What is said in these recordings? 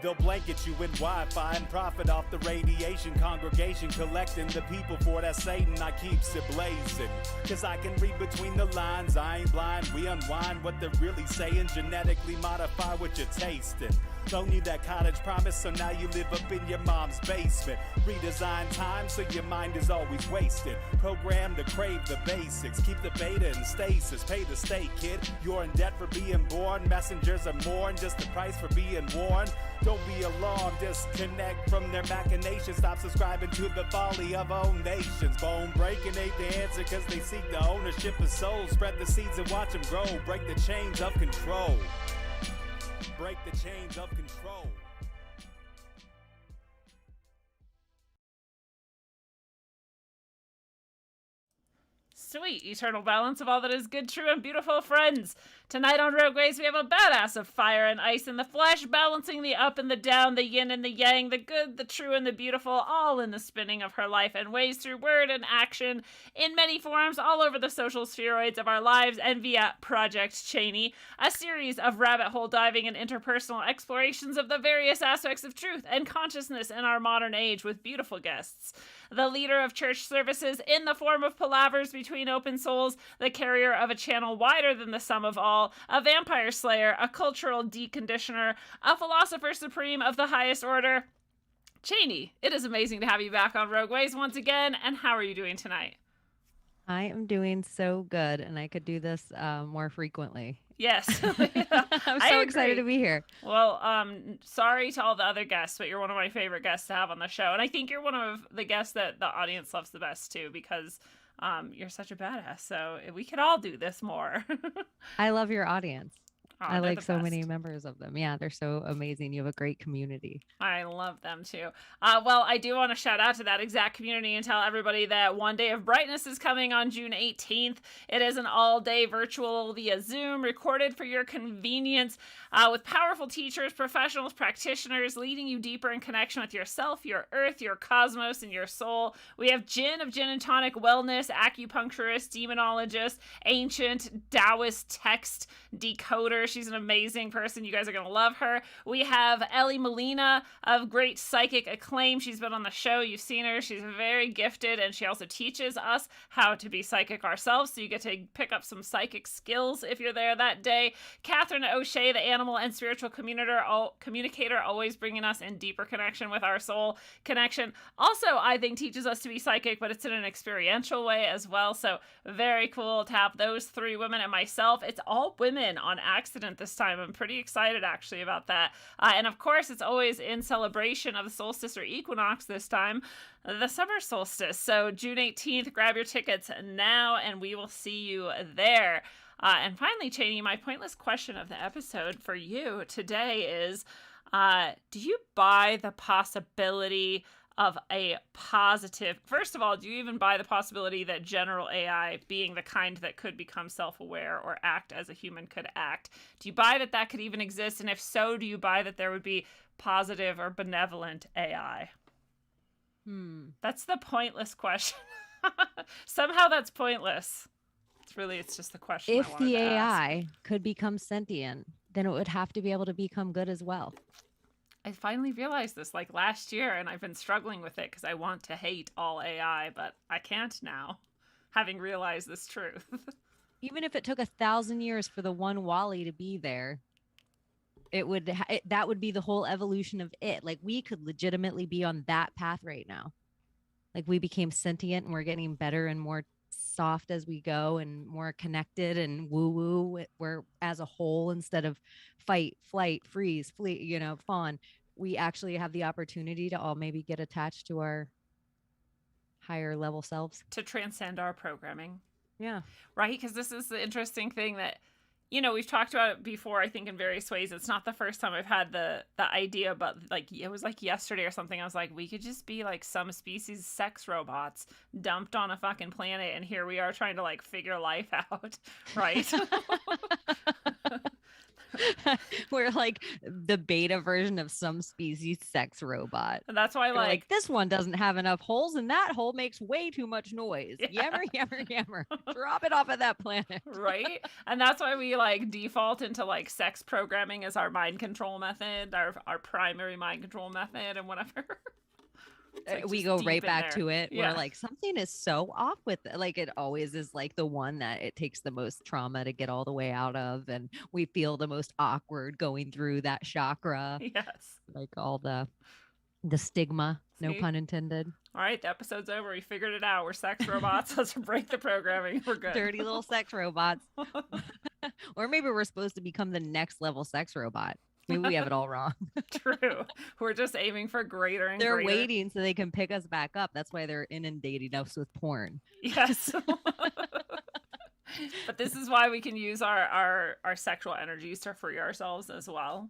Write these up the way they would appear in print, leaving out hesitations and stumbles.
They'll blanket you in Wi-Fi and profit off the radiation. Congregation collecting the people for that Satan. I keeps it blazing, cause I can read between the lines. I ain't blind, we unwind what they're really saying. Genetically modify what you're tasting. Loan you that cottage promise, so now you live up in your mom's basement. Redesign time so your mind is always wasted. Program to crave the basics. Keep the beta in stasis. Pay the state, kid. You're in debt for being born. Messengers are more than just the price for being warned. Don't be alarmed. Disconnect from their machinations. Stop subscribing to the folly of own nations. Bone breaking ain't the answer, cause they seek the ownership of souls. Spread the seeds and watch them grow. Break the chains of control. Break the chains of control. Sweet eternal balance of all that is good, true, and beautiful, friends. Tonight on Rogueways, we have a badass of fire and ice in the flesh, balancing the up and the down, the yin and the yang, the good, the true, and the beautiful, all in the spinning of her life and ways through word and action in many forms all over the social spheroids of our lives and via Project Chaney, a series of rabbit hole diving and interpersonal explorations of the various aspects of truth and consciousness in our modern age with beautiful guests. The leader of church services in the form of palavers between open souls, the carrier of a channel wider than the sum of all, a vampire slayer, a cultural deconditioner, a philosopher supreme of the highest order. Chaney, it is amazing to have you back on Rogueways once again, and how are you doing tonight? I am doing so good, and I could do this more frequently. Yes. I'm so excited to be here. Well, sorry to all the other guests, but you're one of my favorite guests to have on the show. And I think you're one of the guests that the audience loves the best, too, because you're such a badass. So we could all do this more. I love your audience. Oh, I like so many members of them. Yeah, they're so amazing. You have a great community. I love them too. Well, I do want to shout out to that exact community and tell everybody that One Day of Brightness is coming on June 18th. It is an all-day virtual via Zoom, recorded for your convenience, with powerful teachers, professionals, practitioners, leading you deeper in connection with yourself, your earth, your cosmos, and your soul. We have Jin of Gin and Tonic Wellness, acupuncturist, demonologist, ancient Taoist text decoder. She's an amazing person. You guys are going to love her. We have Ellie Molina of great psychic acclaim. She's been on the show. You've seen her. She's very gifted, and she also teaches us how to be psychic ourselves, so you get to pick up some psychic skills if you're there that day. Catherine O'Shea, the animal and spiritual communicator, always bringing us in deeper connection with our soul connection. Also, I think teaches us to be psychic, but it's in an experiential way as well. So very cool to have those three women and myself. It's all women on accident this time. I'm pretty excited actually about that. And of course, it's always in celebration of the solstice or equinox this time, the summer solstice. So June 18th, grab your tickets now and we will see you there. And finally, Chaney, my pointless question of the episode for you today is, do you buy the possibility of a positive... First of all, do you even buy the possibility that general AI, being the kind that could become self-aware or act as a human could act, do you buy that that could even exist? And if so, do you buy that there would be positive or benevolent AI? That's the pointless question. Somehow that's pointless. It's just the question If the AI could become sentient, then it would have to be able to become good as well. I finally realized this like last year, and I've been struggling with it because I want to hate all AI, but I can't now, having realized this truth. Even if it took 1,000 years for the one Wally to be there, that would be the whole evolution of it. Like, we could legitimately be on that path right now. Like, we became sentient and we're getting better and more soft as we go and more connected and woo-woo. We're as a whole, instead of fight, flight, freeze, flee, fawn. We actually have the opportunity to all maybe get attached to our higher level selves. To transcend our programming. Yeah. Right? Because this is the interesting thing that, we've talked about it before, I think, in various ways. It's not the first time I've had the idea, but it was like yesterday or something. I was like, we could just be like some species sex robots dumped on a fucking planet, and here we are trying to figure life out, right? We're like the beta version of some species sex robot. And that's why, Like, this one doesn't have enough holes and that hole makes way too much noise. Yeah. Yammer, yammer, yammer. Drop it off of that planet. right? And that's why we like default into like sex programming as our mind control method, our primary mind control method, and whatever. Like we just go deep right in back there. to it. Yeah. We're like, something is so off with it. Like, it always is like the one that it takes the most trauma to get all the way out of. And we feel the most awkward going through that chakra. Yes. Like all the stigma, no See? pun intended. All right, the episode's over. We figured it out. We're sex robots. Let's break the programming. We're good. Dirty little sex robots. Or maybe we're supposed to become the next level sex robot. Maybe we have it all wrong. True. We're just aiming for greater and They're greater. waiting so they can pick us back up. That's why they're inundating us with porn. Yes. But this is why we can use our sexual energies to free ourselves as well.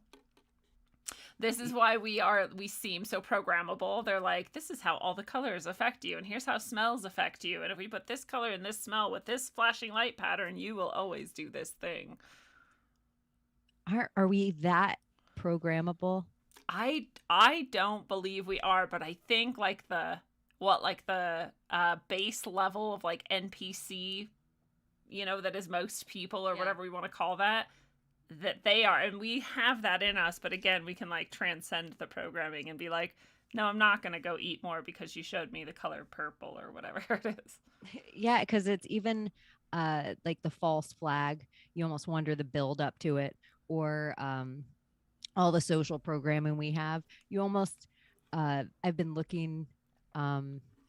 This is why we seem so programmable. They're like, this is how all the colors affect you, and here's how smells affect you. And if we put this color and this smell with this flashing light pattern, you will always do this thing. Are we that programmable? I don't believe we are, but I think like the base level of like NPC, that is most people or whatever we want to call that they are, and we have that in us. But again, we can like transcend the programming and be like, no, I'm not going to go eat more because you showed me the color purple or whatever it is. Yeah, because it's even like the false flag. You almost wonder the build up to it, or all the social programming we have. You almost I've been looking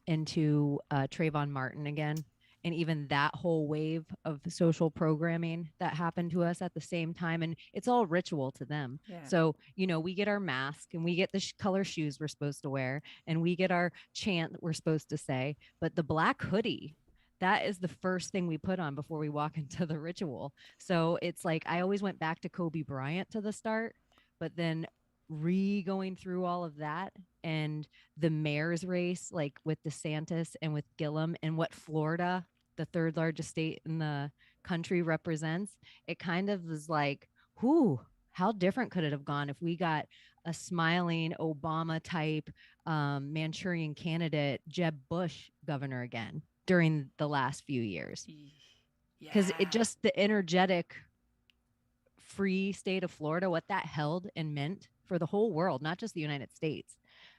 into Trayvon Martin again, and even that whole wave of social programming that happened to us at the same time. And it's all ritual to them. Yeah. So, we get our mask and we get the color shoes we're supposed to wear, and we get our chant we're supposed to say. But the black hoodie, that is the first thing we put on before we walk into the ritual. So it's like, I always went back to Kobe Bryant to the start, but then going through all of that, and the mayor's race, like with DeSantis and with Gillum, and what Florida, the third largest state in the country, represents, it kind of was like, how different could it have gone if we got a smiling Obama type Manchurian candidate, Jeb Bush, governor again during the last few years? Because it just, the energetic free state of Florida, what that held and meant for the whole world, not just the United States.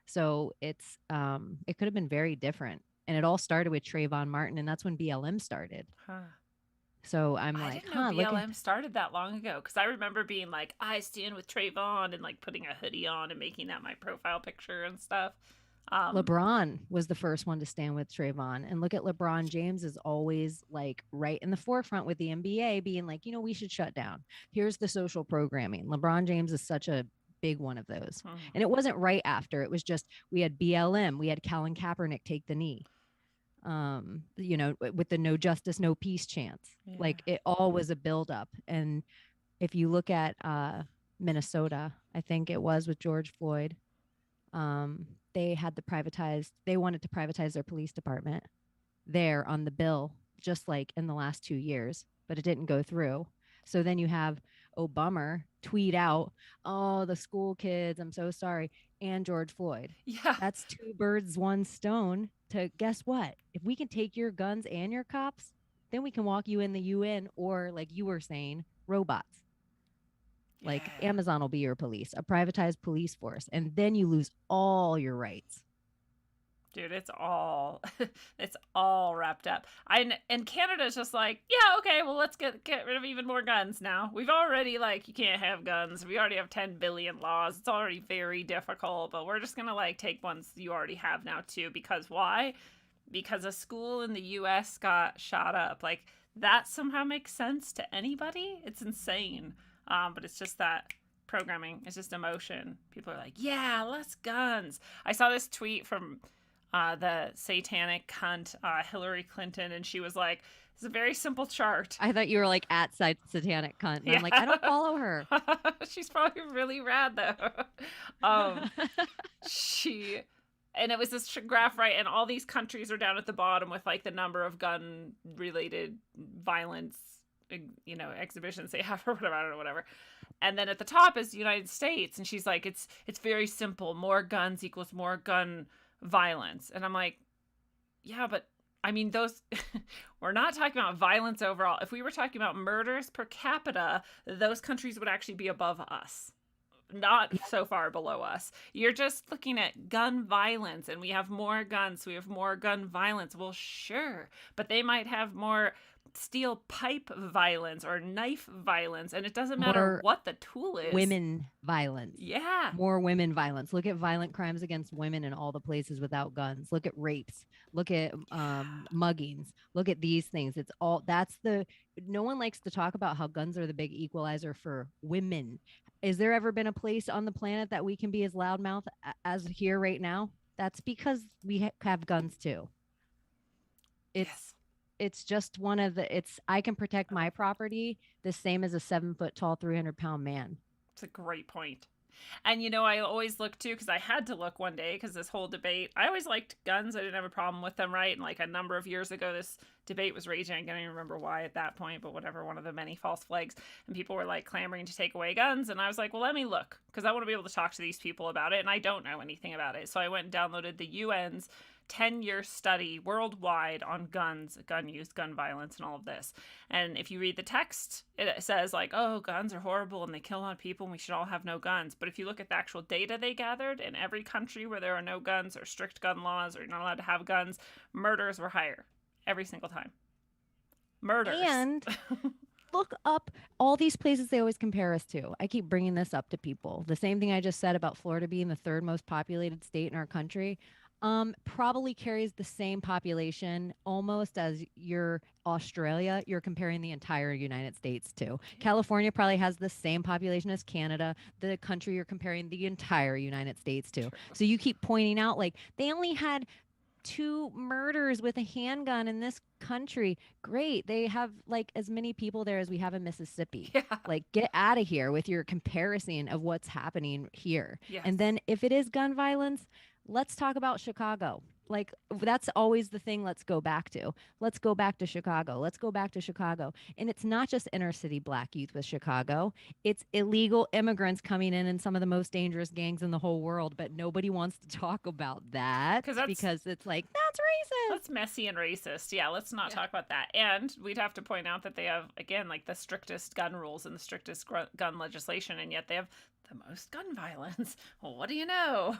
So it's it could have been very different. And it all started with Trayvon Martin, and that's when BLM started. Huh. So I'm I like, didn't know BLM started that long ago, because I remember being like, I stand with Trayvon, and like putting a hoodie on and making that my profile picture and stuff. LeBron was the first one to stand with Trayvon, and look at LeBron James is always like right in the forefront with the NBA, being like, we should shut down. Here's the social programming. LeBron James is such a big one of those. And it wasn't right after. It was just, we had BLM, we had Colin Kaepernick take the knee. With the no justice, no peace chants. Yeah. Like, it all was a buildup. And if you look at Minnesota, I think it was with George Floyd, they wanted to privatize their police department there on the bill, just like in the last 2 years, but it didn't go through. So then you have Obama tweet out, oh, the school kids, I'm so sorry, and George Floyd. Yeah. That's two birds, one stone. To guess what? If we can take your guns and your cops, then we can walk you in the UN, or like you were saying, robots. Yeah. Like Amazon will be your police, a privatized police force, and then you lose all your rights. Dude, it's all wrapped up. And Canada's just like, yeah, okay, well, let's get rid of even more guns now. We've already, like, you can't have guns. We already have 10 billion laws. It's already very difficult, but we're just going to, like, take ones you already have now, too. Because why? Because a school in the U.S. got shot up. Like, that somehow makes sense to anybody? It's insane. But it's just that programming. It's just emotion. People are like, yeah, less guns. I saw this tweet from the satanic cunt Hillary Clinton, and she was like, it's a very simple chart. I thought you were like at satanic cunt, and yeah. I'm like, I don't follow her. She's probably really rad though. And it was this graph, right, and all these countries are down at the bottom with like the number of gun related violence exhibitions they have or whatever, I don't know, whatever. And then at the top is the United States, and she's like, it's very simple. More guns equals more gun violence. And I'm like, yeah, but I mean, those we're not talking about violence overall. If we were talking about murders per capita, those countries would actually be above us, not so far below us. You're just looking at gun violence, and we have more guns, so we have more gun violence. Well, sure, but they might have more steel pipe violence or knife violence, and it doesn't matter More what the tool is. women violence. Yeah. More women violence. Look at violent crimes against women in all the places without guns. Look at rapes. Look at muggings. Look at these things. It's all no one likes to talk about how guns are the big equalizer for women. Is there ever been a place on the planet that we can be as loudmouth as here right now? That's because we have guns too. It's just one of I can protect my property the same as a 7-foot tall, 300-pound man. It's a great point. And, I always look too, because I had to look one day, because this whole debate, I always liked guns. I didn't have a problem with them, right? And like a number of years ago, this debate was raging. I can't even remember why at that point, but whatever, one of the many false flags. And people were like clamoring to take away guns. And I was like, well, let me look, because I want to be able to talk to these people about it. And I don't know anything about it. So I went and downloaded the UN's 10-year study worldwide on guns, gun use, gun violence, and all of this. And if you read the text, it says like, oh, guns are horrible and they kill a lot of people and we should all have no guns. But if you look at the actual data they gathered, in every country where there are no guns or strict gun laws or you're not allowed to have guns, murders were higher every single time. Murders. And look up all these places they always compare us to. I keep bringing this up to people. The same thing I just said about Florida being the third most populated state in our country. Probably carries the same population almost as your Australia. You're comparing the entire United States to. California probably has the same population as Canada, the country you're comparing the entire United States to. So you keep pointing out like they only had 2 murders with a handgun in this country. Great. They have like as many people there as we have in Mississippi. Yeah. Like get out of here with your comparison of what's happening here. Yes. And then if it is gun violence, let's talk about Chicago. Like that's always the thing. Let's go back to Chicago. Let's go back to Chicago. And it's not just inner city Black youth with Chicago. It's illegal immigrants coming in some of the most dangerous gangs in the whole world. But nobody wants to talk about that because it's like, that's racist. That's messy and racist. Yeah, let's not talk about that. And we'd have to point out that they have, again, like the strictest gun rules and the strictest gun legislation. And yet they have the most gun violence. Well, what do you know?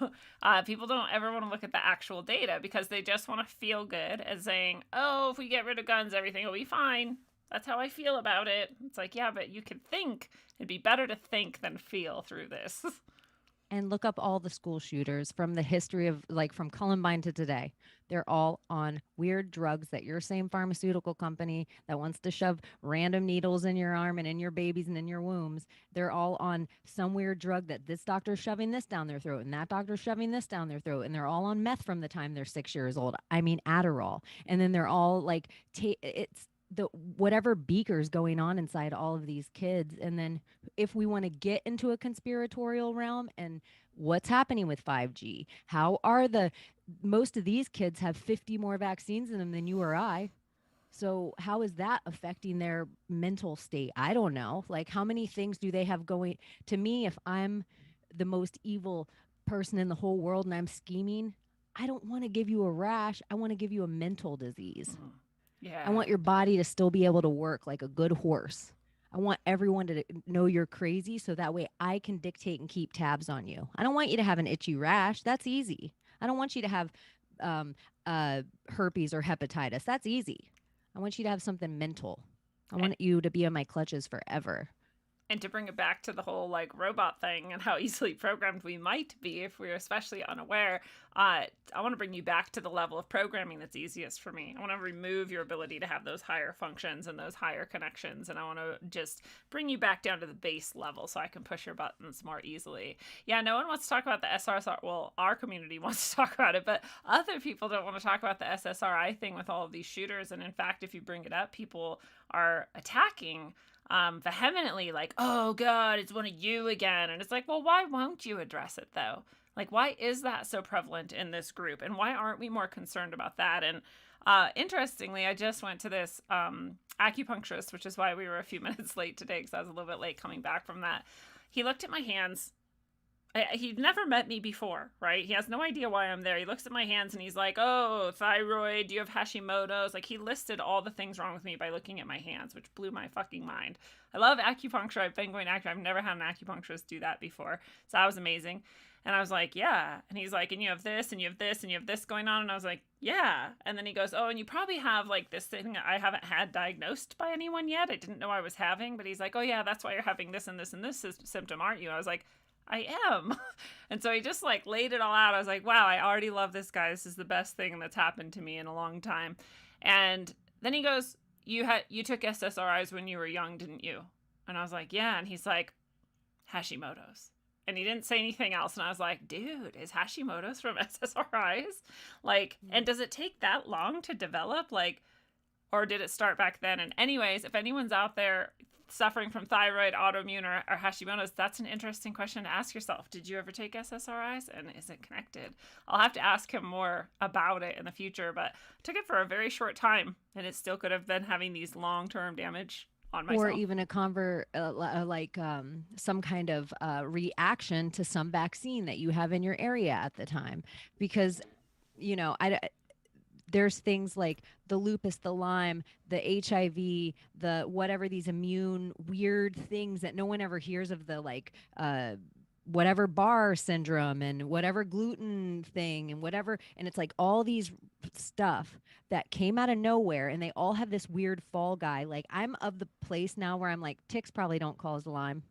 People don't ever want to look at the actual data because they just want to feel good as saying, oh, if we get rid of guns, everything will be fine. That's how I feel about it. It's like, yeah, but you could think. It'd be better to think than feel through this. And look up all the school shooters from the history of like from Columbine to today. They're all on weird drugs that your same pharmaceutical company that wants to shove random needles in your arm and in your babies and in your wombs. They're all on some weird drug that this doctor's shoving this down their throat and that doctor's shoving this down their throat. And they're all on meth from the time they're 6 years old. I mean, Adderall. And then they're all like, it's the whatever beaker's going on inside all of these kids. And then if we want to get into a conspiratorial realm and what's happening with 5G, how are most of these kids have 50 more vaccines in them than you or I. So how is that affecting their mental state? I don't know. Like how many things do they have going? To me, if I'm the most evil person in the whole world and I'm scheming, I don't want to give you a rash. I want to give you a mental disease. Yeah. I want your body to still be able to work like a good horse. I want everyone to know you're crazy so that way I can dictate and keep tabs on you. I don't want you to have an itchy rash. That's easy. I don't want you to have herpes or hepatitis. That's easy. I want you to have something mental. I want you to be in my clutches forever. And to bring it back to the whole like robot thing and how easily programmed we might be if we're especially unaware, I want to bring you back to the level of programming that's easiest for me. I want to remove your ability to have those higher functions and those higher connections. And I want to just bring you back down to the base level so I can push your buttons more easily. Yeah, no one wants to talk about the SRSR. Well, our community wants to talk about it, but other people don't want to talk about the SSRI thing with all of these shooters. And in fact, if you bring it up, people are attacking vehemently, like, oh God, it's one of you again. And it's like, well, why won't you address it though? Like, why is that so prevalent in this group? And why aren't we more concerned about that? And interestingly, I just went to this acupuncturist, which is why we were a few minutes late today, because I was a little bit late coming back from that. He looked at my hands. He'd never met me before, right? He has no idea why I'm there. He looks at my hands and he's like, oh, thyroid, do you have Hashimoto's? Like, he listed all the things wrong with me by looking at my hands, which blew my fucking mind. I love acupuncture. I've been going to acupuncture. I've never had an acupuncturist do that before. So that was amazing. And I was like, yeah. And he's like, and you have this, and you have this, and you have this going on. And I was like, yeah. And then he goes, oh, and you probably have like this thing that I haven't had diagnosed by anyone yet. I didn't know I was having. But he's like, oh, yeah, that's why you're having this and this and this symptom, aren't you? I was like, I am. And so he just like laid it all out. I was like, wow, I already love this guy. This is the best thing that's happened to me in a long time. And then he goes, you took SSRIs when you were young, didn't you? And I was like, yeah. And he's like, Hashimoto's. And he didn't say anything else. And I was like, dude, is Hashimoto's from SSRIs? Like, and does it take that long to develop? Like, or did it start back then? And anyways, if anyone's out there suffering from thyroid, autoimmune, or Hashimoto's, that's an interesting question to ask yourself. Did you ever take SSRIs? And is it connected? I'll have to ask him more about it in the future, but I took it for a very short time, and it still could have been having these long-term damage on myself. Or even some kind of reaction to some vaccine that you have in your area at the time. Because, you know, there's things like the lupus, the Lyme, the HIV, the whatever, these immune weird things that no one ever hears of, the like whatever bar syndrome and whatever gluten thing and whatever. And it's like all these stuff that came out of nowhere, and they all have this weird fall guy. Like, I'm of the place now where I'm like, ticks probably don't cause Lyme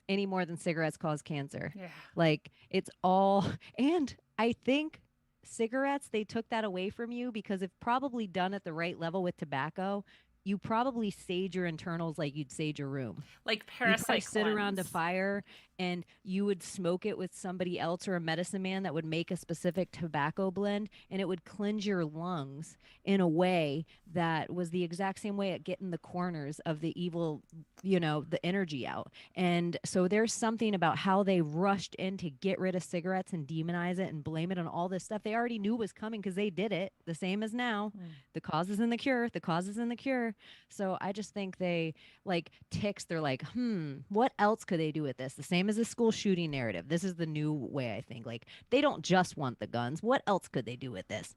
any more than cigarettes cause cancer. Yeah. Like, it's all, and I think cigarettes, they took that away from you because if probably done at the right level with tobacco, you probably sage your internals like you'd sage a room. Like parasite sit around a fire and you would smoke it with somebody else or a medicine man that would make a specific tobacco blend, and it would cleanse your lungs in a way that was the exact same way at getting the corners of the evil, you know, the energy out. And so there's something about how they rushed in to get rid of cigarettes and demonize it and blame it on all this stuff they already knew was coming because they did it the same as now. The cause is in the cure. The cause is in the cure. So I just think they, like ticks, they're like, what else could they do with this? The same as the school shooting narrative. This is the new way, I think. Like, they don't just want the guns. What else could they do with this?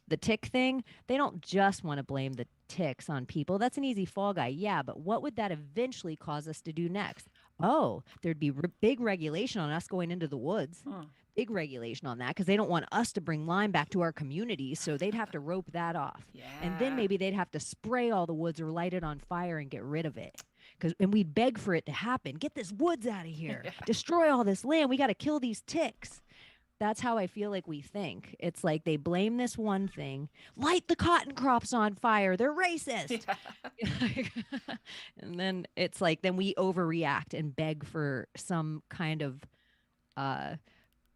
The tick thing, they don't just want to blame the ticks on people. That's an easy fall guy. Yeah, but what would that eventually cause us to do next? Oh, there'd be big regulation on us going into the woods. Big regulation on that, because they don't want us to bring Lyme back to our communities, so they'd have to rope that off. Yeah. And then maybe they'd have to spray all the woods or light it on fire and get rid of it. And we'd beg for it to happen. Get this woods out of here. Yeah. Destroy all this land. We got to kill these ticks. That's how I feel like we think. It's like they blame this one thing. Light the cotton crops on fire. They're racist. Yeah. And then it's like, then we overreact and beg for some kind of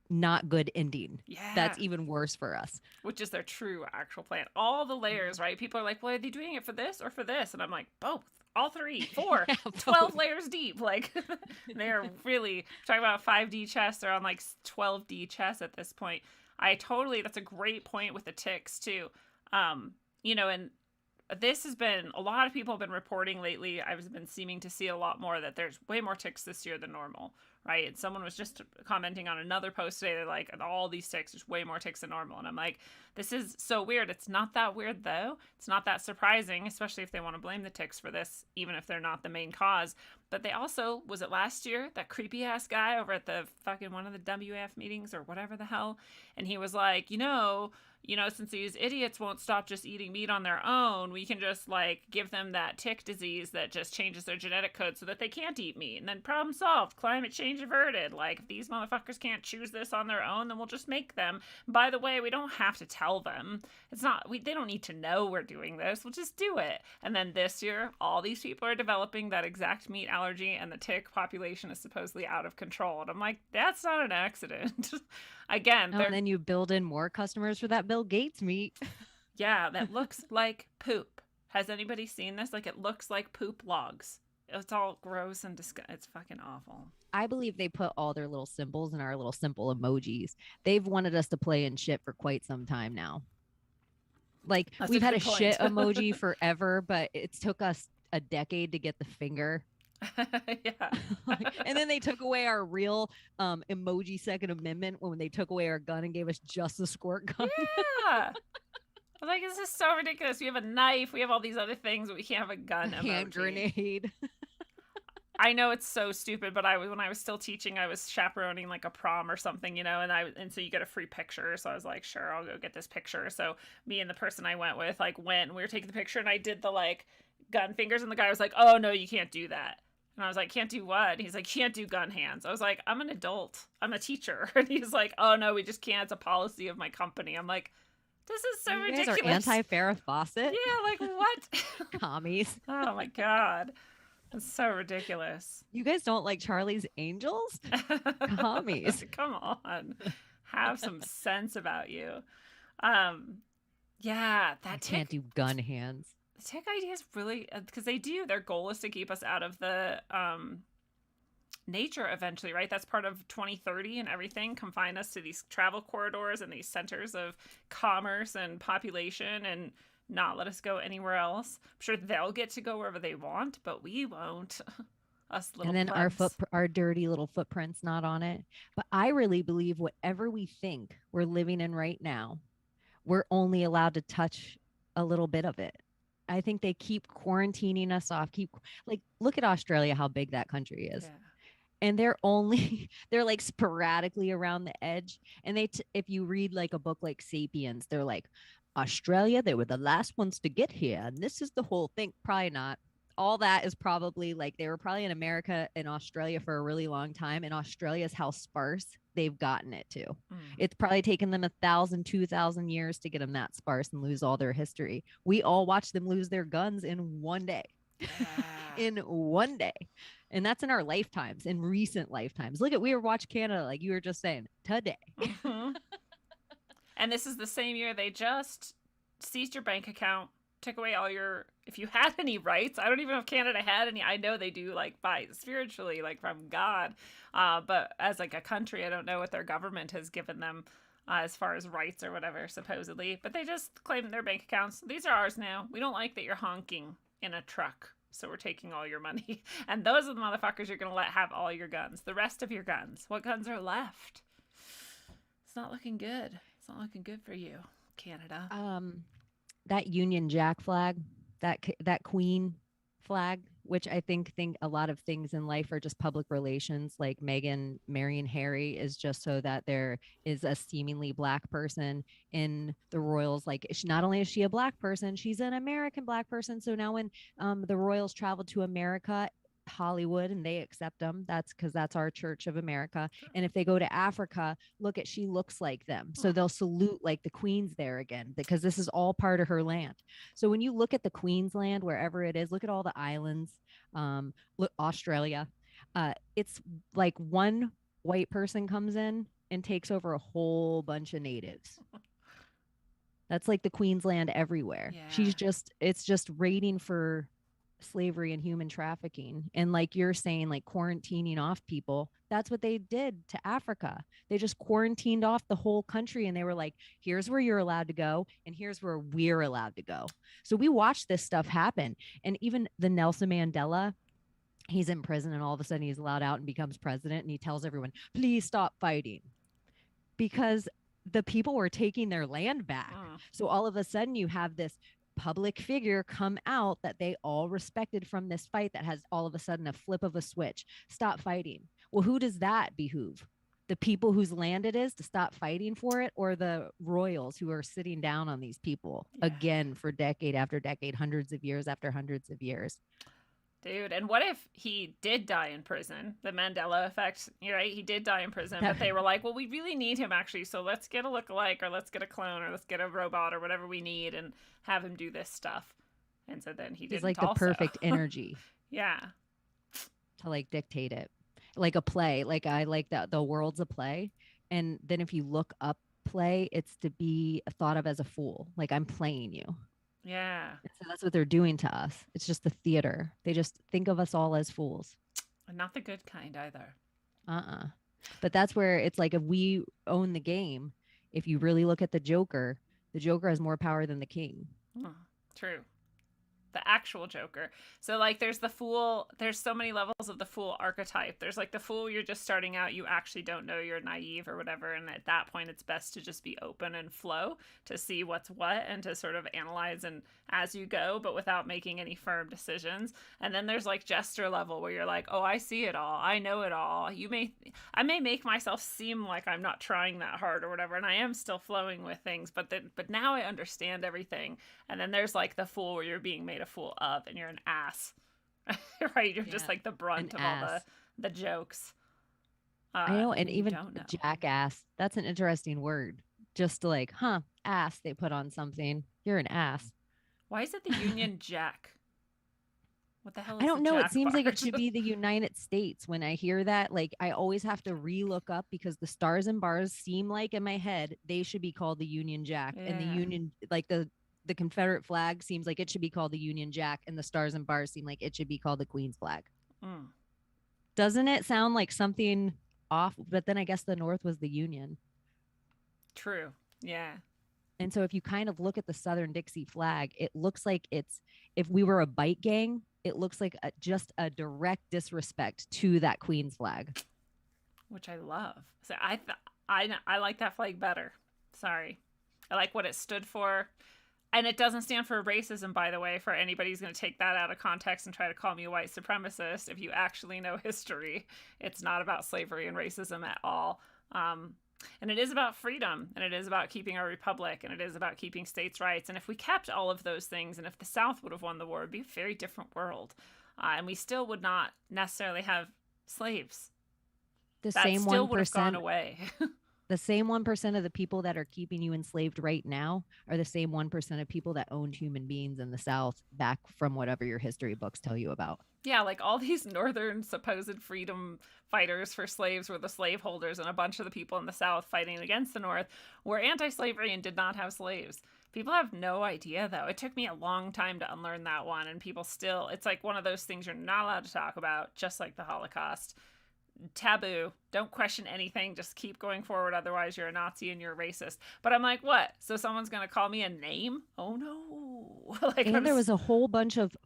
not good ending. Yeah. That's even worse for us. Which is their true actual plan. All the layers, right? People are like, well, are they doing it for this or for this? And I'm like, both. All 3, 4, Yeah, 12 layers deep. Like, they're really talking about 5D chess. They're on like 12D chess at this point. That's a great point with the ticks too. You know, and this has been, a lot of people have been reporting lately. I've been seeming to see a lot more that there's way more ticks this year than normal, right? And someone was just commenting on another post today. They're like, all these ticks, there's way more ticks than normal. And I'm like, this is so weird. It's not that weird though. It's not that surprising, especially if they want to blame the ticks for this, even if they're not the main cause. But they also, was it last year, that creepy ass guy over at the fucking one of the WAF meetings or whatever the hell. And he was like, you know, since these idiots won't stop just eating meat on their own, we can just like give them that tick disease that just changes their genetic code so that they can't eat meat. And then problem solved, climate change averted. Like, if these motherfuckers can't choose this on their own, then we'll just make them. By the way, we don't have to tell them. They don't need to know we're doing this. We'll just do it. And then this year, all these people are developing that exact meat allergy, and the tick population is supposedly out of control. And I'm like, that's not an accident. Again, and then you build in more customers for that Bill Gates meat. Yeah, that looks like poop. Has anybody seen this? Like, it looks like poop logs. It's all gross and it's fucking awful. I believe they put all their little symbols in our little simple emojis. They've wanted us to play in shit for quite some time now. Like That's we've a had a good point. shit emoji forever, but it took us a decade to get the finger. Yeah. And then they took away our real emoji Second Amendment when they took away our gun and gave us just a squirt gun. Yeah. I was like, this is so ridiculous. We have a knife. We have all these other things, but we can't have a gun emoji. Hand grenade. I know it's so stupid, but when I was still teaching, I was chaperoning like a prom or something, you know, and so you get a free picture. So I was like, sure, I'll go get this picture. So me and the person I went with went and we were taking the picture and I did the gun fingers and the guy was like, oh no, you can't do that. And I was like, can't do what? He's like, can't do gun hands. I was like, I'm an adult. I'm a teacher. And he's like, oh no, we just can't. It's a policy of my company. I'm like, this is so ridiculous. You guys are anti-Farrah Fawcett? Yeah, like what? Commies. Oh my God. It's so ridiculous. You guys don't like Charlie's Angels? Commies. Come on. Have some sense about you. Yeah, that can't do gun hands. The tick idea is really, because their goal is to keep us out of the nature eventually, right? That's part of 2030 and everything. Confine us to these travel corridors and these centers of commerce and population and not let us go anywhere else. I'm sure they'll get to go wherever they want, but we won't. Us little and then plebs. our dirty little footprints not on it. But I really believe whatever we think we're living in right now, we're only allowed to touch a little bit of it. I think they keep quarantining us off. Look at Australia, how big that country is. Yeah. And they're like sporadically around the edge. And if you read like a book like Sapiens, they're like, Australia, they were the last ones to get here. And this is the whole thing. Probably not. All that is probably like they were probably in America and Australia for a really long time. And Australia is how sparse they've gotten it to. It's probably taken them 1,000, 2,000 years to get them that sparse and lose all their history. We all watched them lose their guns in one day. Yeah. In one day. And that's in our lifetimes, in recent lifetimes. We were watching Canada, like you were just saying, today. Mm-hmm. And this is the same year they just seized your bank account, took away all if you had any rights. I don't even know if Canada had any. I know they do, by spiritually, from God. But as a country, I don't know what their government has given them as far as rights or whatever, supposedly. But they just claim their bank accounts. These are ours now. We don't like that you're honking in a truck, so we're taking all your money. And those are the motherfuckers you're going to let have all your guns. The rest of your guns. What guns are left? It's not looking good. It's not looking good for you, Canada. That Union Jack flag, that Queen flag, which I think a lot of things in life are just public relations, like Meghan marrying Harry is just so that there is a seemingly black person in the royals. Not only is she a black person, she's an American black person. So now when the royals travel to America, Hollywood, and they accept them, that's because that's our Church of America. Sure. And if they go to Africa, she looks like them, so they'll salute like the Queen's there again, because this is all part of her land. So when you look at the Queen's land, wherever it is, look at all the islands, look Australia, it's like one white person comes in and takes over a whole bunch of natives. That's like the Queen's land everywhere. Yeah. It's just raiding for slavery and human trafficking. And like you're saying, quarantining off people, that's what they did to Africa. They just quarantined off the whole country, and they were like, here's where you're allowed to go, and here's where we're allowed to go. So we watched this stuff happen. And even the Nelson Mandela, he's in prison, and all of a sudden he's allowed out and becomes president, and he tells everyone, please stop fighting, because the people were taking their land back. So all of a sudden you have this public figure come out that they all respected from this fight that has all of a sudden a flip of a switch. Stop fighting. Well, who does that behoove? The people whose land it is to stop fighting for it, or the royals who are sitting down on these people again for decade after decade, hundreds of years after hundreds of years? Dude, and what if he did die in prison? The Mandela effect, right? He did die in prison, but they were like, well, we really need him actually, so let's get a lookalike, or let's get a clone, or let's get a robot, or whatever we need, and have him do this stuff. And so then he's like the perfect energy. Yeah. To dictate it. Like a play. I like that the world's a play. And then if you look up play, it's to be thought of as a fool. Like, I'm playing you. Yeah. And so that's what they're doing to us. It's just the theater. They just think of us all as fools. And not the good kind either. Uh-uh. But that's where it's like, if we own the game, if you really look at the Joker has more power than the king. True. The actual Joker. So like there's the fool, there's so many levels of the fool archetype. There's like the fool, you're just starting out, you actually don't know, you're naive or whatever, and at that point it's best to just be open and flow to see what's what and to sort of analyze and as you go, but without making any firm decisions. And then there's like jester level where you're like, oh, I see it all, I know it all. I may make myself seem like I'm not trying that hard or whatever, and I am still flowing with things, but now I understand everything. And then there's like the fool where you're being made a fool of and you're an ass. Right? You're just like the brunt of all the jokes. I know, and even jackass, that's an interesting word. Just to like, ass they put on something. You're an ass. Why is it the Union Jack? What the hell is I don't know. It seems part? like it should be the United States. When I hear that, like I always have to re-look up, because the stars and bars seem like in my head they should be called the Union Jack. And the Union, like the Confederate flag seems like it should be called the Union Jack, and the stars and bars seem like it should be called the Queen's flag. Doesn't it sound like something off? But then I guess the North was the Union. True. Yeah. And so if you kind of look at the Southern Dixie flag, it looks like if we were a bike gang, it looks like just a direct disrespect to that Queen's flag, which I love. So I like that flag better. Sorry, I like what it stood for, and it doesn't stand for racism, by the way. For anybody who's going to take that out of context and try to call me a white supremacist, if you actually know history, it's not about slavery and racism at all. And it is about freedom, and it is about keeping our republic, and it is about keeping states' rights. And if we kept all of those things, and if the South would have won the war, it would be a very different world. And we still would not necessarily have slaves. That same still would have gone away. The same 1% of the people that are keeping you enslaved right now are the same 1% of people that owned human beings in the South back from whatever your history books tell you about. Yeah, like all these northern supposed freedom fighters for slaves were the slaveholders, and a bunch of the people in the South fighting against the North were anti-slavery and did not have slaves. People have no idea, though. It took me a long time to unlearn that one, and people still, it's like one of those things you're not allowed to talk about, just like the Holocaust. Taboo. Don't question anything. Just keep going forward. Otherwise, you're a Nazi and you're a racist. But I'm like, what? So someone's going to call me a name? Oh, no. Like, and there was a whole bunch of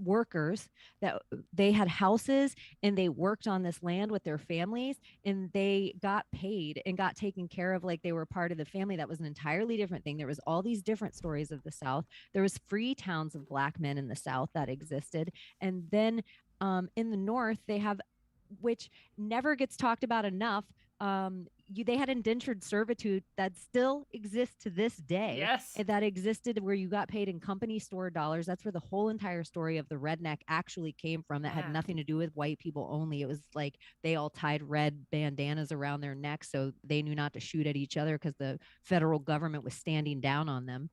workers that they had houses and they worked on this land with their families, and they got paid and got taken care of like they were part of the family. That was an entirely different thing. There was all these different stories of the South. There was free towns of Black men in the South that existed. And then in the North, they have, which never gets talked about enough, they had indentured servitude that still exists to this day. Yes. That existed where you got paid in company store dollars. That's where the whole entire story of the redneck actually came from. That had nothing to do with white people only. It was like they all tied red bandanas around their necks so they knew not to shoot at each other because the federal government was standing down on them.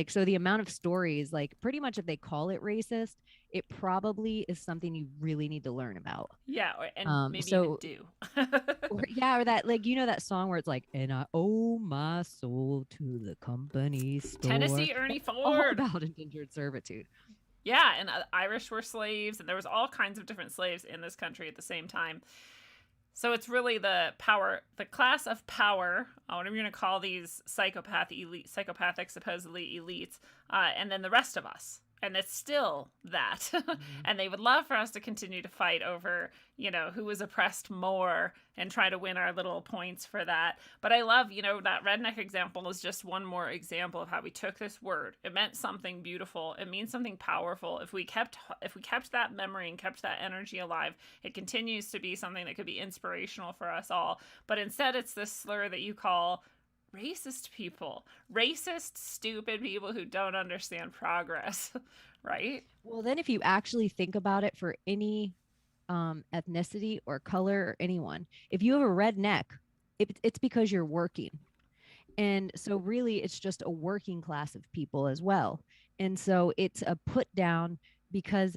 So the amount of stories, like pretty much if they call it racist, it probably is something you really need to learn about. Yeah, and maybe even do. or that, like, you know that song where it's like, and I owe my soul to the company store. Tennessee Ernie Ford. All about indentured servitude. Yeah, and Irish were slaves, and there was all kinds of different slaves in this country at the same time. So it's really the class of power, whatever you're going to call these psychopathic supposedly elites, and then the rest of us. And it's still that. Mm-hmm. And they would love for us to continue to fight over, who was oppressed more and try to win our little points for that. But I love, that redneck example is just one more example of how we took this word. It meant something beautiful. It means something powerful. If we kept that memory and kept that energy alive, it continues to be something that could be inspirational for us all. But instead, it's this slur that you call racist people, racist, stupid people who don't understand progress, right? Well, then if you actually think about it, for any ethnicity or color or anyone, if you have a red neck, it's because you're working. And so really it's just a working class of people as well. And so it's a put down because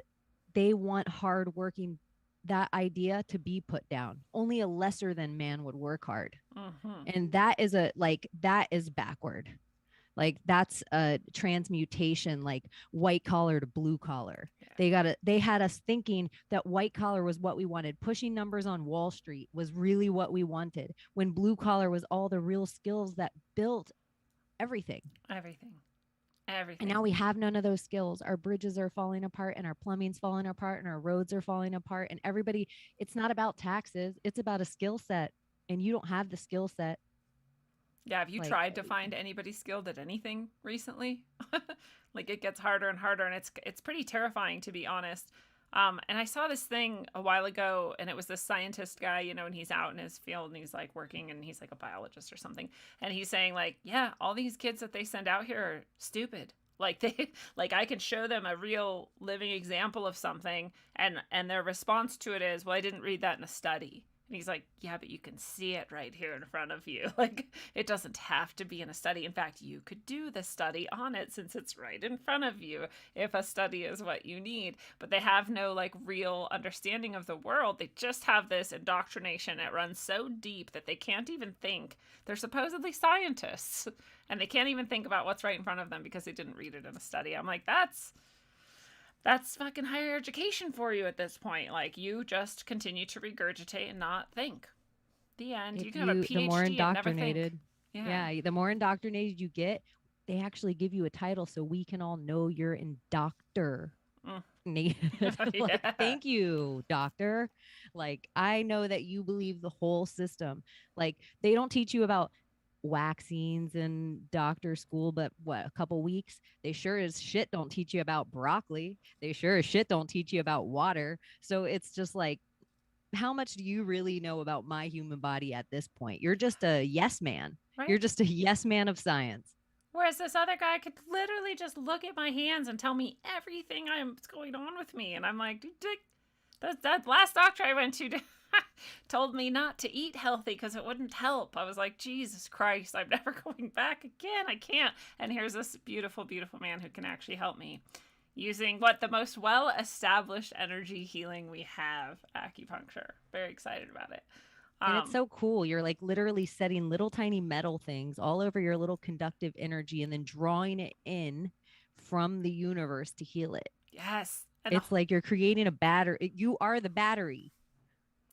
they want hardworking, that idea to be put down. Only a lesser than man would work hard. Mm-hmm. And that is backward. Like that's a transmutation, like white collar to blue collar. Yeah. They had us thinking that white collar was what we wanted. Pushing numbers on Wall Street was really what we wanted, when blue collar was all the real skills that built everything. Everything. And Everything. now we have none of those skills. Our bridges are falling apart and our plumbing's falling apart and our roads are falling apart. And everybody, it's not about taxes, it's about a skill set. And you don't have the skill set. Yeah, have you Like, tried to find anybody skilled at anything recently? Like it gets harder and harder, and it's pretty terrifying, to be honest. And I saw this thing a while ago, and it was this scientist guy, you know, and he's out in his field and he's like working, and he's like a biologist or something, and he's saying like, yeah, all these kids that they send out here are stupid. Like they, like I can show them a real living example of something, and their response to it is, well, I didn't read that in a study. And he's like, yeah, but you can see it right here in front of you. Like, it doesn't have to be in a study. In fact, you could do the study on it since it's right in front of you if a study is what you need. But they have no, like, real understanding of the world. They just have this indoctrination. It runs so deep that they can't even think. They're supposedly scientists, and they can't even think about what's right in front of them because they didn't read it in a study. I'm like, that's fucking higher education for you at this point. Like, you just continue to regurgitate and not think. The end. if You can have a you, PhD the more and never indoctrinated, think. yeah, the more indoctrinated you get, they actually give you a title so we can all know you're in doctor. Mm. Like, Yeah. thank you, doctor. Like, I know that you believe the whole system. Like, they don't teach you about vaccines in doctor school, but what, a couple weeks? They sure as shit don't teach you about broccoli. They sure as shit don't teach you about water. So it's just like, how much do you really know about my human body at this point? You're just a yes man. Right? You're just a yes man of science. Whereas this other guy could literally just look at my hands and tell me everything that's going on with me. And I'm like, that last doctor I went to told me not to eat healthy because it wouldn't help. I was like, Jesus Christ, I'm never going back again. I can't. And here's this beautiful, beautiful man who can actually help me using what the most well-established energy healing we have, acupuncture. Very excited about it. And it's so cool. You're like literally setting little tiny metal things all over your little conductive energy and then drawing it in from the universe to heal it. Yes. And it's like you're creating a battery. You are the battery.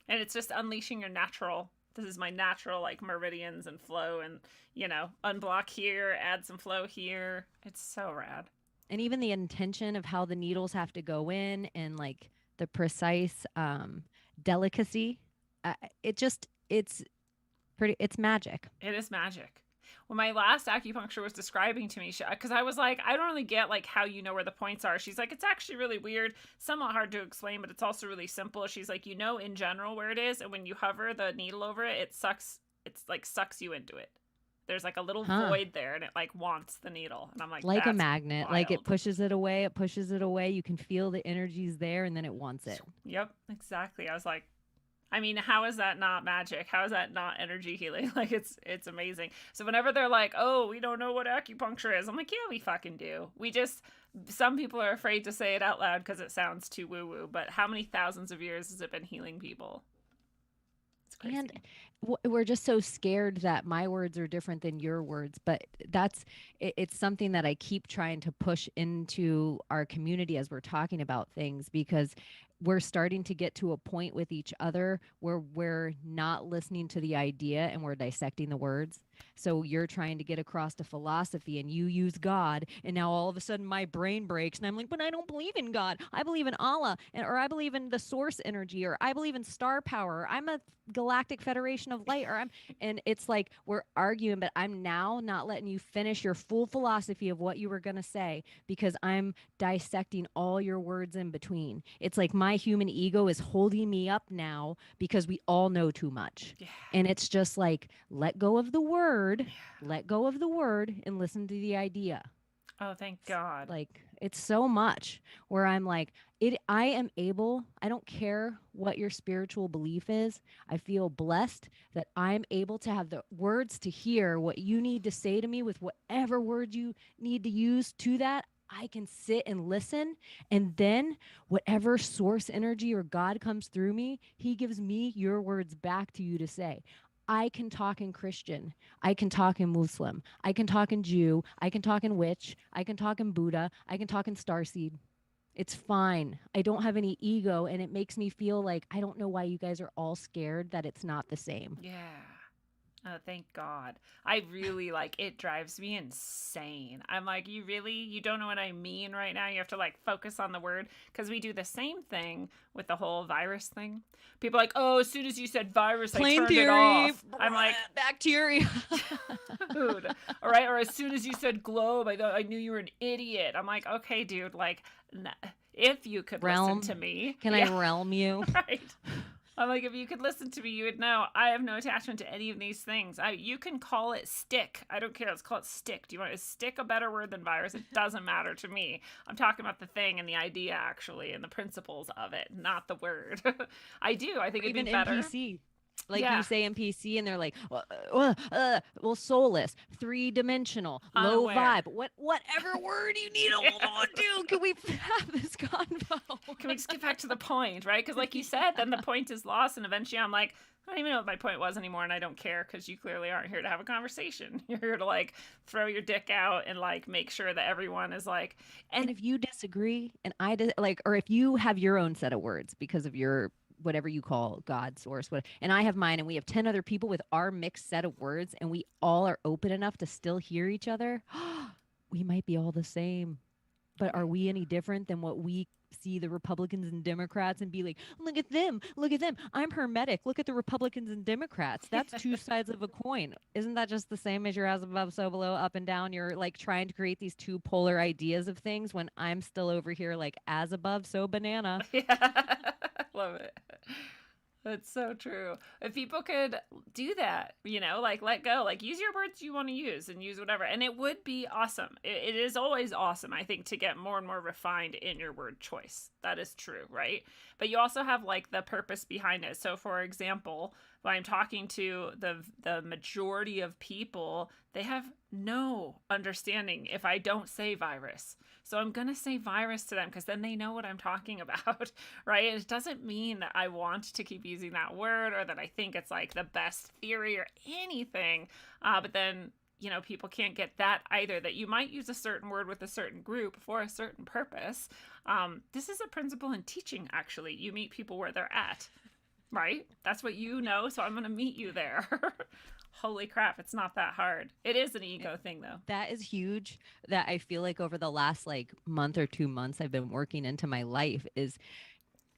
And it's just unleashing your natural. This is my natural, like, meridians and flow, and, you know, unblock here, add some flow here. It's so rad. And even the intention of how the needles have to go in and like the precise delicacy. It's magic. It is magic. When my last acupuncture was describing to me, because I was like, I don't really get like how you know where the points are. She's like, it's actually really weird, somewhat hard to explain, but it's also really simple. She's like, you know, in general where it is, and when you hover the needle over it, it sucks. It's like sucks you into it. There's like a little void there, and it like wants the needle. And I'm like a magnet, wild. like it pushes it away. It pushes it away. You can feel the energies there, and then it wants it. Yep, exactly. I was like, I mean, how is that not magic? How is that not energy healing? Like, it's amazing. So whenever they're like, oh, we don't know what acupuncture is, I'm like, yeah, we fucking do. Some people are afraid to say it out loud because it sounds too woo-woo, but how many thousands of years has it been healing people? It's crazy. And we're just so scared that my words are different than your words, but it's something that I keep trying to push into our community as we're talking about things, because we're starting to get to a point with each other where we're not listening to the idea and we're dissecting the words. So you're trying to get across to philosophy and you use God, and now all of a sudden my brain breaks and I'm like, but I don't believe in God. I believe in Allah, or I believe in the source energy, or I believe in star power. Or I'm a galactic federation of light, and it's like we're arguing, but I'm now not letting you finish your full philosophy of what you were going to say because I'm dissecting all your words in between. It's like my human ego is holding me up now because we all know too much. Yeah. And it's just like, let go of the word, let go of the word and listen to the idea. Oh, thank God. Like, it's so much where I'm like, I don't care what your spiritual belief is. I feel blessed that I'm able to have the words to hear what you need to say to me with whatever words you need to use to that. I can sit and listen, and then whatever source energy or God comes through me, he gives me your words back to you to say. I can talk in Christian. I can talk in Muslim. I can talk in Jew. I can talk in witch. I can talk in Buddha. I can talk in starseed. It's fine. I don't have any ego, and it makes me feel like I don't know why you guys are all scared that it's not the same. Yeah. Oh, thank God. I really like it drives me insane. I'm like, you don't know what I mean right now. You have to like focus on the word because we do the same thing with the whole virus thing. People are like, oh, as soon as you said virus, I turned it off. I'm like, bacteria. dude. All right. Or as soon as you said globe, I knew you were an idiot. I'm like, okay, dude. Like, if you could listen to me, can I realm you? Right. I'm like, if you could listen to me, you would know I have no attachment to any of these things. You can call it stick. I don't care. Let's call it stick. Do you want is stick a better word than virus? It doesn't matter to me. I'm talking about the thing and the idea, actually, and the principles of it, not the word. I do. I think it'd be better. NPC. Like you say NPC and they're like, well, soulless, 3-dimensional, low vibe, whatever word you need. Dude, can we have this convo? Can we just get back to the point, right? Because like you said, then the point is lost, and eventually I'm like, I don't even know what my point was anymore, and I don't care because you clearly aren't here to have a conversation. You're here to like throw your dick out and like make sure that everyone is like. And if you disagree, and or if you have your own set of words because of your whatever you call God, source, and I have mine, and we have 10 other people with our mixed set of words, and we all are open enough to still hear each other, we might be all the same. But are we any different than what we see the Republicans and Democrats and be like, look at them, I'm hermetic, look at the Republicans and Democrats, that's two sides of a coin. Isn't that just the same as your as above, so below, up and down? You're like trying to create these two polar ideas of things when I'm still over here like as above, so banana. Yeah. Love it. That's so true. If people could do that, like let go, like use your words you want to use and use whatever. And it would be awesome. It is always awesome, I think, to get more and more refined in your word choice. That is true, right? But you also have like the purpose behind it. So for example, when I'm talking to the majority of people, they have no understanding if I don't say virus. So I'm going to say virus to them because then they know what I'm talking about, right? It doesn't mean that I want to keep using that word or that I think it's like the best theory or anything. But then, people can't get that either, that you might use a certain word with a certain group for a certain purpose. This is a principle in teaching, actually. You meet people where they're at, right? That's what you know, so I'm going to meet you there. Holy crap, it's not that hard. It is an ego thing, though. That is huge. That I feel like over the last like month or 2 months I've been working into my life is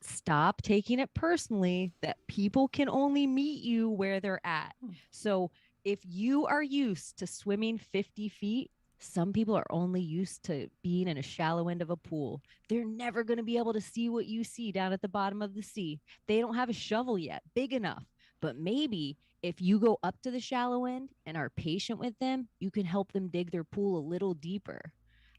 stop taking it personally that people can only meet you where they're at. So if you are used to swimming 50 feet, some people are only used to being in a shallow end of a pool. They're never going to be able to see what you see down at the bottom of the sea. They don't have a shovel yet big enough. But maybe if you go up to the shallow end and are patient with them, you can help them dig their pool a little deeper.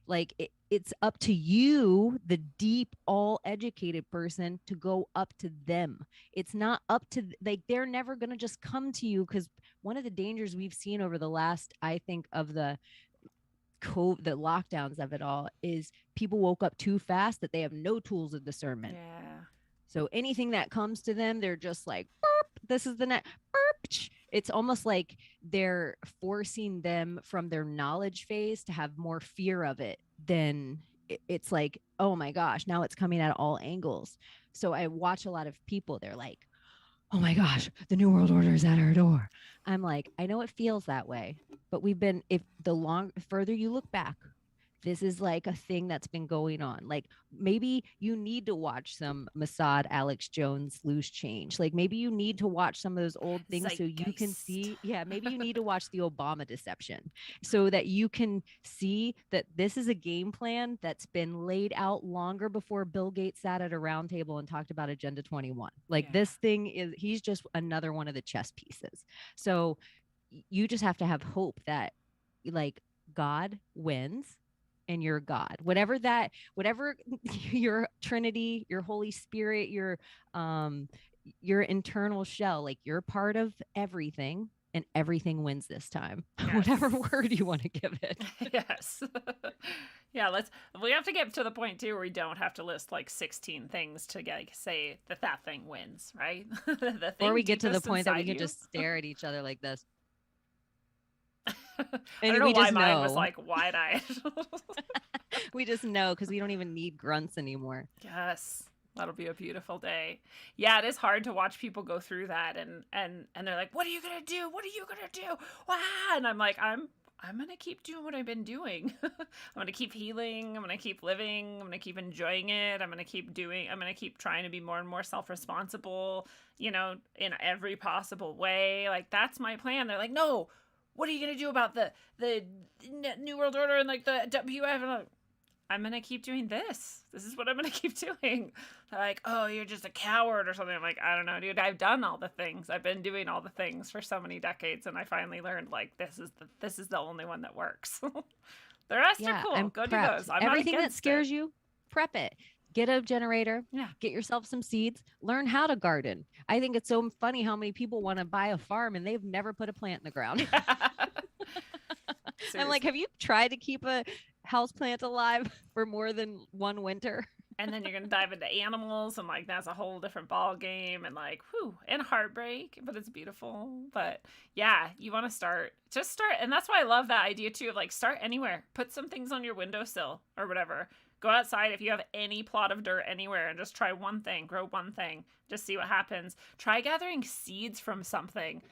Like it's up to you, the deep, all educated person, to go up to them. It's not up to, like, they're never going to just come to you, because one of the dangers we've seen over the last, I think, of the lockdowns of it all is people woke up too fast that they have no tools of discernment. Yeah. So anything that comes to them, they're just like, burp, this is the net. Burp. It's almost like they're forcing them from their knowledge phase to have more fear of it than it's like, oh my gosh, now it's coming at all angles. So I watch a lot of people, they're like, oh my gosh, the New World Order is at our door. I'm like, I know it feels that way, but further you look back, this is like a thing that's been going on. Like maybe you need to watch some Mossad, Alex Jones, Loose Change. Like maybe you need to watch some of those old things so you can see. Yeah, maybe you need to watch the Obama deception so that you can see that this is a game plan that's been laid out longer before Bill Gates sat at a round table and talked about Agenda 21. Like this thing he's just another one of the chess pieces. So you just have to have hope that like God wins. And your God, whatever your Trinity, your Holy Spirit, your internal shell, like you're part of everything, and everything wins this time. Yes. Whatever word you want to give it. Yes. Yeah, we have to get to the point too where we don't have to list like 16 things to get, like, say that thing wins, right? The thing Or we get to the deepest point that we inside can you. just stare at each other like this. I And don't know we why just mine was know. like wide-eyed. We just know because we don't even need grunts anymore. Yes. That'll be a beautiful day. Yeah, it is hard to watch people go through that and they're like, "What are you going to do? What are you going to do?" Wow. And I'm like, I'm going to keep doing what I've been doing. I'm going to keep healing. I'm going to keep living. I'm going to keep enjoying it. I'm going to keep trying to be more and more self-responsible, in every possible way. Like, that's my plan. They're like, "No, what are you going to do about the New World Order and like the WF?" And I'm going to keep doing this. This is what I'm going to keep doing. They're like, "Oh, you're just a coward or something." I'm like, I don't know, dude. I've done all the things. I've been doing all the things for so many decades. And I finally learned, like, this is the only one that works. The rest are cool. Go do those. I'm Everything not that scares you, prep it. Get a generator. Yeah. Get yourself some seeds. Learn how to garden. I think it's so funny how many people want to buy a farm and they've never put a plant in the ground. I'm like, have you tried to keep a house plant alive for more than one winter? And then you're going to dive into animals, and like, that's a whole different ball game, and like, whew, and heartbreak, but it's beautiful. But yeah, you want to just start. And that's why I love that idea too, of like, start anywhere, put some things on your windowsill or whatever. Go outside if you have any plot of dirt anywhere and just try one thing, grow one thing, just see what happens. Try gathering seeds from something.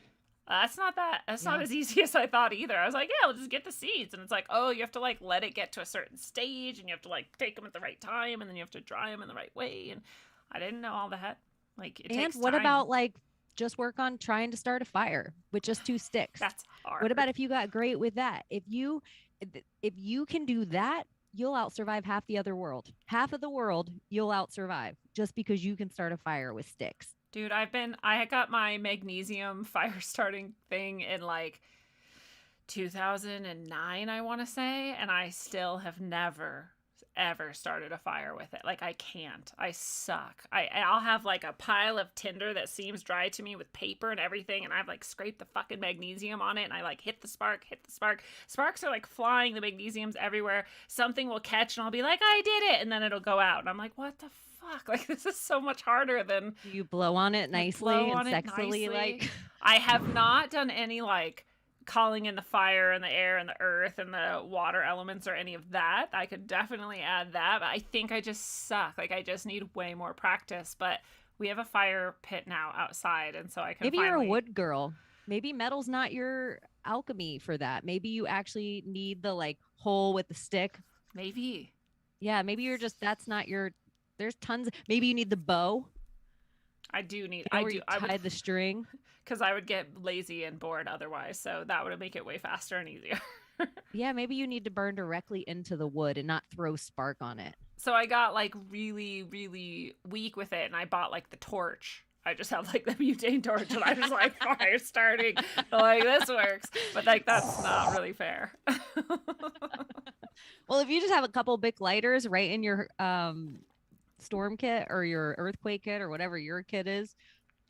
That's not as easy as I thought either. I was like, yeah, we'll just get the seeds. And it's like, oh, you have to like let it get to a certain stage, and you have to like take them at the right time, and then you have to dry them in the right way. And I didn't know all that. Like, it takes And what time. about like just work on trying to start a fire with just 2 sticks? That's hard. What about if you got great with that? If you can do that, you'll outsurvive half the other world. Half of the world you'll outsurvive just because you can start a fire with sticks. Dude, I got my magnesium fire starting thing in like 2009, I want to say, and I still have never ever started a fire with it. Like, I can't. I suck. I'll have like a pile of tinder that seems dry to me with paper and everything, and I've like scraped the fucking magnesium on it, and I like hit the spark. Sparks are like flying, the magnesium's everywhere. Something will catch and I'll be like, I did it, and then it'll go out, and I'm like, what the fuck? Like, this is so much harder than... You blow on it nicely and sexily, like... I have not done any like calling in the fire and the air and the earth and the water elements or any of that. I could definitely add that, but I think I just suck. Like, I just need way more practice. But we have a fire pit now outside, and so I can Maybe you're a wood girl. Maybe metal's not your alchemy for that. Maybe you actually need the like hole with the stick. Maybe. Yeah, maybe you're just, that's not your... There's tons. Maybe you need the bow. I do need. I tie the string. Because I would get lazy and bored otherwise. So that would make it way faster and easier. Yeah, maybe you need to burn directly into the wood and not throw spark on it. So I got like really, really weak with it, and I bought like the torch. I just have like the butane torch, and I just like fire starting. Like, this works, but like, that's not really fair. Well, if you just have a couple big lighters right in your storm kit or your earthquake kit or whatever your kit is,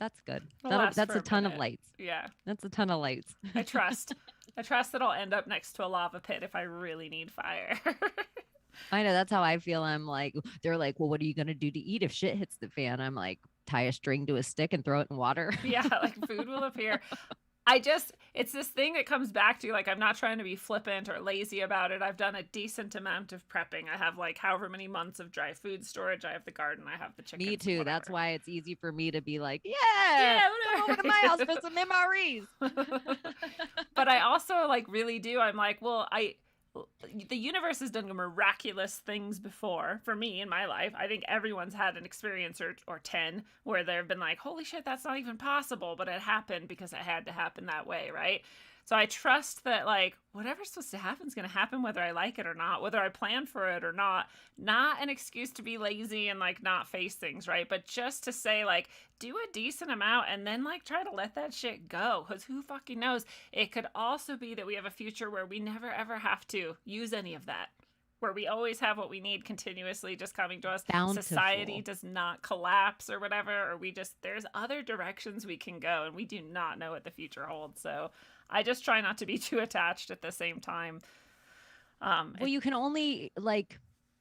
that's good. That's a ton of lights. Yeah, that's a ton of lights. I trust that I'll end up next to a lava pit if I really need fire. I know, that's how I feel. I'm like, they're like, well, what are you gonna do to eat if shit hits the fan? I'm like, tie a string to a stick and throw it in water. Yeah, like, food will appear. It's this thing that comes back to, like, I'm not trying to be flippant or lazy about it. I've done a decent amount of prepping. I have like however many months of dry food storage. I have the garden. I have the chickens. Me too. Whatever. That's why it's easy for me to be like, yeah, come over to my house for some MREs. But I also like really do. I'm like, well, the universe has done miraculous things before for me in my life. I think everyone's had an experience or 10 where they've been like, holy shit, that's not even possible, but it happened because it had to happen that way, right? So I trust that, like, whatever's supposed to happen is going to happen, whether I like it or not, whether I plan for it or not. Not an excuse to be lazy and like not face things, right? But just to say, like, do a decent amount and then like try to let that shit go, because who fucking knows? It could also be that we have a future where we never ever have to use any of that, where we always have what we need continuously just coming to us. Bountiful. Society does not collapse or whatever, or there's other directions we can go, and we do not know what the future holds. So I just try not to be too attached at the same time. Well, you can only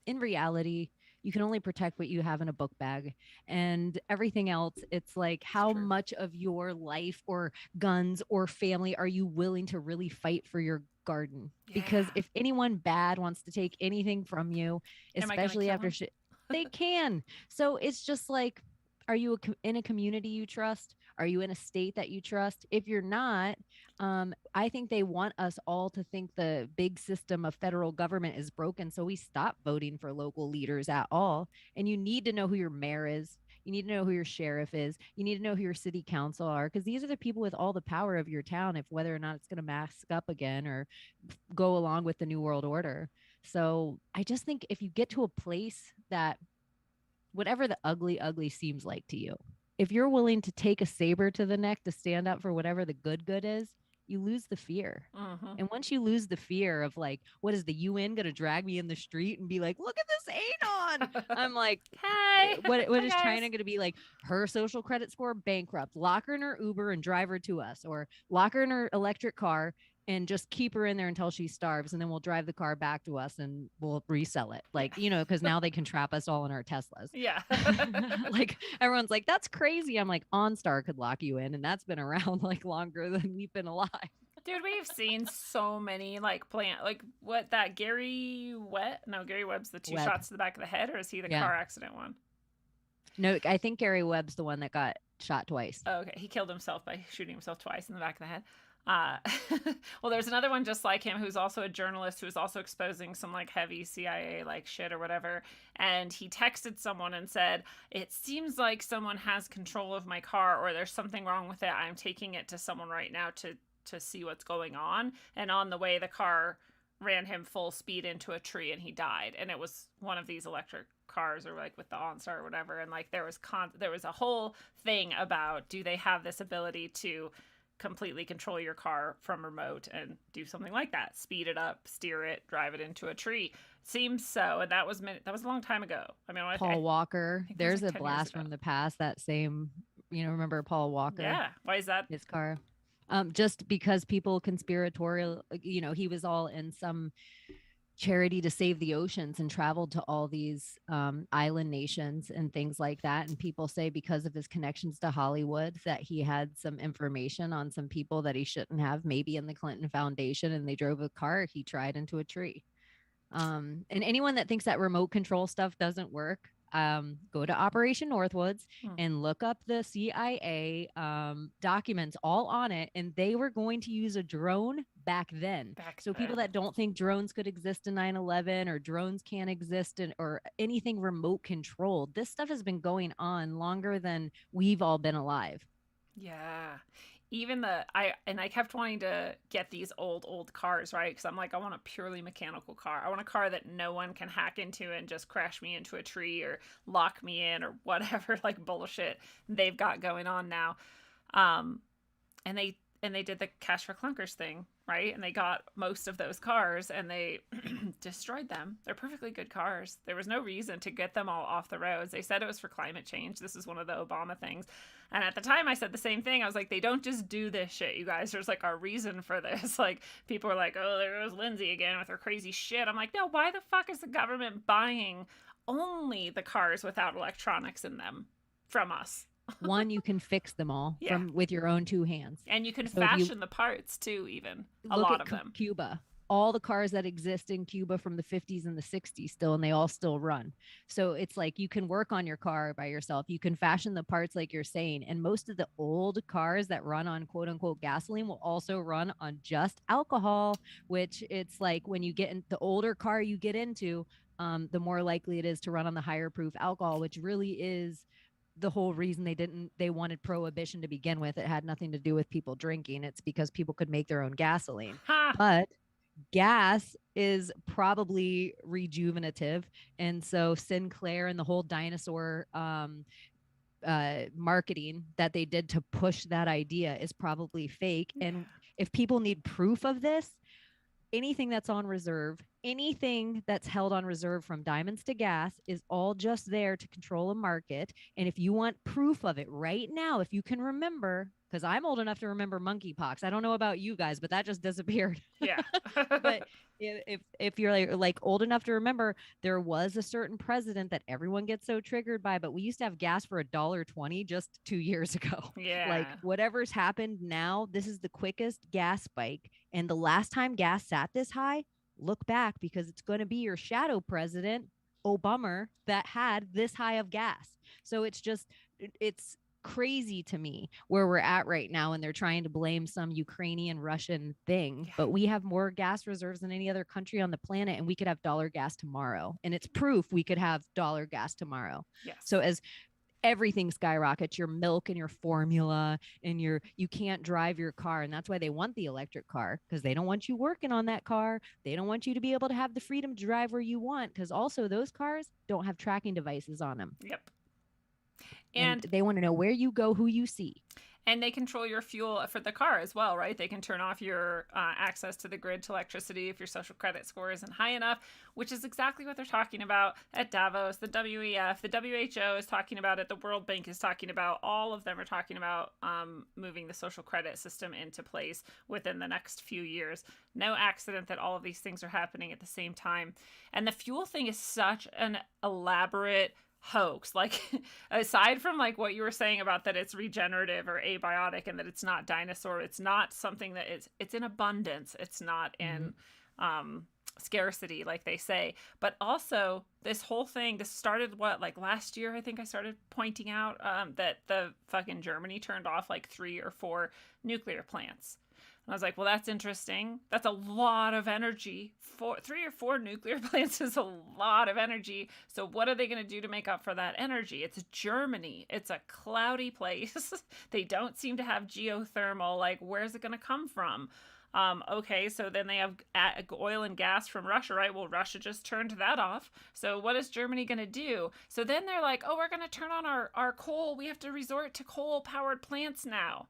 in reality, you can only protect what you have in a book bag, and everything else. It's like, how true. much of your life or guns or family are you willing to really fight for your garden? Because Yeah. if anyone bad wants to take anything from you, Am I gonna especially kill after him? shit, they can. So it's just like, are you in a community you trust? Are you in a state that you trust? If you're not, I think they want us all to think the big system of federal government is broken. So we stop voting for local leaders at all. And you need to know who your mayor is. You need to know who your sheriff is. You need to know who your city council are, because these are the people with all the power of your town, if whether or not it's going to mask up again or go along with the New World Order. So I just think if you get to a place that whatever the ugly, ugly seems like to you, if you're willing to take a saber to the neck to stand up for whatever the good is, you lose the fear. Mm-hmm. And once you lose the fear of like, what is the UN going to drag me in the street and be like, look at this anon? I'm like, Hey, what hi is guys. China going to be like? Her social credit score bankrupt. Lock her in her Uber and drive her to us, or lock her in her electric car and just keep her in there until she starves, and then we'll drive the car back to us and we'll resell it. Like, because now they can trap us all in our Teslas. Yeah. Like everyone's like, that's crazy. I'm like, OnStar could lock you in, and that's been around like longer than we've been alive. Dude, we've seen so many what that Gary Webb's the two Webb. shots to the back of the head, or is he the Yeah. car accident one? No, I think Gary Webb's the one that got shot twice. Oh, okay. He killed himself by shooting himself twice in the back of the head. Well, there's another one just like him who's also a journalist who's also exposing some like heavy CIA like shit or whatever. And he texted someone and said, "It seems like someone has control of my car, or there's something wrong with it. I'm taking it to someone right now to see what's going on." And on the way, the car ran him full speed into a tree and he died. And it was one of these electric cars, or like with the OnStar or whatever. And like there was a whole thing about, do they have this ability to completely control your car from remote and do something like that, speed it up, steer it, drive it into a tree? Seems so. And that was a long time ago. I mean, Paul Walker, think it was there's like a 10 years blast ago. from the past, that same, remember Paul Walker? Yeah. Why is that? His car. Just because people conspiratorial, he was all in some charity to save the oceans and traveled to all these island nations and things like that. And people say because of his connections to Hollywood that he had some information on some people that he shouldn't have, maybe in the Clinton Foundation, and they drove a car he tried into a tree. And anyone that thinks that remote control stuff doesn't work, go to Operation Northwoods and look up the CIA documents all on it. And they were going to use a drone back then. So people that don't think drones could exist in 9/11 or drones can't exist or anything remote controlled, this stuff has been going on longer than we've all been alive. Yeah. Even I kept wanting to get these old cars, right? Because I'm like, I want a purely mechanical car. I want a car that no one can hack into and just crash me into a tree or lock me in or whatever like bullshit they've got going on now. And they did the Cash for Clunkers thing, right? And they got most of those cars and they destroyed them. They're perfectly good cars. There was no reason to get them all off the roads. They said it was for climate change. This is one of the Obama things. And at the time I said the same thing. I was like, they don't just do this shit, you guys. There's like a reason for this. Like people are like, oh, there goes Lindsay again with her crazy shit. I'm like, no, why the fuck is the government buying only the cars without electronics in them from us? One, you can fix them all with your own two hands. And you can fashion the parts too, even. A lot of them. Cuba. All the cars that exist in Cuba from the 50s and the 60s still, and they all still run. So it's like you can work on your car by yourself. You can fashion the parts like you're saying. And most of the old cars that run on quote unquote gasoline will also run on just alcohol, which it's like when you get in the older car you get into, the more likely it is to run on the higher proof alcohol, which really is the whole reason they wanted prohibition to begin with. It had nothing to do with people drinking. It's because people could make their own gasoline. But gas is probably rejuvenative. And so Sinclair and the whole dinosaur marketing that they did to push that idea is probably fake. And if people need proof of this, anything that's on reserve, anything that's held on reserve from diamonds to gas is all just there to control a market. And if you want proof of it right now, if you can remember, because I'm old enough to remember monkeypox. I don't know about you guys, but that just disappeared. Yeah. But if you're like old enough to remember, there was a certain president that everyone gets so triggered by, but we used to have gas for $1.20 just 2 years ago. Yeah. Like whatever's happened now, this is the quickest gas spike. And the last time gas sat this high, look back, because it's going to be your shadow president, Obama, that had this high of gas. So it's crazy to me where we're at right now, and they're trying to blame some Ukrainian Russian thing. Yeah. But we have more gas reserves than any other country on the planet, and we could have dollar gas tomorrow, and it's proof we could have dollar gas tomorrow. Yes. So as everything skyrockets, your milk and your formula and you can't drive your car. And that's why they want the electric car, because they don't want you working on that car. They don't want you to be able to have the freedom to drive where you want, because also those cars don't have tracking devices on them. Yep. And they want to know where you go, who you see. And they control your fuel for the car as well, right? They can turn off your access to the grid to electricity if your social credit score isn't high enough, which is exactly what they're talking about at Davos. The WEF, the WHO is talking about it. The World Bank is talking about. All of them are talking about moving the social credit system into place within the next few years. No accident that all of these things are happening at the same time. And the fuel thing is such an elaborate hoax. Like, aside from like what you were saying about that it's regenerative or abiotic and that it's not dinosaur, it's not something that it's in abundance, it's not in scarcity like they say. But also this whole thing, this started like last year, I think I started pointing out that the fucking Germany turned off like 3 or 4 nuclear plants. And I was like, well, that's interesting. That's a lot of energy. 3 or 4 nuclear plants is a lot of energy. So what are they going to do to make up for that energy? It's Germany. It's a cloudy place. They don't seem to have geothermal. Like, where's it going to come from? Okay, so then they have oil and gas from Russia, right? Well, Russia just turned that off. So what is Germany going to do? So then they're like, oh, we're going to turn on our coal. We have to resort to coal-powered plants now.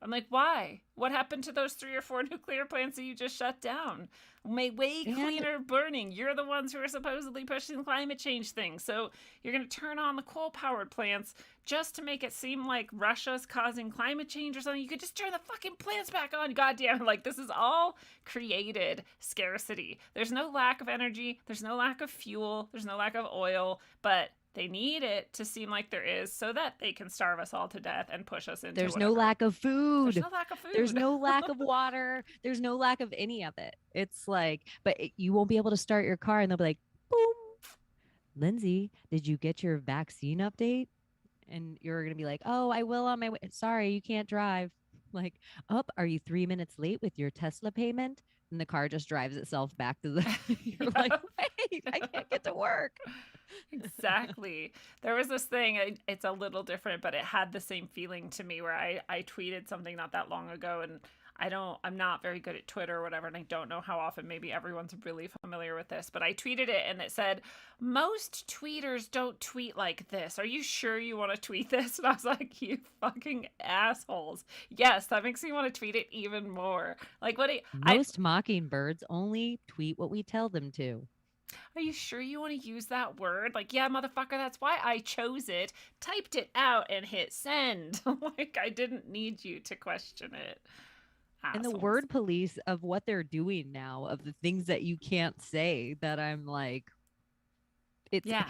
I'm like, why? What happened to those 3 or 4 nuclear plants that you just shut down? Way cleaner burning. You're the ones who are supposedly pushing climate change things. So you're going to turn on the coal-powered plants just to make it seem like Russia's causing climate change or something. You could just turn the fucking plants back on. Goddamn. Like, this is all created scarcity. There's no lack of energy. There's no lack of fuel. There's no lack of oil. But they need it to seem like there is, so that they can starve us all to death and push us into There's whatever. no lack of food. There's no lack of food. There's no lack of water. There's no lack of any of it. It's like, but you won't be able to start your car, and they'll be like, boom. Lindsay, did you get your vaccine update? And you're going to be like, oh, I will on my way. Sorry, you can't drive. Like, are you 3 minutes late with your Tesla payment? And the car just drives itself back to the, you're like, wait, I can't get to work. Exactly. There was this thing, it's a little different, but it had the same feeling to me, where I tweeted something not that long ago, and I'm not very good at Twitter or whatever, and I don't know how often, maybe everyone's really familiar with this, but I tweeted it and it said, most tweeters don't tweet like this. Are you sure you want to tweet this? And I was like, you fucking assholes. Yes, that makes me want to tweet it even more. Like, most mockingbirds only tweet what we tell them to. Are you sure you want to use that word? Like, yeah, motherfucker, that's why I chose it, typed it out, and hit send. Like, I didn't need you to question it. Assholes. And the word police of what they're doing now, of the things that you can't say, that I'm like, it's, yeah.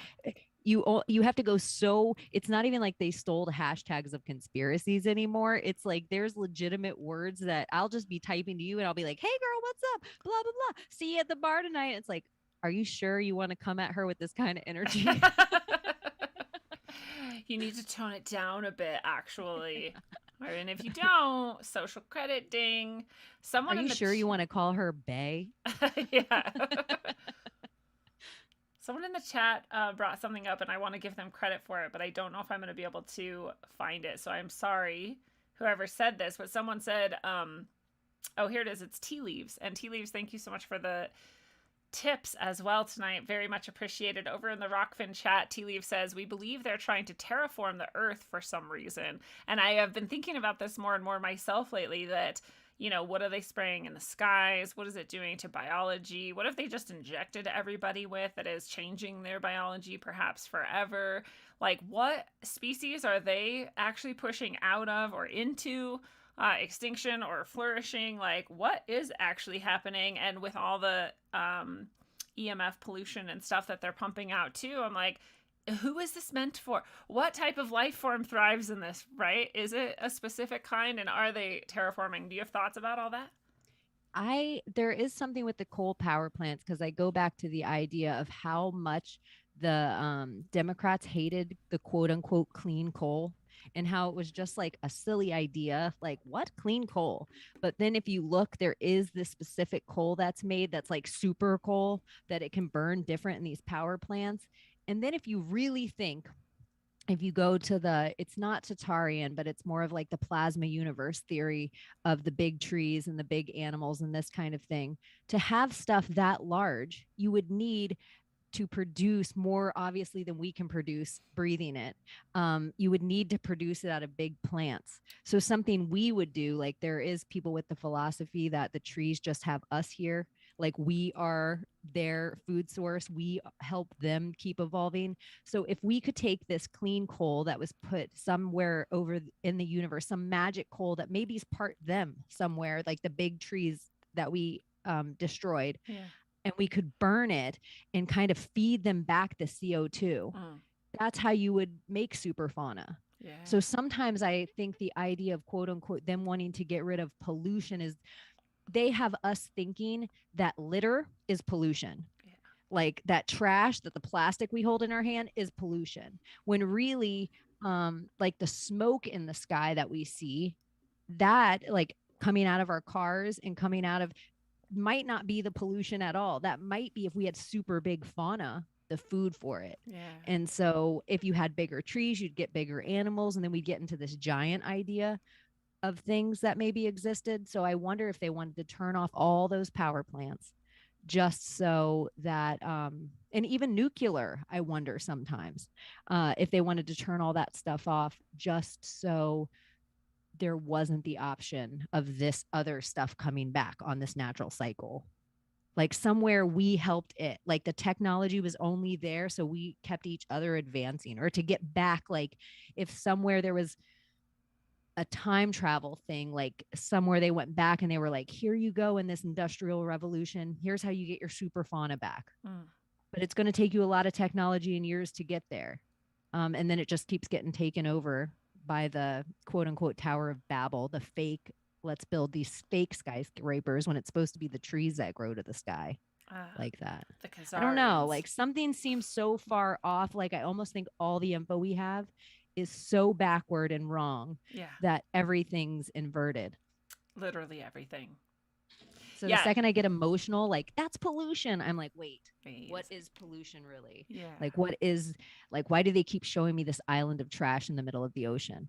You have to go so, it's not even like they stole the hashtags of conspiracies anymore. It's like there's legitimate words that I'll just be typing to you and I'll be like, hey girl, what's up? Blah, blah, blah. See you at the bar tonight. It's like, are you sure you want to come at her with this kind of energy? You need to tone it down a bit, actually. And if you don't, social credit ding. Someone are you sure you want to call her bae? Yeah. Someone in the chat brought something up, and I want to give them credit for it, but I don't know if I'm going to be able to find it. So I'm sorry, whoever said this, but someone said, oh, here it is. It's Tea Leaves. And Tea Leaves, thank you so much for the tips as well tonight. Very much appreciated. Over in the Rockfin chat, Tea Leaf says, we believe they're trying to terraform the earth for some reason. And I have been thinking about this more and more myself lately, that, what are they spraying in the skies? What is it doing to biology? What if they just injected everybody with that is changing their biology perhaps forever? Like, what species are they actually pushing out of or into extinction or flourishing? Like, what is actually happening? And with all the EMF pollution and stuff that they're pumping out too, I'm like, who is this meant for? What type of life form thrives in this, right? Is it a specific kind, and are they terraforming? Do you have thoughts about all that? There is something with the coal power plants, because I go back to the idea of how much the Democrats hated the quote unquote clean coal, and how it was just like a silly idea, like what clean coal. But then if you look, there is this specific coal that's made that's like super coal, that it can burn different in these power plants. And then if you really think, if you go to it's not Tatarian, but it's more of like the plasma universe theory of the big trees and the big animals and this kind of thing, to have stuff that large, you would need to produce more obviously than we can produce breathing it. You would need to produce it out of big plants. So something we would do, like there is people with the philosophy that the trees just have us here, like we are their food source, we help them keep evolving. So if we could take this clean coal that was put somewhere over in the universe, some magic coal that maybe is part them somewhere, like the big trees that we destroyed, and we could burn it and kind of feed them back the CO2. That's how you would make super fauna. Yeah. So sometimes I think the idea of quote unquote them wanting to get rid of pollution is they have us thinking that litter is pollution. Yeah. Like that trash, that the plastic we hold in our hand is pollution. When really, like the smoke in the sky that we see, that like coming out of our cars and coming out of, might not be the pollution at all. That might be, if we had super big fauna, the food for it. Yeah. And so if you had bigger trees, you'd get bigger animals, and then we'd get into this giant idea of things that maybe existed. So I wonder if they wanted to turn off all those power plants just so that, and even nuclear, I wonder sometimes, if they wanted to turn all that stuff off just so there wasn't the option of this other stuff coming back on this natural cycle. Like somewhere we helped it, like the technology was only there so we kept each other advancing, or to get back, like if somewhere there was a time travel thing, like somewhere they went back and they were like, here you go in this industrial revolution, here's how you get your super fauna back. But it's going to take you a lot of technology and years to get there. And then it just keeps getting taken over by the quote unquote Tower of Babel, the fake, let's build these fake skyscrapers when it's supposed to be the trees that grow to the sky. Like that. I don't know. Like something seems so far off. Like I almost think all the info we have is so backward and wrong that everything's inverted. Literally everything. So the second I get emotional, like that's pollution, I'm like, wait, what is pollution really? Yeah. Like what is, like, why do they keep showing me this island of trash in the middle of the ocean?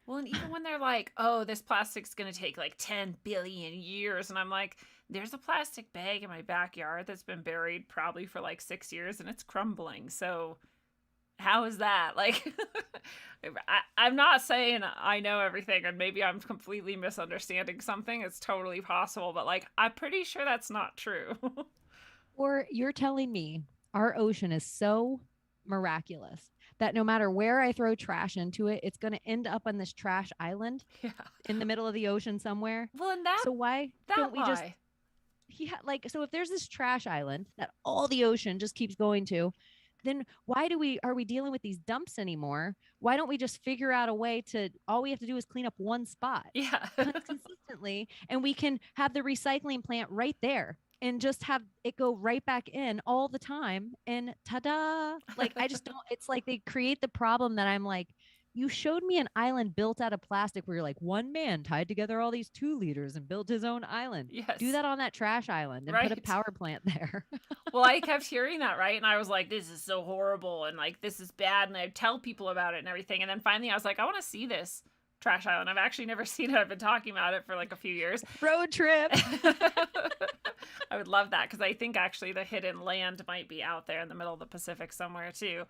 Well, and even when they're like, oh, this plastic's going to take like 10 billion years. And I'm like, there's a plastic bag in my backyard that's been buried probably for like 6 years and it's crumbling. So how is that? Like, I'm not saying I know everything, and maybe I'm completely misunderstanding something. It's totally possible, but like, I'm pretty sure that's not true. Or you're telling me our ocean is so miraculous that no matter where I throw trash into it, it's going to end up on this trash island in the middle of the ocean somewhere. Well, and that, so why don't we just, like, so if there's this trash island that all the ocean just keeps going to, then why are we dealing with these dumps anymore? Why don't we just figure out a way to, all we have to do is clean up one spot consistently, and we can have the recycling plant right there and just have it go right back in all the time. And ta-da! Like, I just don't, it's like they create the problem that I'm like, you showed me an island built out of plastic where you're like, one man tied together all these 2 liters and built his own island. Yes. Do that on that trash island and put a power plant there. Well, I kept hearing that, right? And I was like, this is so horrible. And like, this is bad. And I'd tell people about it and everything. And then finally I was like, I want to see this trash island. I've actually never seen it. I've been talking about it for like a few years. Road trip. I would love that, because I think actually the hidden land might be out there in the middle of the Pacific somewhere too.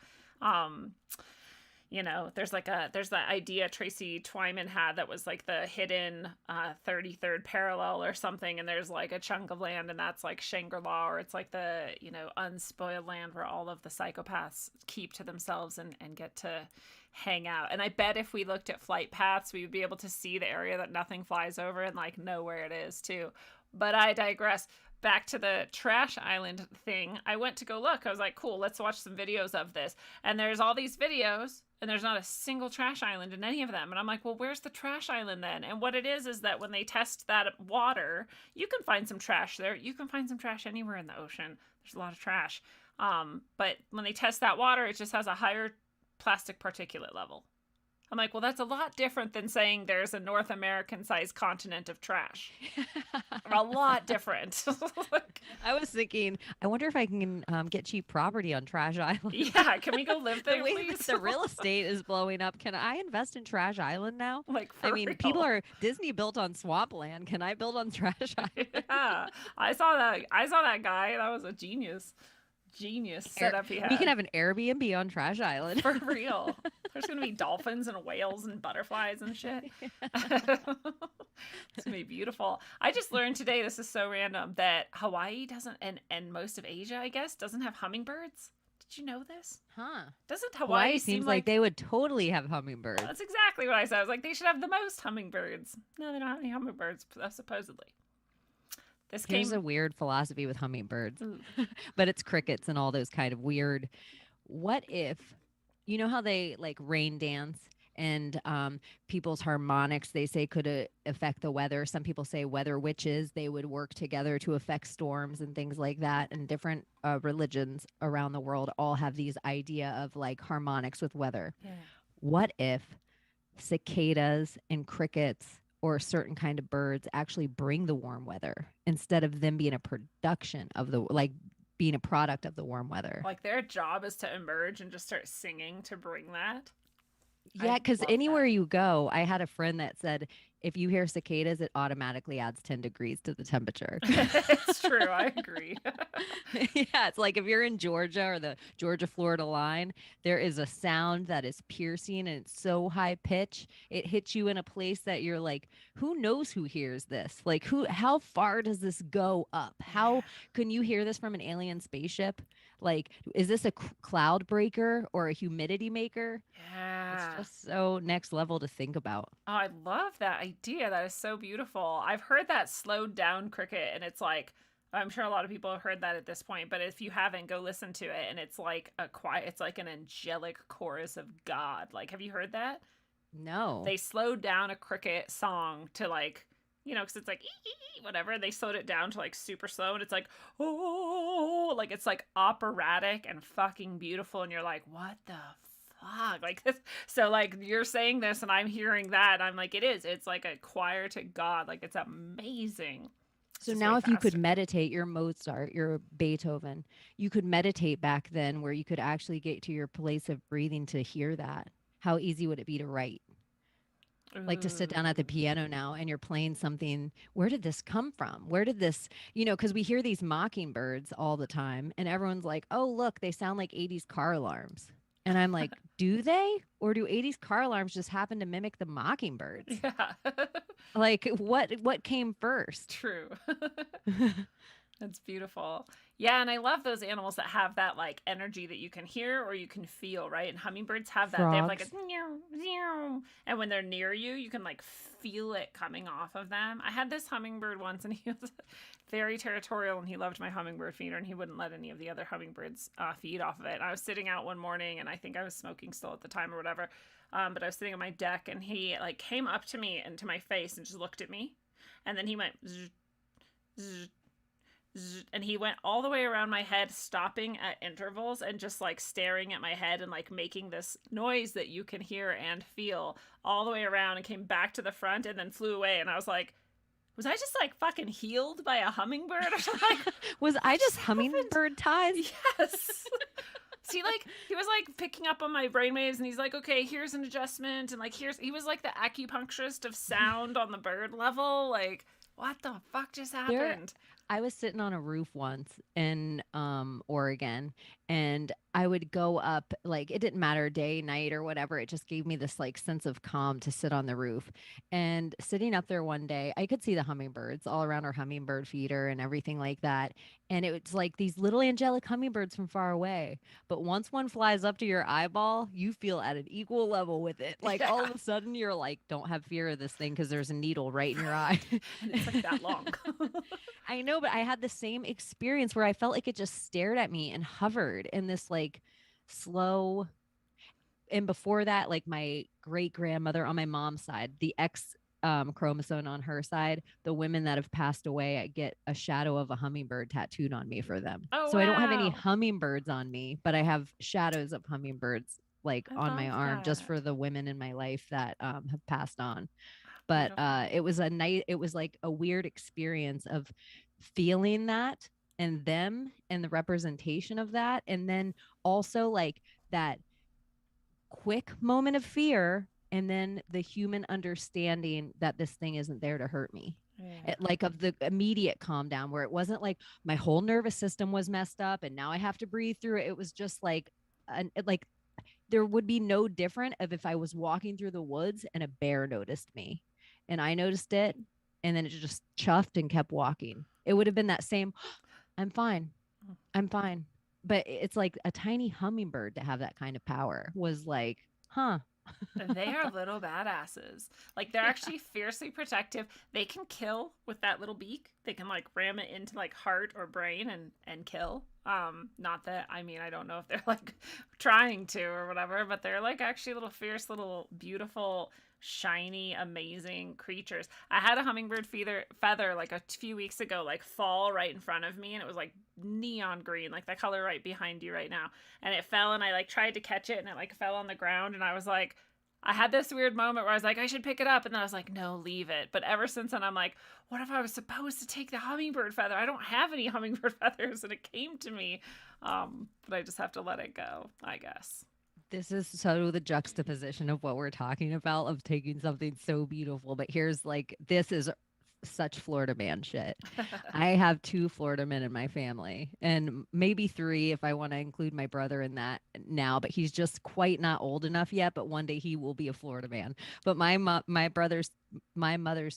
there's that idea Tracy Twyman had that was like the hidden 33rd parallel or something, and there's like a chunk of land, and that's like Shangri-La, or it's like the unspoiled land where all of the psychopaths keep to themselves and get to hang out. And I bet if we looked at flight paths, we would be able to see the area that nothing flies over and like know where it is too. But I digress. Back to the trash island thing. I went to go look. I was like, cool, let's watch some videos of this. And there's all these videos, and there's not a single trash island in any of them. And I'm like, well, where's the trash island then? And what it is that when they test that water, you can find some trash there. You can find some trash anywhere in the ocean. There's a lot of trash. But when they test that water, it just has a higher plastic particulate level. I'm like, well, that's a lot different than saying there's a North American-sized continent of trash. A lot different. I was thinking, I wonder if I can get cheap property on Trash Island. Yeah, can we go live there, the way please? that the real estate is blowing up, can I invest in Trash Island now? Like, I mean, real. Disney built on Swampland. Can I build on Trash Island? Yeah, I saw that guy. That was a genius setup he had. We can have an Airbnb on Trash Island. For real. There's going to be dolphins and whales and butterflies and shit. It's going to be beautiful. I just learned today, this is so random, that Hawaii doesn't, and most of Asia, I guess, doesn't have hummingbirds. Did you know this? Huh. Doesn't Hawaii seems like they would totally have hummingbirds. That's exactly what I said. I was like, they should have the most hummingbirds. No, they don't have any hummingbirds, supposedly. Here's a weird philosophy with hummingbirds, but it's crickets and all those kind of weird. What if, you know how they like rain dance and people's harmonics, they say could affect the weather. Some people say weather witches, they would work together to affect storms and things like that. And different religions around the world all have these idea of like harmonics with weather. Yeah. What if cicadas and crickets or a certain kind of birds actually bring the warm weather instead of them being a production of being a product of the warm weather? Like their job is to emerge and just start singing to bring that? Yeah, because anywhere you go, I had a friend that said, if you hear cicadas, it automatically adds 10 degrees to the temperature. It's true. I agree. Yeah, it's like if you're in Georgia or the Georgia-Florida line, there is a sound that is piercing and it's so high pitch. It hits you in a place that you're like, who knows who hears this? Like, how far does this go up? How can you hear this from an alien spaceship? Like, is this a cloud breaker or a humidity maker? Yeah. It's just so next level to think about. Oh, I love that idea. That is so beautiful. I've heard that slowed down cricket, and it's like, I'm sure a lot of people have heard that at this point, but if you haven't, go listen to it. And it's like it's like an angelic chorus of God. Like, have you heard that? No. They slowed down a cricket song to like, because it's like, whatever. They slowed it down to like super slow, and it's like, oh, like it's like operatic and fucking beautiful. And you're like, what the fuck? Like this. So like you're saying this, and I'm hearing that. And I'm like, it's like a choir to God. Like it's amazing. So now if you could meditate, your Mozart, your Beethoven, you could meditate back then where you could actually get to your place of breathing to hear that. How easy would it be to write? Like to sit down at the piano now and you're playing something. Where did this come from? Where did this, because we hear these mockingbirds all the time and everyone's like, oh, look, they sound like 80s car alarms. And I'm like, do they? Or do 80s car alarms just happen to mimic the mockingbirds? Yeah. Like what came first? True. That's beautiful. Yeah, and I love those animals that have that like energy that you can hear or you can feel, right? And hummingbirds have that. They have like a meow, meow. And when they're near you, you can like feel it coming off of them. I had this hummingbird once, and he was very territorial, and he loved my hummingbird feeder, and he wouldn't let any of the other hummingbirds feed off of it. And I was sitting out one morning, and I think I was smoking still at the time or whatever, but I was sitting on my deck, and he like came up to me and to my face and just looked at me, and then he went zzz, zzz, and he went all the way around my head, stopping at intervals and just like staring at my head and like making this noise that you can hear and feel all the way around, and came back to the front and then flew away. And I was like, was I just like fucking healed by a hummingbird or something? Was I just hummingbird ties? Yes. See, like, he was like picking up on my brainwaves, and he's like, okay, here's an adjustment. And like, he was like the acupuncturist of sound on the bird level. Like, what the fuck just happened? I was sitting on a roof once in Oregon, and I would go up, like it didn't matter day, night, or whatever. It just gave me this like sense of calm to sit on the roof. And sitting up there one day, I could see the hummingbirds all around our hummingbird feeder and everything like that. And it was like these little angelic hummingbirds from far away. But once one flies up to your eyeball, you feel at an equal level with it. Like all Yeah. of a sudden, you're like, don't have fear of this thing because there's a needle right in your eye. And it's like that long. I know, but I had the same experience where I felt like it just stared at me and hovered in this like slow. And before that, like my great grandmother on my mom's side, the X chromosome on her side, the women that have passed away, I get a shadow of a hummingbird tattooed on me for them. Oh, So I don't have any wow. hummingbirds on me, but I have shadows of hummingbirds like I on my love arm just that. for the women in my life that have passed on. But Beautiful. it was a night, it was like a weird experience of feeling that and them and the representation of that. And then also like that quick moment of fear and then the human understanding that this thing isn't there to hurt me. Yeah. It, like of the immediate calm down where it wasn't like my whole nervous system was messed up and now I have to breathe through it. It was just like like there would be no different of if I was walking through the woods and a bear noticed me and I noticed it and then it just chuffed and kept walking. It would have been that same, I'm fine. I'm fine. But it's like a tiny hummingbird to have that kind of power was like, huh. They are little badasses. Like they're actually fiercely protective. They can kill with that little beak. They can like ram it into like heart or brain and kill. Not that I mean I don't know if they're like trying to or whatever, but they're like actually little fierce little beautiful shiny amazing creatures. I had a hummingbird feather like a few weeks ago like fall right in front of me and it was like neon green like the color right behind you right now and it fell and I like tried to catch it and it like fell on the ground and I was like I had this weird moment where I was like, I should pick it up. And then I was like, no, leave it. But ever since then, I'm like, what if I was supposed to take the hummingbird feather? I don't have any hummingbird feathers. And it came to me. But I just have to let it go, I guess. This is so the juxtaposition of what we're talking about of taking something so beautiful. But here's like, this is such Florida man shit. I have two Florida men in my family and maybe three if I want to include my brother in that now, but he's just quite not old enough yet. But one day he will be a Florida man. But my mother's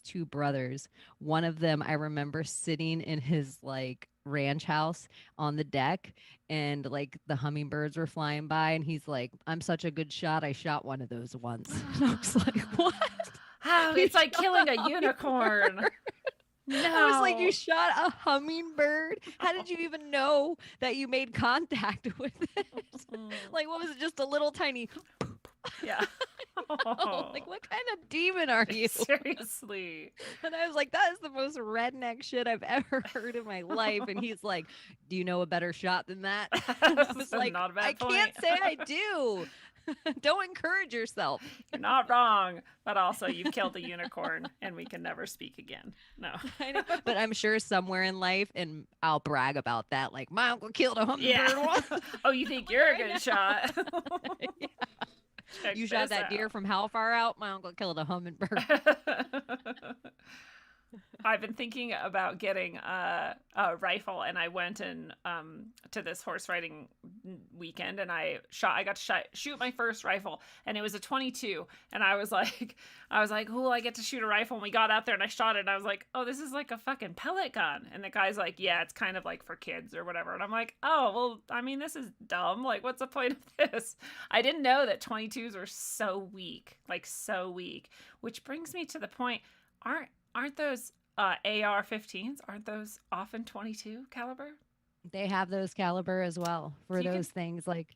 two brothers, one of them I remember sitting in his like ranch house on the deck and like the hummingbirds were flying by and he's like, I'm such a good shot. I shot one of those once. And I was like, what? Oh, You it's like shot killing a a unicorn. hummingbird? I was like, you No. shot a hummingbird? How did you even know that you made contact with it? Like, what was it? Just a little tiny, Yeah. oh, like, Oh, what kind of demon are you? seriously. And I was like, that is the most redneck shit I've ever heard in my life. And he's like, do you know a better shot than that? And I was like, Not a I bad can't point. say I do. Don't encourage yourself. You're not wrong, but also you've killed a unicorn and we can never speak again. No. I know, but I'm sure somewhere in life, and I'll brag about that. Like my uncle killed a Yeah. hummingbird once. Oh, you think you're a good shot? Yeah. Check You shot this that deer out. from how far out? My uncle killed a hummingbird. I've been thinking about getting a rifle, and I went and to this horse riding weekend, and I got to shoot my first rifle, and it was a 22, and I was like, oh, I get to shoot a rifle, and we got out there, and I shot it, and I was like, oh, this is like a fucking pellet gun, and the guy's like, yeah, it's kind of like for kids or whatever, and I'm like, oh, well, I mean, this is dumb, like, what's the point of this? I didn't know that 22s were so weak, like so weak, which brings me to the point, aren't those AR-15s, aren't those often 22 caliber? They have those caliber as well So for you can. those things. Like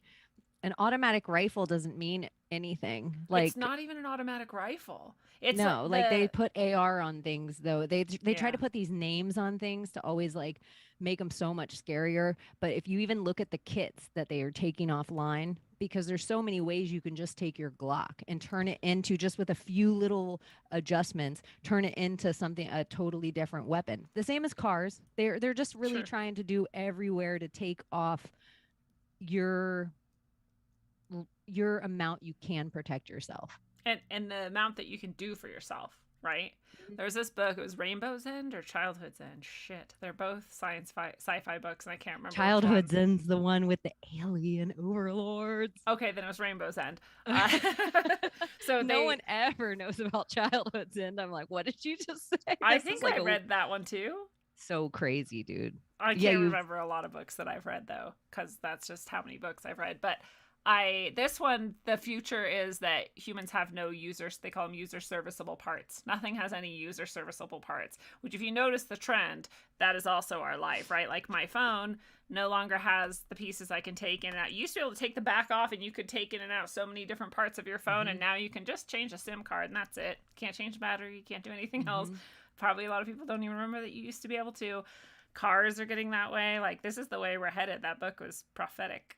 an automatic rifle doesn't mean anything. It's Like not even an automatic rifle. It's no, like they the put AR on things though. They try yeah, to put these names on things to always like make them so much scarier. But if you even look at the kits that they are taking offline, because there's so many ways you can just take your Glock and turn it into just with a few little adjustments, turn it into something a totally different weapon. The same as cars. They're just really sure. trying to do everywhere to take off your your amount you can protect yourself. And the amount that you can do for yourself. right? There's this book, it was Rainbow's End or Childhood's End. Shit. They're both sci-fi books, and I can't remember Childhood's End's the one with the alien overlords. Okay, then it was Rainbow's End. So no one ever knows about Childhood's End. I'm like, what did you just say? I think I read that one too. So crazy, dude. I can't remember a lot of books that I've read though, because that's just how many books I've read. But this one, the future is that humans have no users. They call them user serviceable parts. Nothing has any user serviceable parts, which if you notice the trend, that is also our life, right? Like my phone no longer has the pieces I can take in and out. You used to be able to take the back off and you could take in and out so many different parts of your phone. And now you can just change a SIM card and that's it. Can't change the battery. You can't do anything else. Probably a lot of people don't even remember that you used to be able to. Cars are getting that way. Like, this is the way we're headed. That book was prophetic.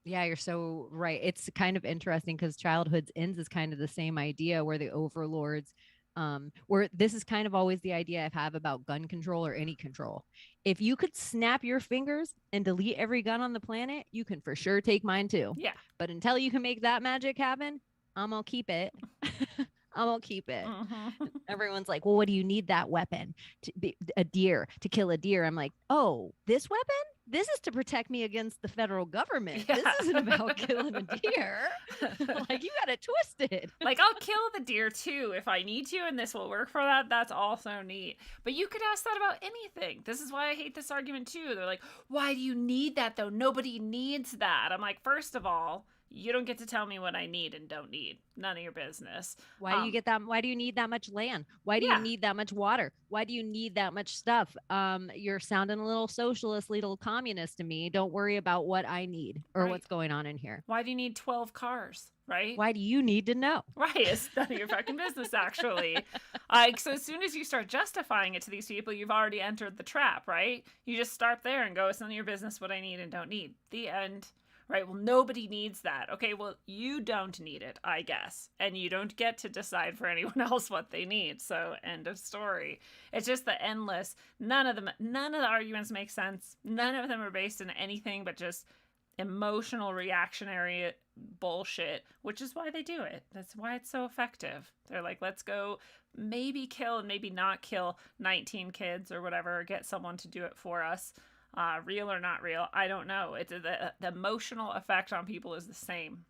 Yeah, you're so right. It's kind of interesting because Childhood's Ends is kind of the same idea where the overlords, where this is kind of always the idea I have about gun control or any control. If you could snap your fingers and delete every gun on the planet, you can for sure take mine too. Yeah. But until you can make that magic happen, I'm going to keep it. I'm going to keep it. Everyone's like, well, what do you need that weapon? To be a deer, to kill a deer. I'm like, oh, this weapon? This is to protect me against the federal government. Yeah. This isn't about killing a deer. Like, you got it twisted. Like, I'll kill the deer too if I need to, and this will work for that. That's also neat. But you could ask that about anything. This is why I hate this argument too. They're like, why do you need that though? Nobody needs that. I'm like, first of all, you don't get to tell me what I need and don't need. None of your business. Why do you get that? Why do you need that much land? Why do you need that much water? Why do you need that much stuff? You're sounding a little socialist, little communist to me. Don't worry about what I need or what's going on in here. Why do you need 12 cars? Right? Why do you need to know? Right. It's none of your fucking business, actually. So as soon as you start justifying it to these people, you've already entered the trap, right? You just start there and go, it's none of your business what I need and don't need. The end. Right, well, nobody needs that. Okay, well, you don't need it, I guess. And you don't get to decide for anyone else what they need. So, end of story. It's just the endless, none of the arguments make sense. None of them are based in anything but just emotional, reactionary bullshit, which is why they do it. That's why it's so effective. They're like, let's go maybe kill and maybe not kill 19 kids or whatever, or get someone to do it for us. Real or not real, I don't know. It's the emotional effect on people is the same.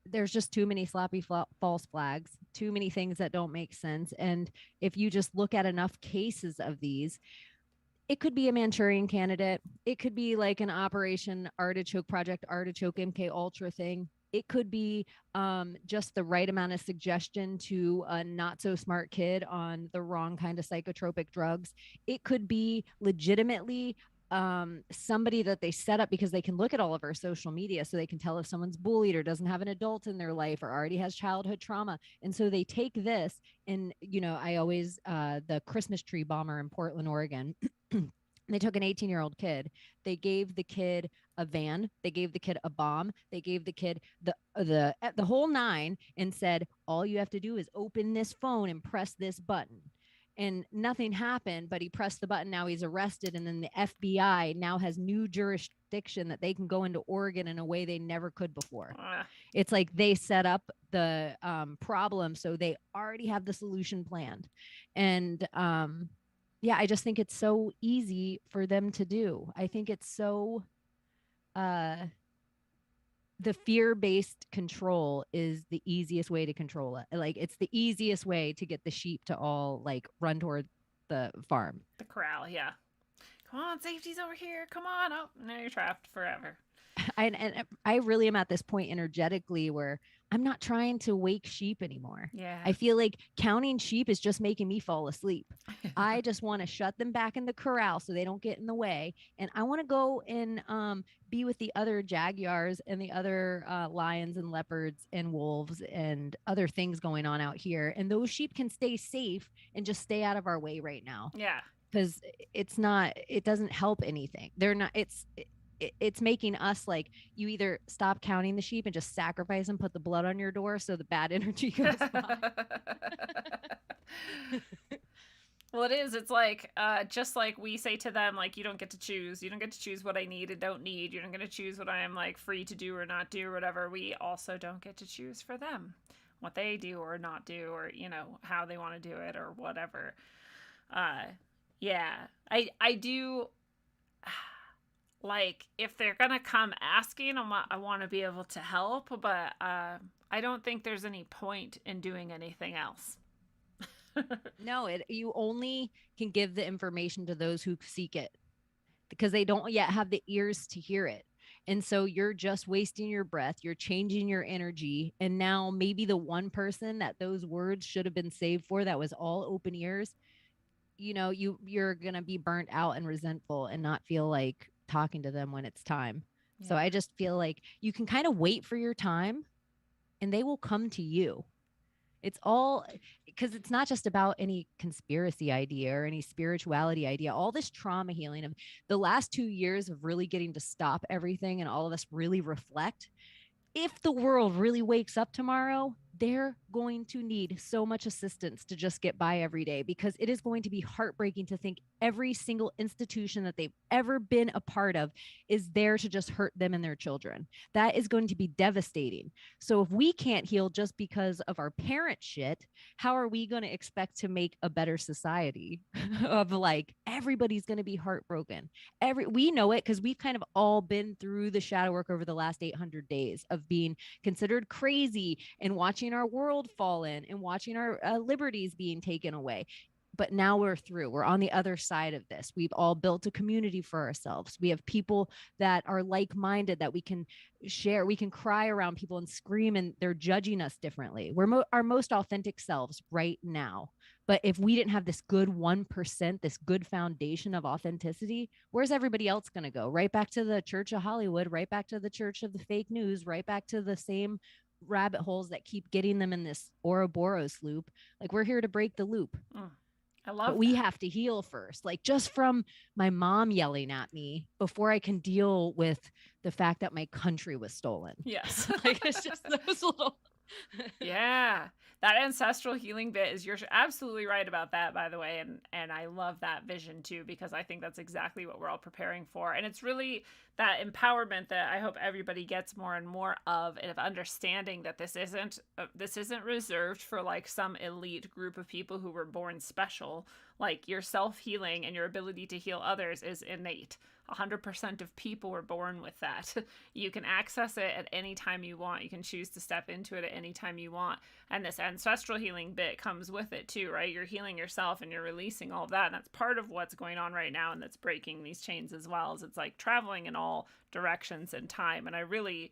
There's just too many sloppy false flags, too many things that don't make sense. And if you just look at enough cases of these, it could be a Manchurian candidate. It could be like an Operation Artichoke, Project Artichoke, MK Ultra thing. It could be just the right amount of suggestion to a not so smart kid on the wrong kind of psychotropic drugs. It could be legitimately somebody that they set up because they can look at all of our social media so they can tell if someone's bullied or doesn't have an adult in their life or already has childhood trauma. And so they take this and, you know, I always, the Christmas tree bomber in Portland, Oregon, they took an 18-year-old kid. They gave the kid a van. They gave the kid a bomb. They gave the kid the whole nine and said, all you have to do is open this phone and press this button. And nothing happened, but he pressed the button. Now he's arrested. And then the FBI now has new jurisdiction that they can go into Oregon in a way they never could before. It's like they set up the problem. So they already have the solution planned. And yeah, I just think it's so easy for them to do. I think it's so, the fear-based control is the easiest way to control it. Like, it's the easiest way to get the sheep to all like run toward the farm. The corral, yeah. Come on, safety's over here. Come on. Oh, now you're trapped forever. And I really am at this point energetically where I'm not trying to wake sheep anymore. Yeah. I feel like counting sheep is just making me fall asleep. I just want to shut them back in the corral so they don't get in the way. And I want to go and be with the other jaguars and the other lions and leopards and wolves and other things going on out here. And those sheep can stay safe and just stay out of our way right now. Yeah. Because it doesn't help anything. It's making us like, you either stop counting the sheep and just sacrifice and put the blood on your door so the bad energy goes by. Well, it is. It's like, just like we say to them, like, you don't get to choose. You don't get to choose what I need and don't need. You're not going to choose what I am, like, free to do or not do or whatever. We also don't get to choose for them what they do or not do, or, you know, how they want to do it or whatever. Uh, yeah. I do, like, if they're going to come asking, I want to be able to help, but I don't think there's any point in doing anything else. No, you only can give the information to those who seek it because they don't yet have the ears to hear it. And so you're just wasting your breath, you're changing your energy, and now maybe the one person that those words should have been saved for, that was all open ears, you know, you're going to be burnt out and resentful and not feel like talking to them when it's time. So Yeah. I just feel like you can kind of wait for your time and they will come to you. It's all because it's not just about any conspiracy idea or any spirituality idea. All this trauma healing of the last 2 years of really getting to stop everything and all of us really reflect. If the world really wakes up tomorrow, they're going to need so much assistance to just get by every day, because it is going to be heartbreaking to think every single institution that they've ever been a part of is there to just hurt them and their children. That is going to be devastating. So if we can't heal just because of our parent shit, how are we going to expect to make a better society of like everybody's going to be heartbroken? We know it because we've kind of all been through the shadow work over the last 800 days of being considered crazy and watching our world fall in and watching our liberties being taken away. But now we're through. We're on the other side of this. We've all built a community for ourselves. We have people that are like-minded that we can share. We can cry around people and scream, and they're judging us differently. We're our most authentic selves right now. But if we didn't have this good 1%, this good foundation of authenticity, where's everybody else going to go? Right back to the Church of Hollywood, right back to the Church of the fake news, right back to the same rabbit holes that keep getting them in this Ouroboros loop. Like, we're here to break the loop. I love But we that. have to heal first. Like, just from my mom yelling at me before I can deal with the fact that my country was stolen. Yes. Like, it's just those little. Yeah, that ancestral healing bit is, you're absolutely right about that, by the way, and I love that vision too, because I think that's exactly what we're all preparing for. And it's really that empowerment that I hope everybody gets more and more of understanding that this isn't reserved for like some elite group of people who were born special. Like, your self-healing and your ability to heal others is innate. 100% of people were born with that. You can access it at any time you want. You can choose to step into it at any time you want. And this ancestral healing bit comes with it too, right? You're healing yourself and you're releasing all of that. And that's part of what's going on right now, and that's breaking these chains as well. Is it's like traveling in all directions and time. And I really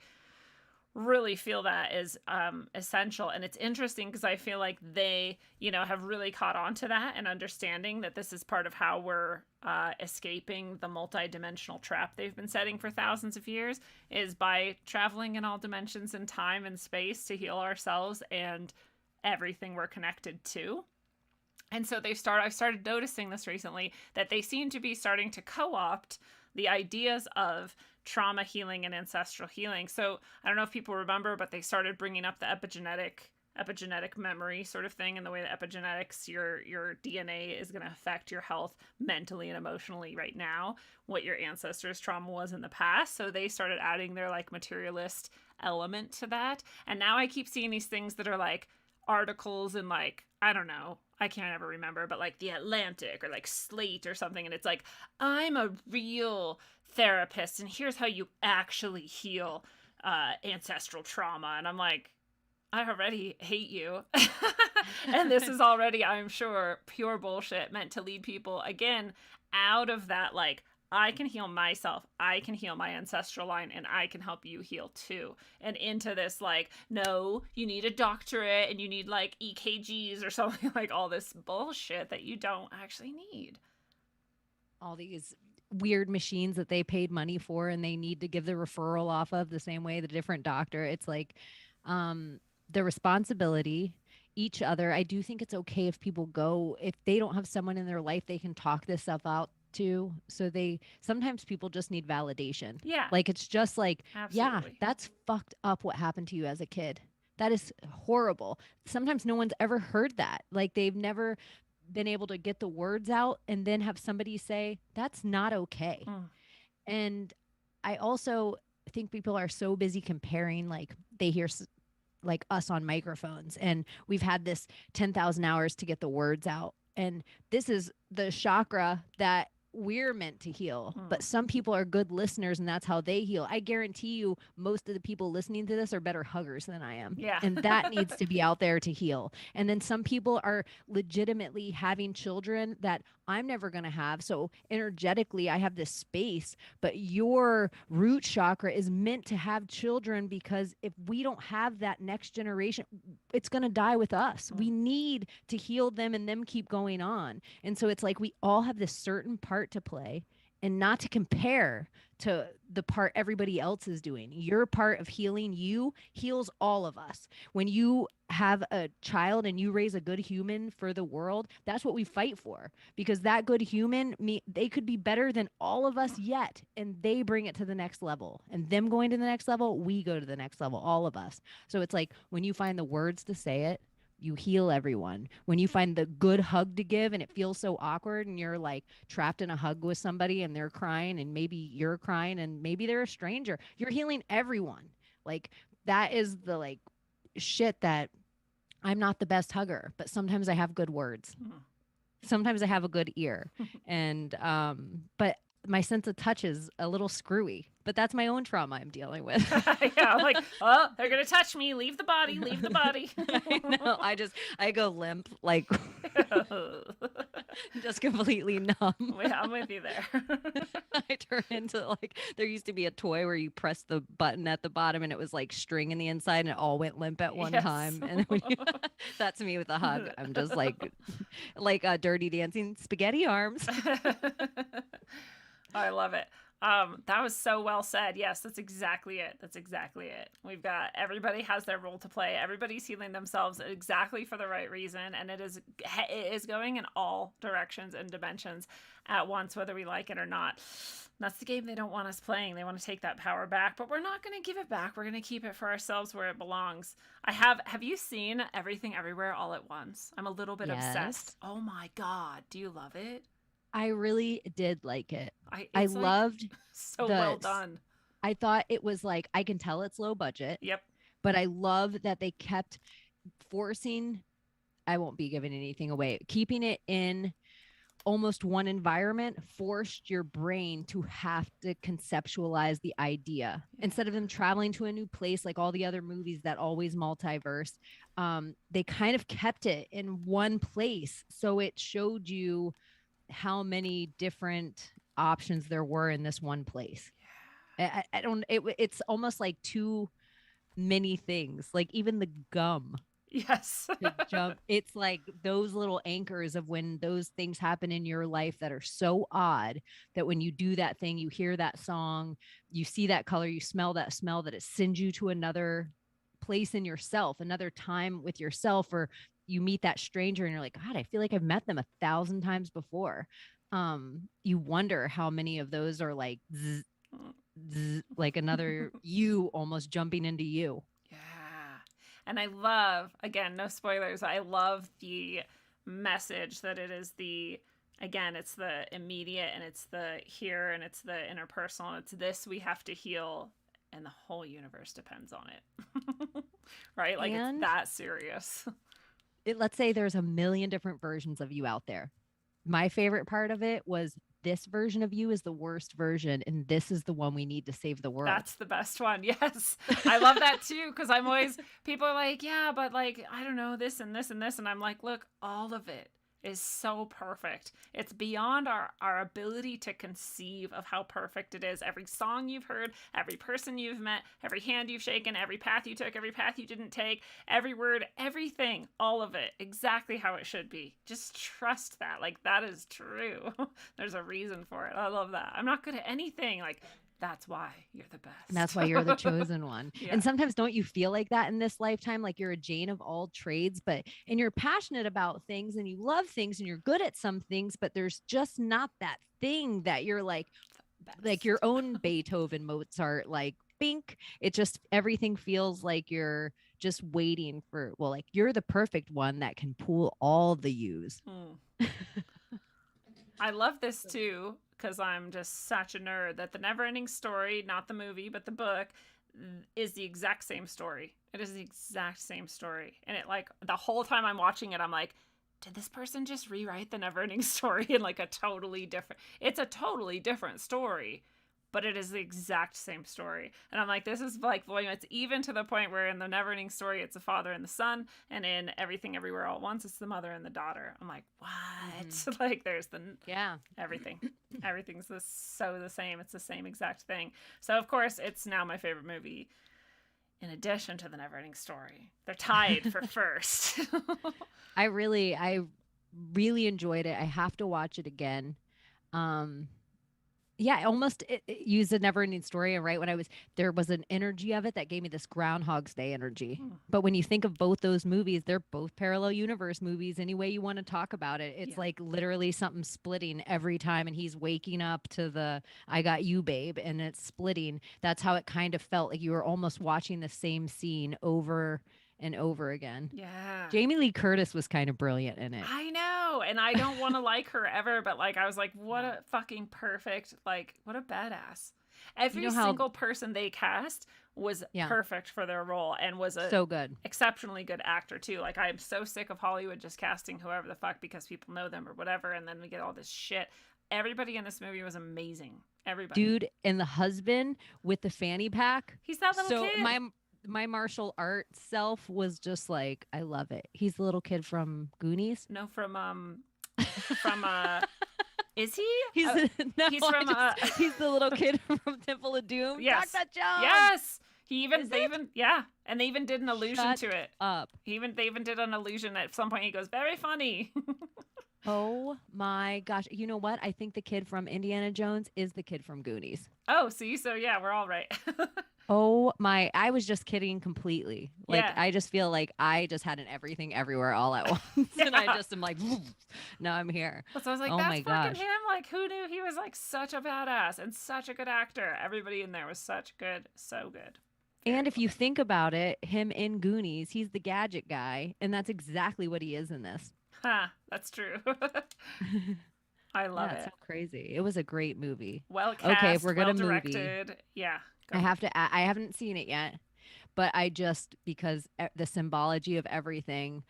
feel that is essential. And it's interesting because I feel like they, you know, have really caught on to that and understanding that this is part of how we're escaping the multi-dimensional trap they've been setting for thousands of years, is by traveling in all dimensions and time and space to heal ourselves and everything we're connected to. And so I've started noticing this recently, that they seem to be starting to co-opt the ideas of trauma healing and ancestral healing. So I don't know if people remember, but they started bringing up the epigenetic memory sort of thing, and the way that epigenetics, your DNA is going to affect your health mentally and emotionally right now, what your ancestors' trauma was in the past. So they started adding their like materialist element to that. And now I keep seeing these things that are like articles in, like, I don't know, I can't ever remember, but like the Atlantic or like Slate or something, and it's like, I'm a real therapist and here's how you actually heal ancestral trauma. And I'm like, I already hate you. And this is already, I'm sure, pure bullshit meant to lead people again out of that, like, I can heal myself, I can heal my ancestral line, and I can help you heal too. And into this, like, no, you need a doctorate and you need like EKGs or something, like all this bullshit that you don't actually need. All these weird machines that they paid money for and they need to give the referral off of the same way the different doctor. It's like the responsibility, each other. I do think it's okay if people go, if they don't have someone in their life they can talk this stuff out to. So sometimes people just need validation. Yeah. Like, it's just like, Absolutely. yeah, that's fucked up what happened to you as a kid. That is horrible. Sometimes no one's ever heard that. Like, they've never been able to get the words out and then have somebody say, that's not okay. And I also think people are so busy comparing, like they hear like us on microphones and we've had this 10,000 hours to get the words out. And this is the chakra that we're meant to heal. But some people are good listeners and that's how they heal. I guarantee you most of the people listening to this are better huggers than I am. Yeah. And that needs to be out there to heal. And then some people are legitimately having children that I'm never going to have. So energetically, I have this space, but your root chakra is meant to have children, because if we don't have that next generation, it's going to die with us. We need to heal them and them keep going on. And so it's like we all have this certain part to play, and not to compare to the part everybody else is doing. Your part of healing you heals all of us. When you have a child and you raise a good human for the world, that's what we fight for, because that good human, they could be better than all of us yet, and they bring it to the next level. And them going to the next level, we go to the next level, all of us. So it's like when you find the words to say it, you heal everyone. When you find the good hug to give and it feels so awkward and you're like trapped in a hug with somebody and they're crying and maybe you're crying and maybe they're a stranger, you're healing everyone. Like that is the like shit that I'm not the best hugger, but sometimes I have good words. Sometimes I have a good ear. And but my sense of touch is a little screwy, but that's my own trauma I'm dealing with. Yeah, I'm like, oh, they're gonna touch me. Leave the body. Leave the body. I know. I go limp, like just completely numb. I'm with you there. I turn into like, there used to be a toy where you press the button at the bottom and it was like string in the inside and it all went limp at one time. And when that's me with a hug. I'm just like Dirty Dancing spaghetti arms. I love it. That was so well said. Yes, that's exactly it. That's exactly it. We've got, everybody has their role to play. Everybody's healing themselves exactly for the right reason. And it is going in all directions and dimensions at once, whether we like it or not. That's the game they don't want us playing. They want to take that power back, but we're not going to give it back. We're going to keep it for ourselves where it belongs. Have you seen Everything Everywhere All at Once? I'm a little bit obsessed. Oh my God. Do you love it? I really did like it. I Like, loved so well done. I thought it was like, I can tell it's low budget. Yep. But I love that they kept forcing, I won't be giving anything away, keeping it in almost one environment forced your brain to have to conceptualize the idea. Instead of them traveling to a new place like all the other movies that always multiverse, they kind of kept it in one place. So it showed you how many different options there were in this one place. It's almost like too many things, like even the gum. Yes. Jump. It's like those little anchors of when those things happen in your life that are so odd that when you do that thing, you hear that song, you see that color, you smell, that it sends you to another place in yourself, another time with yourself, or you meet that stranger and you're like, God, I feel like I've met them 1,000 times before. You wonder how many of those are like, zzz, zzz, like another you almost jumping into you. Yeah. And I love, again, no spoilers, I love the message that it is it's the immediate and it's the here and it's the interpersonal. It's this we have to heal and the whole universe depends on it. Right? Like it's that serious. Let's say there's a million different versions of you out there. My favorite part of it was this version of you is the worst version, and this is the one we need to save the world. That's the best one. Yes. I love that too, because I'm always, people are like, yeah, but like, I don't know, this and this and this. And I'm like, look, all of it is so perfect. It's beyond our ability to conceive of how perfect it is. Every song you've heard, every person you've met, every hand you've shaken, every path you took, every path you didn't take, every word, everything, all of it, exactly how it should be. Just trust that. Like, that is true. There's a reason for it. I love that. I'm not good at anything. Like, that's why you're the best. And that's why you're the chosen one. Yeah. And sometimes don't you feel like that in this lifetime? Like you're a Jane of all trades, and you're passionate about things and you love things and you're good at some things, but there's just not that thing that you're like your own Beethoven, Mozart, like bink. It just, everything feels like you're just waiting for, well, like you're the perfect one that can pull all the U's. I love this too, because I'm just such a nerd, that the Neverending Story, not the movie, but the book, is the exact same story. It is the exact same story. And it, like, the whole time I'm watching it, I'm like, did this person just rewrite the Neverending Story in like a totally different, it's a totally different story, but it is the exact same story. And I'm like, this is like, boy, it's even to the point where in the Neverending Story, it's a father and the son, and in Everything Everywhere All at Once, it's the mother and the daughter. I'm like, what? Like, there's the everything. Everything's so the same. It's the same exact thing. So of course, it's now my favorite movie. In addition to the Neverending Story, they're tied for first. I really enjoyed it. I have to watch it again. Yeah, I almost used a Neverending Story, and right when there was an energy of it that gave me this Groundhog's Day energy. But when you think of both those movies, they're both parallel universe movies. Any way you want to talk about it, it's like literally something splitting every time, and he's waking up to the "I got you, babe," and it's splitting. That's how it kind of felt, like you were almost watching the same scene over and over again. Yeah. Jamie Lee Curtis was kind of brilliant in it. I know. And I don't want to like her ever, but like, I was like, what a fucking perfect, like, what a badass. Every single person they cast was perfect for their role, and was a so good, exceptionally good actor too. Like, I am so sick of Hollywood just casting whoever the fuck because people know them or whatever, and then we get all this shit. Everybody in this movie was amazing. Everybody. Dude, and the husband with the fanny pack. He's that little kid. My martial art self was just like, I love it. He's the little kid from Goonies. No, from is he? He's the little kid from Temple of Doom. Yes. Dr. Jones. Yes. And they even did an allusion to it. They even did an allusion at some point. He goes, very funny. Oh my gosh. You know what? I think the kid from Indiana Jones is the kid from Goonies. Oh, see, so yeah, we're all right. Oh my, I was just kidding completely. Like, I just feel like I just had an Everything Everywhere all at once. And I just am like, now I'm here. So I was like, that's fucking him. Like, who knew he was like such a badass and such a good actor? Everybody in there was so good. And if you think about it, him in Goonies, he's the gadget guy. And that's exactly what he is in this. That's true. I love it. It's so crazy. It was a great movie. Well cast, okay, if we're gonna directed. Yeah. I haven't seen it yet, but because the symbology of everything,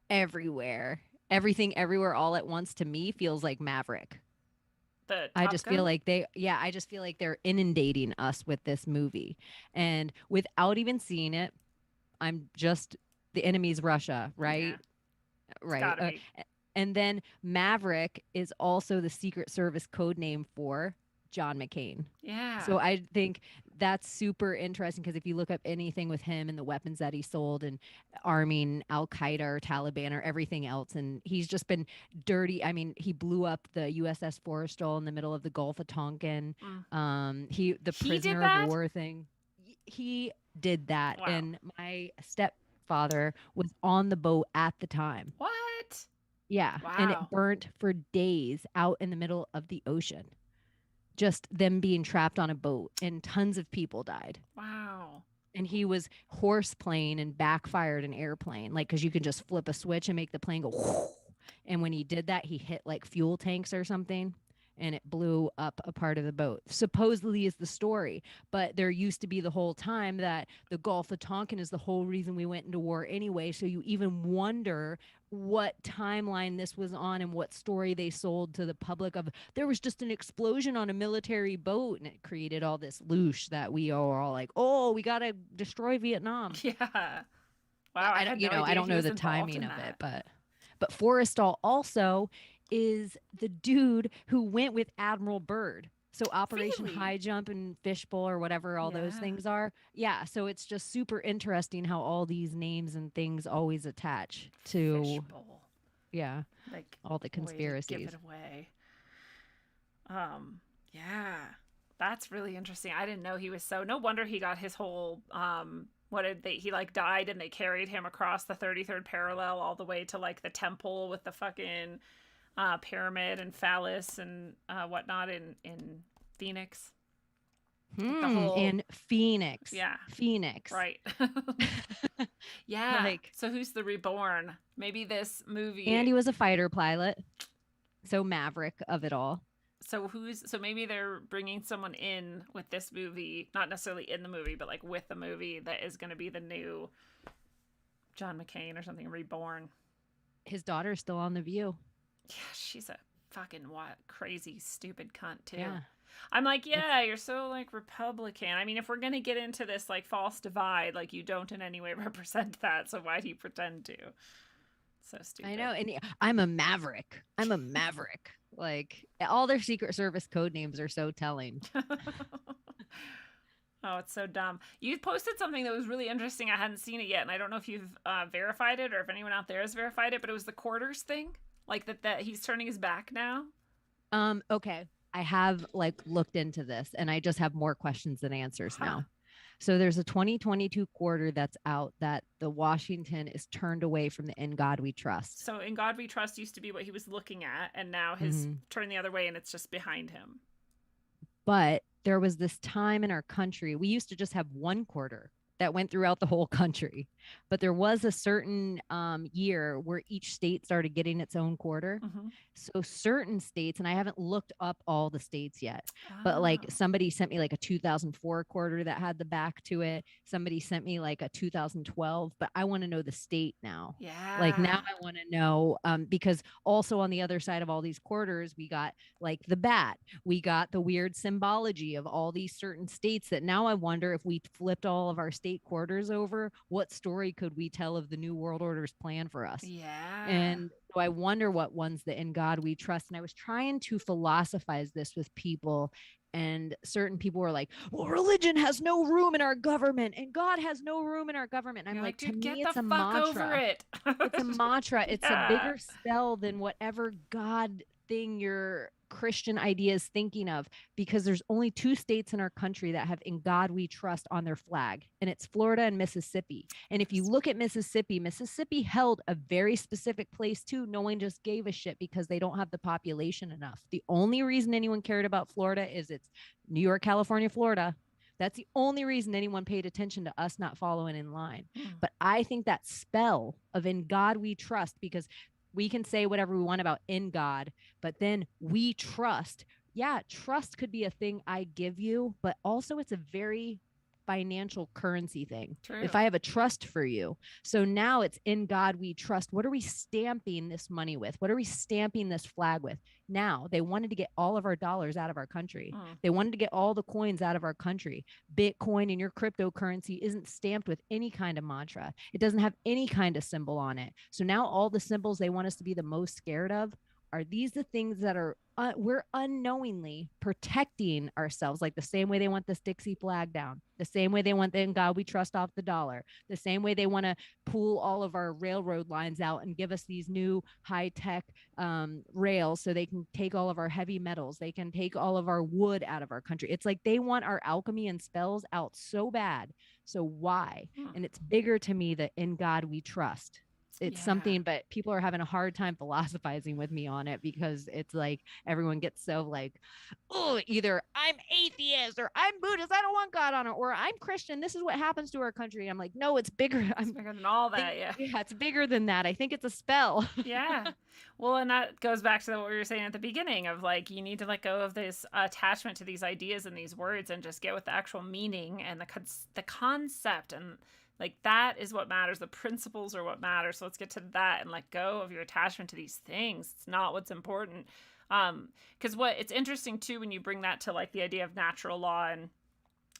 everywhere, everything, everywhere, all at once, to me feels like Maverick. I just feel like they're inundating us with this movie, and without even seeing it, the enemy's Russia, right? Yeah. Right. And then Maverick is also the Secret Service code name for John McCain. Yeah. So I think that's super interesting, because if you look up anything with him and the weapons that he sold and arming Al Qaeda or Taliban or everything else, and he's just been dirty. I mean, he blew up the USS Forrestal in the middle of the Gulf of Tonkin. The prisoner of war thing. He did that. Wow. And my stepfather was on the boat at the time. What? Yeah. Wow. And it burnt for days out in the middle of the ocean. Just them being trapped on a boat, and tons of people died. Wow. And he was horse plane and backfired an airplane, like, because you can just flip a switch and make the plane go whoosh. And when he did that, he hit like fuel tanks or something, and it blew up a part of the boat. Supposedly is the story, but there used to be the whole time that the Gulf of Tonkin is the whole reason we went into war anyway. So you even wonder what timeline this was on and what story they sold to the public of, there was just an explosion on a military boat, and it created all this loosh that we are all like, oh, we got to destroy Vietnam. Yeah. Wow. I don't know the timing of it, but Forrestal also is the dude who went with Admiral Byrd. So Operation High Jump and Fishbowl or whatever all those things are. Yeah. So it's just super interesting how all these names and things always attach to Fishbowl. Yeah. Like all the conspiracies. Give it away. Yeah. That's really interesting. I didn't know he was no wonder he got his whole he like died and they carried him across the 33rd parallel all the way to like the temple with the fucking pyramid and phallus and whatnot in Phoenix. And Phoenix. Yeah. Phoenix. Right. Yeah. Like, so who's the reborn? Maybe this movie. and he was a fighter pilot. So Maverick of it all. So maybe they're bringing someone in with this movie, not necessarily in the movie, but like with the movie that is going to be the new John McCain or something reborn. His daughter's still on The View. Yeah, she's a fucking crazy, stupid cunt too. Yeah. I'm like, yeah, you're so like Republican. I mean, if we're gonna get into this like false divide, like you don't in any way represent that, so why do you pretend to? So stupid. I know, and I'm a maverick. Like all their Secret Service code names are so telling. Oh, it's so dumb. You posted something that was really interesting. I hadn't seen it yet, and I don't know if you've verified it or if anyone out there has verified it, but it was the quarters thing, like that he's turning his back now. Okay. I have like looked into this and I just have more questions than answers now. So there's a 2022 quarter that's out that the Washington is turned away from the In God We Trust. So In God We Trust used to be what he was looking at, and now his turned the other way and it's just behind him. But there was this time in our country, we used to just have one quarter that went throughout the whole country. But there was a certain year where each state started getting its own quarter. So certain states, and I haven't looked up all the states yet, but like somebody sent me like a 2004 quarter that had the back to it. Somebody sent me like a 2012, but I want to know the state now. Yeah. Like now I want to know because also on the other side of all these quarters, we got like the bat. We got the weird symbology of all these certain states that now I wonder if we flipped all of our state quarters over, what story could we tell of the New World Order's plan for us? Yeah. And so I wonder what one's the In God We Trust. And I was trying to philosophize this with people, and certain people were like, well, religion has no room in our government and God has no room in our government. And I'm like, to me, it's a mantra. Over it. It's a mantra. It's a bigger spell than whatever God thing your Christian idea is thinking of, because there's only two states in our country that have In God We Trust on their flag, and it's Florida and Mississippi. And if you look at Mississippi held a very specific place too. No one just gave a shit because they don't have the population enough. The only reason anyone cared about Florida is it's New York, California, Florida. That's the only reason anyone paid attention to us not following in line. But I think that spell of In God We Trust, because we can say whatever we want about in God, but then we trust. Yeah, trust could be a thing I give you, but also it's a very financial currency thing. True. If I have a trust for you. So now it's In God We Trust. What are we stamping this money with? What are we stamping this flag with? Now they wanted to get all of our dollars out of our country. They wanted to get all the coins out of our country. Bitcoin and your cryptocurrency isn't stamped with any kind of mantra. It doesn't have any kind of symbol on it. So now all the symbols they want us to be the most scared of are these the things that are we're unknowingly protecting ourselves, like the same way they want this Dixie flag down, the same way they want the In God We Trust off the dollar, the same way they want to pull all of our railroad lines out and give us these new high-tech rails so they can take all of our heavy metals, they can take all of our wood out of our country. It's like they want our alchemy and spells out so bad. So why? And it's bigger to me that In God We Trust. It's something, but people are having a hard time philosophizing with me on it, because it's like everyone gets so like, oh, either I'm atheist or I'm Buddhist, I don't want God on it, or I'm Christian, this is what happens to our country. I'm like, no, it's bigger. It's bigger than all that. Yeah, it's bigger than that. I think it's a spell. Yeah. Well, and that goes back to what we were saying at the beginning of like, you need to let go of this attachment to these ideas and these words and just get with the actual meaning and the concept, and like that is what matters. The principles are what matter. So let's get to that and let go of your attachment to these things. It's not what's important. Because what it's interesting too when you bring that to like the idea of natural law and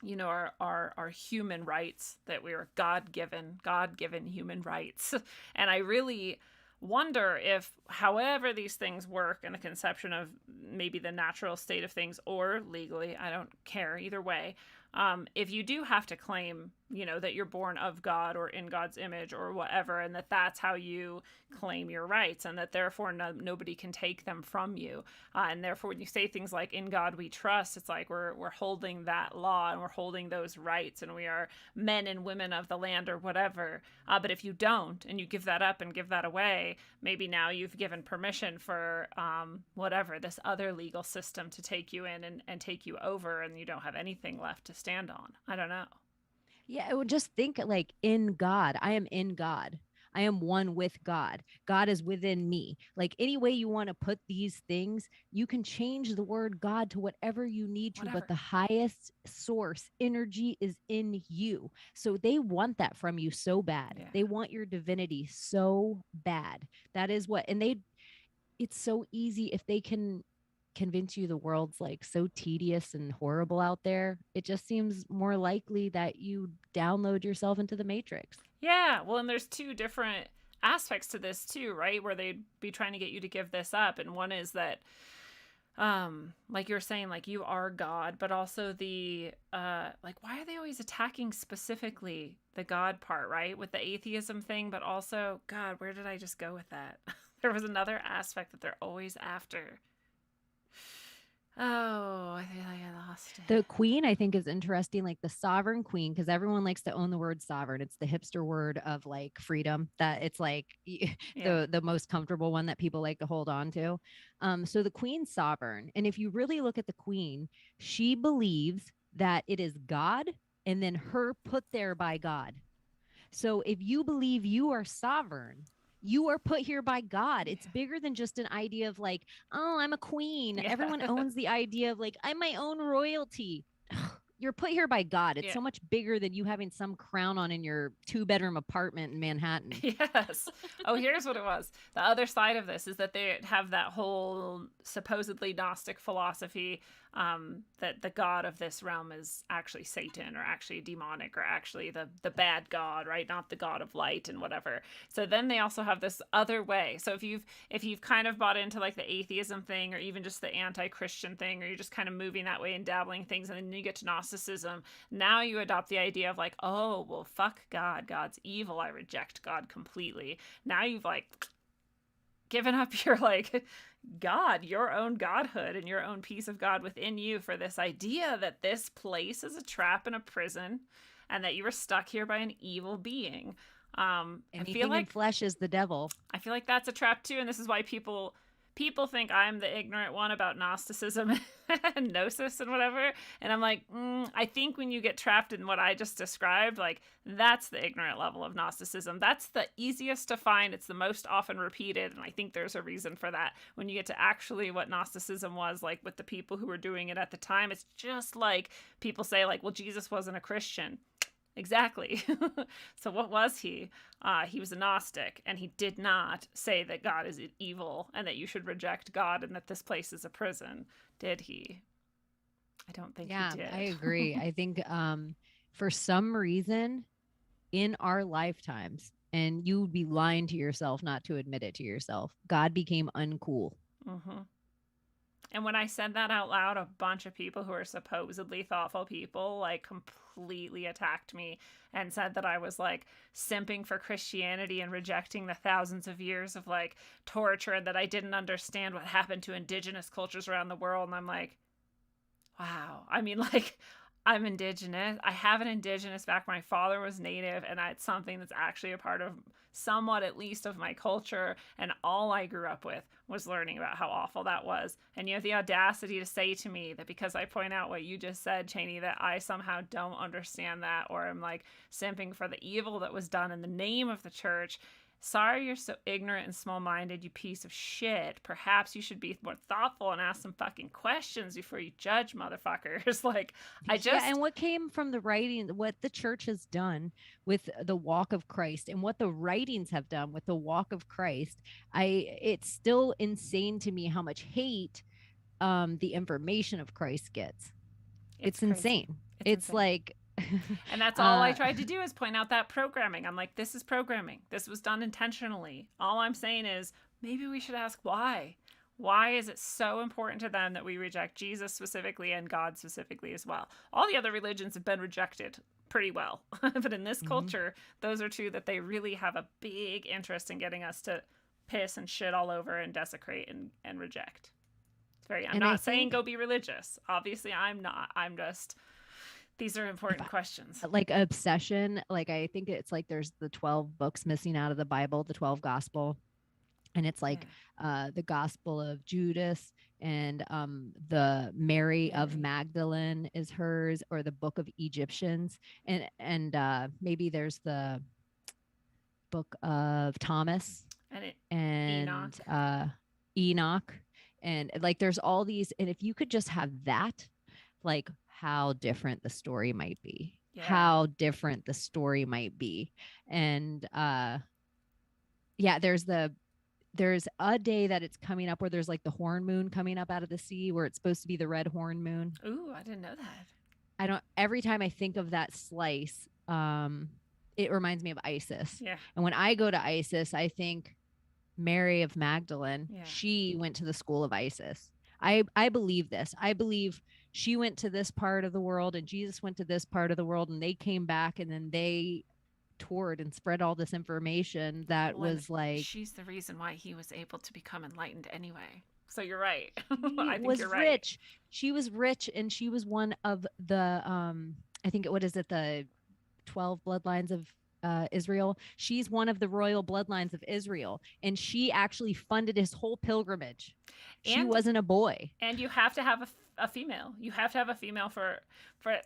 you know our human rights, that we are God-given human rights. And I really wonder if, however these things work in the conception of maybe the natural state of things or legally, I don't care either way. If you do have to claim, you know, that you're born of God or in God's image or whatever, and that's how you claim your rights, and that therefore nobody can take them from you. And therefore, when you say things like "In God We Trust," it's like we're holding that law and we're holding those rights, and we are men and women of the land or whatever. But if you don't, and you give that up and give that away, okay, maybe now you've given permission for whatever, this other legal system to take you in and take you over, and you don't have anything left to stand on. I don't know. Yeah, I would just think like in God. I am in God. I am one with God. God is within me. Like any way you want to put these things, you can change the word God to whatever you need to, but Whatever. the highest source energy is in you. So they want that from you so bad. Yeah. They want your divinity so bad. That is what, and it's so easy if they can convince you the world's like so tedious and horrible out there. It just seems more likely that you download yourself into the matrix. Yeah, well, and there's two different aspects to this too, right? Where they'd be trying to get you to give this up. And one is that like you were saying, like you are God, but also the like why are they always attacking specifically the God part, right? With the atheism thing, but also, God, where did I just go with that? There was another aspect that they're always after. Oh, I feel like I lost it. The queen, I think, is interesting, like the sovereign queen, because everyone likes to own the word sovereign. It's the hipster word of like freedom, that it's like Yeah. the most comfortable one that people like to hold on to. So the queen's sovereign. And if you really look at the queen, she believes that it is God and then her put there by God. So if you believe you are sovereign, you are put here by God. It's bigger than just an idea of like, oh, I'm a queen. Yeah. Everyone owns the idea of like, I'm my own royalty. You're put here by God. It's Yeah. so much bigger than you having some crown on in your 2-bedroom apartment in Manhattan. Yes. Oh, here's what it was. The other side of this is that they have that whole supposedly Gnostic philosophy that the god of this realm is actually Satan, or actually demonic, or actually the bad god, right? Not the god of light and whatever. So then they also have this other way. So if you've kind of bought into like the atheism thing, or even just the anti-Christian thing, or you're just kind of moving that way and dabbling things, and then you get to Gnosticism, now you adopt the idea of like, oh, well, fuck God. God's evil. I reject God completely. Now you've like given up your like God, your own godhood and your own piece of God within you for this idea that this place is a trap and a prison, and that you were stuck here by an evil being. I feel like in flesh is the devil. I feel like that's a trap too, and this is why people think I'm the ignorant one about Gnosticism and Gnosis and whatever. And I'm like, I think when you get trapped in what I just described, like that's the ignorant level of Gnosticism. That's the easiest to find. It's the most often repeated. And I think there's a reason for that. When you get to actually what Gnosticism was like with the people who were doing it at the time, it's just like people say like, well, Jesus wasn't a Christian. Exactly. So what was he? He was a Gnostic, and he did not say that God is evil and that you should reject God and that this place is a prison. Did he? I don't think he did. I agree. I think for some reason in our lifetimes, and you would be lying to yourself not to admit it to yourself, God became uncool. Mm-hmm. And when I said that out loud, a bunch of people who are supposedly thoughtful people like completely attacked me and said that I was like simping for Christianity and rejecting the thousands of years of like torture, and that I didn't understand what happened to indigenous cultures around the world. And I'm like, wow. I mean, like, I'm indigenous. I have an indigenous background. My father was native, and it's something that's actually a part of somewhat, at least, of my culture. And all I grew up with was learning about how awful that was. And you have the audacity to say to me that because I point out what you just said, Chaney, that I somehow don't understand that, or am like simping for the evil that was done in the name of the church. Sorry you're so ignorant and small-minded, you piece of shit. Perhaps you should be more thoughtful and ask some fucking questions before you judge, motherfuckers. Like, and what came from the writing, what the church has done with the walk of Christ, and what the writings have done with the walk of Christ, it's still insane to me how much hate the information of Christ gets. It's insane. It's insane. Like... And that's all I tried to do is point out that programming. I'm like, this is programming. This was done intentionally. All I'm saying is maybe we should ask why. Why is it so important to them that we reject Jesus specifically and God specifically as well? All the other religions have been rejected pretty well. But in this culture, those are two that they really have a big interest in getting us to piss and shit all over and desecrate and reject. It's very, I'm not saying go be religious. Obviously, I'm not. I'm just... These are important questions. Like obsession. Like I think it's like there's the 12 books missing out of the Bible, the 12 gospel. and it's like the Gospel of Judas, and the Mary of Magdalene is hers, or the Book of Egyptians, and maybe there's the Book of Thomas and Enoch, and like there's all these, and if you could just have that, like how different the story might be. How different the story might be. And yeah, there's a day that it's coming up where there's like the horn moon coming up out of the sea, where it's supposed to be the red horn moon. Ooh, I didn't know that. Every time I think of that slice, it reminds me of Isis. Yeah. And when I go to Isis, I think Mary of Magdalene. Yeah. She went to the school of Isis. I believe this. I believe she went to this part of the world and Jesus went to this part of the world, and they came back and then they toured and spread all this information that was like, she's the reason why he was able to become enlightened anyway. So you're right. I think you're right. Rich. She was rich, and she was one of the I think what is it, the 12 bloodlines of Israel. She's one of the royal bloodlines of Israel, and she actually funded his whole pilgrimage. She wasn't a boy. And you have to have a female. You have to have a female for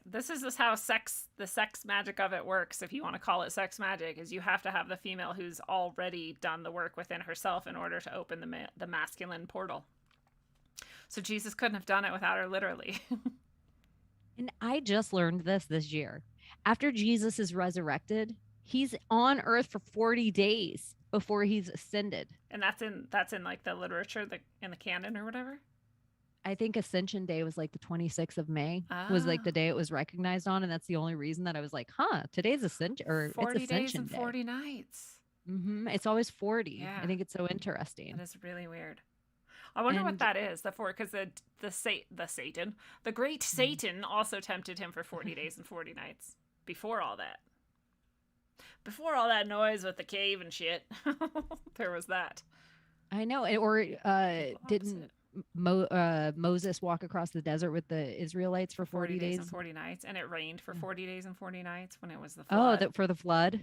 this is just how the sex magic of it works, if you want to call it sex magic, is you have to have the female who's already done the work within herself in order to open the masculine portal. So Jesus couldn't have done it without her, literally. And I just learned this year. After Jesus is resurrected, he's on earth for 40 days before he's ascended. And that's in like the literature, in the canon or whatever. I think Ascension Day was like the 26th of May was like the day it was recognized on. And that's the only reason that I was like, today's Ascension, or 40 it's Ascension days and 40 nights. Mm-hmm. It's always 40. Yeah. I think it's so interesting. That is really weird. I wonder what that is. Because the great Satan also tempted him for 40 days and 40 nights before all that. Before all that noise with the cave and shit, there was that. I know. Or didn't Moses walk across the desert with the Israelites for 40 days and 40 nights, and it rained for 40 days and 40 nights when it was the flood. Oh, for the flood?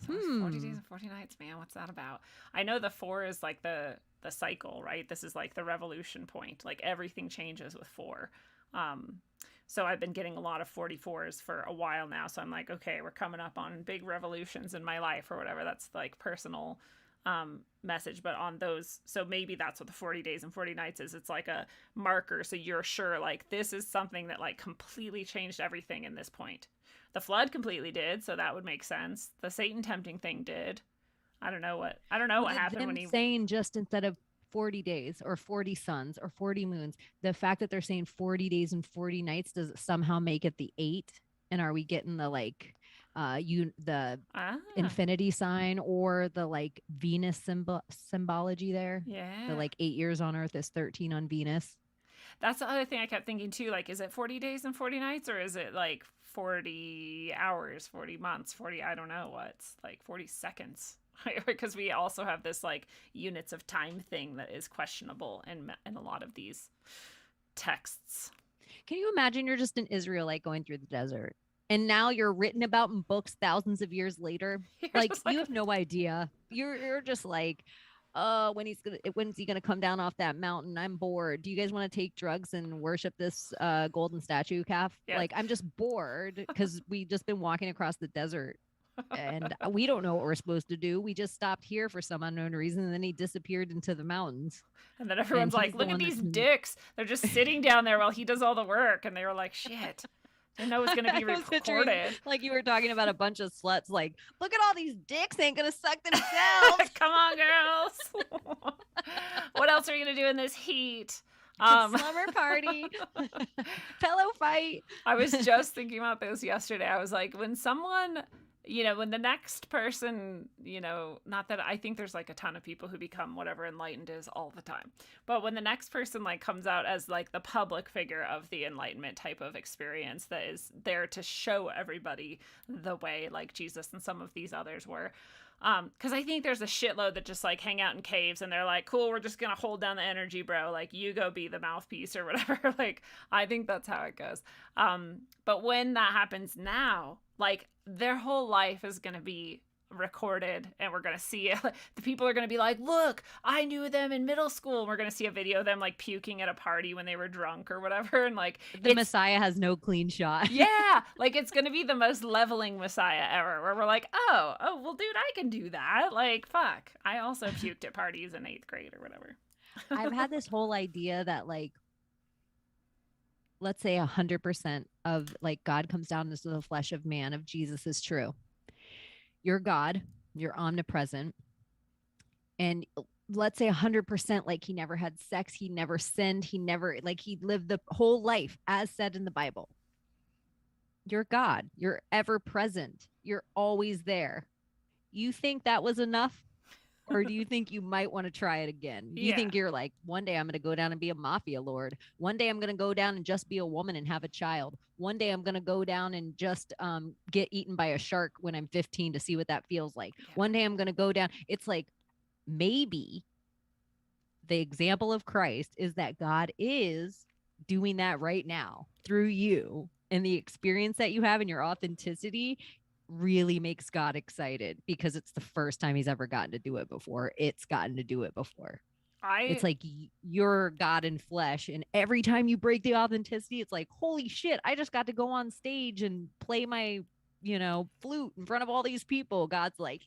So 40 days and 40 nights, man. What's that about? I know the 4 is like the cycle, right? This is like the revolution point. Like everything changes with 4. So I've been getting a lot of 44s for a while now. So I'm like, okay, we're coming up on big revolutions in my life or whatever. That's like personal message. But on those, so maybe that's what the 40 days and 40 nights is. It's like a marker. So you're sure like this is something that like completely changed everything in this point. The flood completely did. So that would make sense. The Satan tempting thing did. I don't know what happened when he saying just instead of 40 days or 40 suns or 40 moons, the fact that they're saying 40 days and 40 nights, does it somehow make it the 8? And are we getting the like infinity sign, or the like Venus symbology there? Yeah, the like 8 years on Earth is 13 on Venus. That's the other thing I kept thinking too. Like, is it 40 days and 40 nights, or is it like 40 hours, 40 months, 40? I don't know what's like 40 seconds. Because we also have this like units of time thing that is questionable in a lot of these texts. Can you imagine you're just an Israelite going through the desert, and now you're written about in books thousands of years later? Like you have no idea. You're just like, when's he gonna come down off that mountain? I'm bored. Do you guys want to take drugs and worship this golden statue calf? Yeah. Like I'm just bored because we just been walking across the desert. And we don't know what we're supposed to do. We just stopped here for some unknown reason, and then he disappeared into the mountains. And then everyone's like, look at these dicks. They're just sitting down there while he does all the work. And they were like, shit. I know it's going to be recorded. Like you were talking about a bunch of sluts. Like, look at all these dicks ain't going to suck themselves. Come on, girls. What else are you going to do in this heat? Slumber party. Pillow fight. I was just thinking about this yesterday. I was like, when someone... when the next person, not that I think there's like a ton of people who become whatever enlightened is all the time, but when the next person like comes out as like the public figure of the enlightenment type of experience that is there to show everybody the way, like Jesus and some of these others were, because I think there's a shitload that just like hang out in caves and they're like, cool, we're just gonna hold down the energy, bro, like you go be the mouthpiece or whatever. Like I think that's how it goes. But when that happens now, like their whole life is going to be recorded, and we're gonna see it. The people are gonna be like, look, I knew them in middle school, and we're gonna see a video of them like puking at a party when they were drunk or whatever, and like The Messiah has no clean shot. yeah, like it's gonna be the most leveling Messiah ever, where we're like, oh well, dude, I can do that. Like, fuck, I also puked at parties in 8th grade or whatever. I've had this whole idea that like, let's say 100% of like God comes down into the flesh of man, of Jesus is true. You're God, you're omnipresent. And let's say 100%, like he never had sex, he never sinned, he never, like he lived the whole life as said in the Bible. You're God, you're ever present, you're always there. You think that was enough? Or do you think you might want to try it again? You think you're like, one day I'm going to go down and be a mafia lord. One day I'm going to go down and just be a woman and have a child. One day I'm going to go down and just get eaten by a shark when I'm 15 to see what that feels like. Yeah. One day I'm going to go down. It's like, maybe the example of Christ is that God is doing that right now through you, and the experience that you have and your authenticity really makes God excited because it's the first time he's ever gotten to do it before. It's gotten to do it before. It's like you're God in flesh, and every time you break the authenticity, it's like, holy shit, I just got to go on stage and play my, flute in front of all these people. God's like,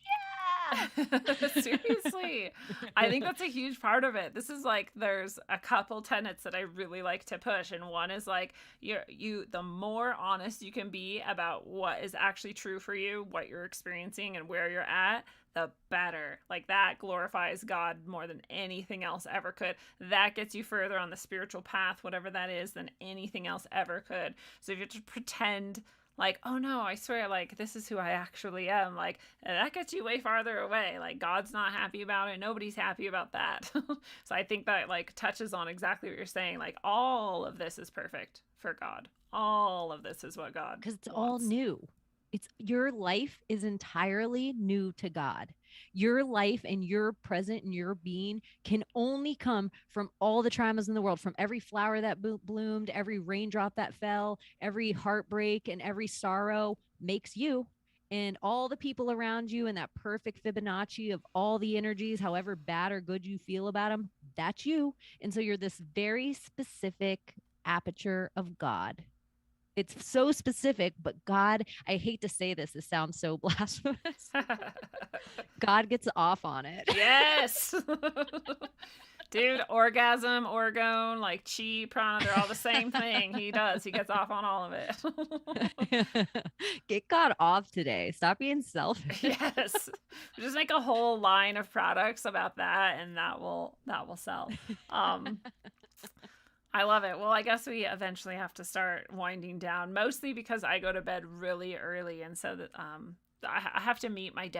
seriously. I think that's a huge part of it. This is like, there's a couple tenets that I really like to push, and one is like, the more honest you can be about what is actually true for you, what you're experiencing and where you're at, the better. Like, that glorifies God more than anything else ever could. That gets you further on the spiritual path, whatever that is, than anything else ever could. So if you just pretend like, oh no, I swear, like, this is who I actually am, like, that gets you way farther away. Like, God's not happy about it. Nobody's happy about that. So I think that, like, touches on exactly what you're saying. Like, all of this is perfect for God. All of this is what God because it's wants. all new. It's your life is entirely new to God. Your life and your present and your being can only come from all the traumas in the world, from every flower that bloomed, every raindrop that fell, every heartbreak and every sorrow makes you, and all the people around you, and that perfect Fibonacci of all the energies, however bad or good you feel about them, that's you. And so you're this very specific aperture of God. It's so specific, but God, I hate to say this, it sounds so blasphemous. God gets off on it. Yes. Dude, orgasm, orgone, like chi, prana, they're all the same thing. He gets off on all of it. Get God off today. Stop being selfish. Yes. Just make a whole line of products about that, and that will sell. I love it. Well, I guess we eventually have to start winding down, mostly because I go to bed really early, and so that I have to meet my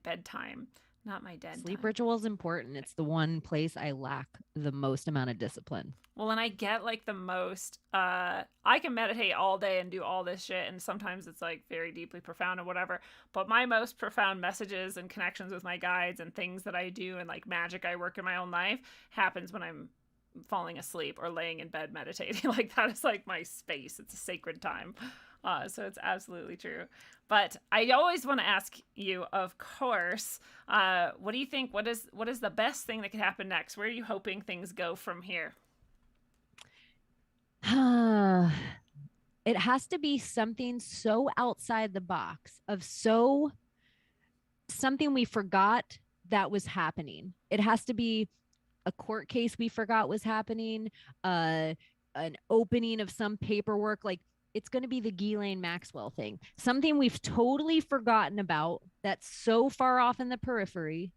bedtime, not my dead Sleep time. ritual is important. It's the one place I lack the most amount of discipline. Well, and I get like the most, I can meditate all day and do all this shit, and sometimes it's like very deeply profound or whatever, but my most profound messages and connections with my guides and things that I do and like magic I work in my own life happens when I'm falling asleep or laying in bed meditating. Like, that is like my space. It's a sacred time. So it's absolutely true. But I always want to ask you, of course, what do you think? What is the best thing that could happen next? Where are you hoping things go from here? It has to be something so outside the box of something we forgot that was happening. It has to be a court case we forgot was happening, an opening of some paperwork. Like, it's going to be the Ghislaine Maxwell thing, something we've totally forgotten about that's so far off in the periphery.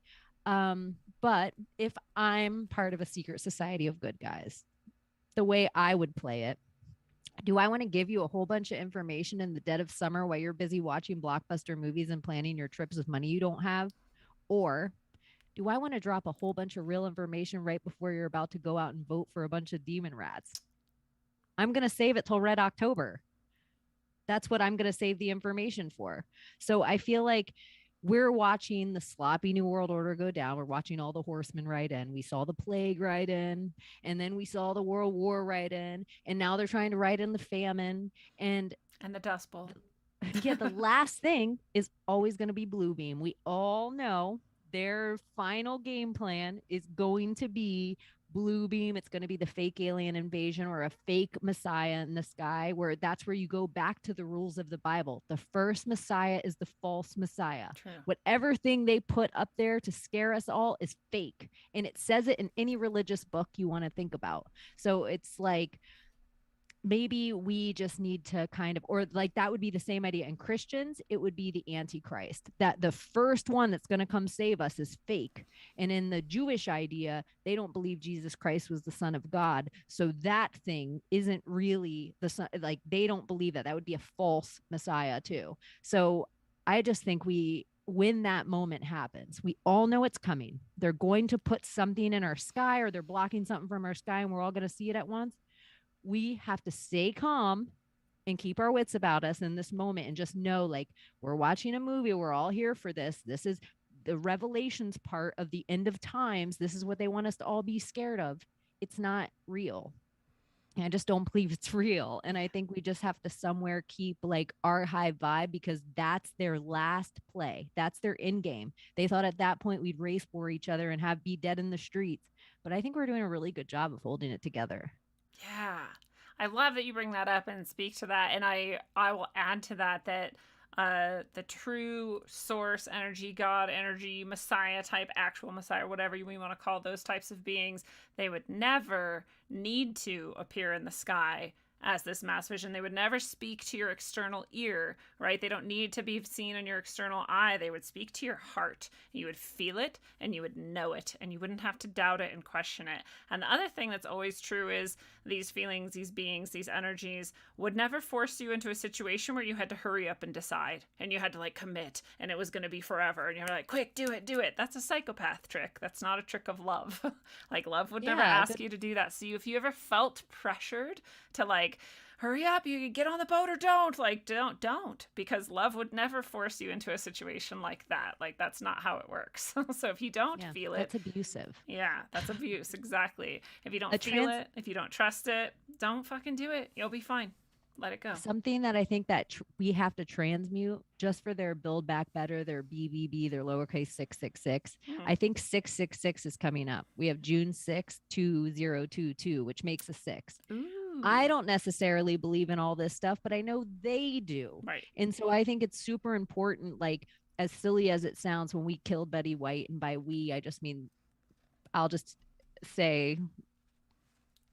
But if I'm part of a secret society of good guys, the way I would play it, do I want to give you a whole bunch of information in the dead of summer while you're busy watching blockbuster movies and planning your trips with money you don't have? Or do I want to drop a whole bunch of real information right before you're about to go out and vote for a bunch of demon rats? I'm going to save it till Red October. That's what I'm going to save the information for. So I feel like we're watching the sloppy New World Order go down. We're watching all the horsemen ride in. We saw the plague ride in, and then we saw the World War ride in, and now they're trying to ride in the famine and the Dust Bowl. Yeah, the last thing is always going to be Blue Beam. We all know their final game plan is going to be Blue Beam. It's going to be the fake alien invasion or a fake Messiah in the sky, where that's where you go back to the rules of the Bible. The first Messiah is the false Messiah. True. Whatever thing they put up there to scare us all is fake. And it says it in any religious book you want to think about. So it's like, maybe we just need to kind of, or like that would be the same idea in Christians. It would be the Antichrist, that the first one that's going to come save us is fake. And in the Jewish idea, they don't believe Jesus Christ was the Son of God, so that thing isn't really the son. Like, they don't believe that. That would be a false Messiah too. So I just think when that moment happens, we all know it's coming. They're going to put something in our sky, or they're blocking something from our sky, and we're all going to see it at once. We have to stay calm and keep our wits about us in this moment, and just know, like, we're watching a movie. We're all here for this. This is the revelations part of the end of times. This is what they want us to all be scared of. It's not real. I just don't believe it's real. And I think we just have to somewhere keep like our high vibe, because that's their last play. That's their end game. They thought at that point we'd race for each other and be dead in the streets. But I think we're doing a really good job of holding it together. Yeah. I love that you bring that up and speak to that. And I will add to that the true source energy, God energy, Messiah type, actual Messiah, whatever we want to call those types of beings, they would never need to appear in the sky as this mass vision. They would never speak to your external ear, right? They don't need to be seen in your external eye. They would speak to your heart. You would feel it and you would know it, and you wouldn't have to doubt it and question it. And the other thing that's always true is these feelings, these beings, these energies would never force you into a situation where you had to hurry up and decide and you had to like commit and it was going to be forever and you're like, quick, do it. That's a psychopath trick. That's not a trick of love. Like, love would never ask you to do that. So if you ever felt pressured to like, hurry up, you get on the boat or don't, like, don't, because love would never force you into a situation like that. Like, that's not how it works. So if you don't feel it, that's abusive. Yeah, that's abuse. Exactly. If you don't feel it, if you don't trust it, don't fucking do it. You'll be fine. Let it go. Something that I think that we have to transmute just for their Build Back Better, their BBB, their lowercase 666. I think 666 is coming up. We have June 6th, 2022, which makes a 6. Ooh. I don't necessarily believe in all this stuff, but I know they do. Right. And so I think it's super important, like, as silly as it sounds, when we killed Betty White, and by we, I just mean, I'll just say,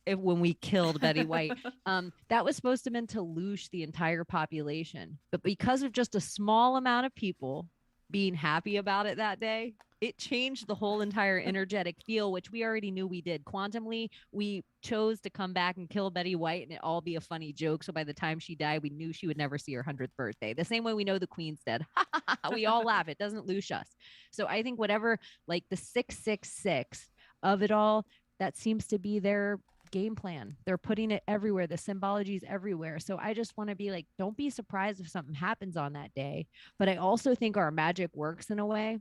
when we killed Betty White, that was supposed to mean to loosh the entire population. But because of just a small amount of people being happy about it that day, it changed the whole entire energetic feel, which we already knew we did. Quantumly, we chose to come back and kill Betty White and it all be a funny joke. So by the time she died, we knew she would never see her 100th birthday. The same way we know the Queen's dead. We all laugh. It doesn't loosh us. So I think whatever, like the 666 of it all, that seems to be their game plan. They're putting it everywhere. The symbology is everywhere. So I just want to be like, don't be surprised if something happens on that day. But I also think our magic works in a way.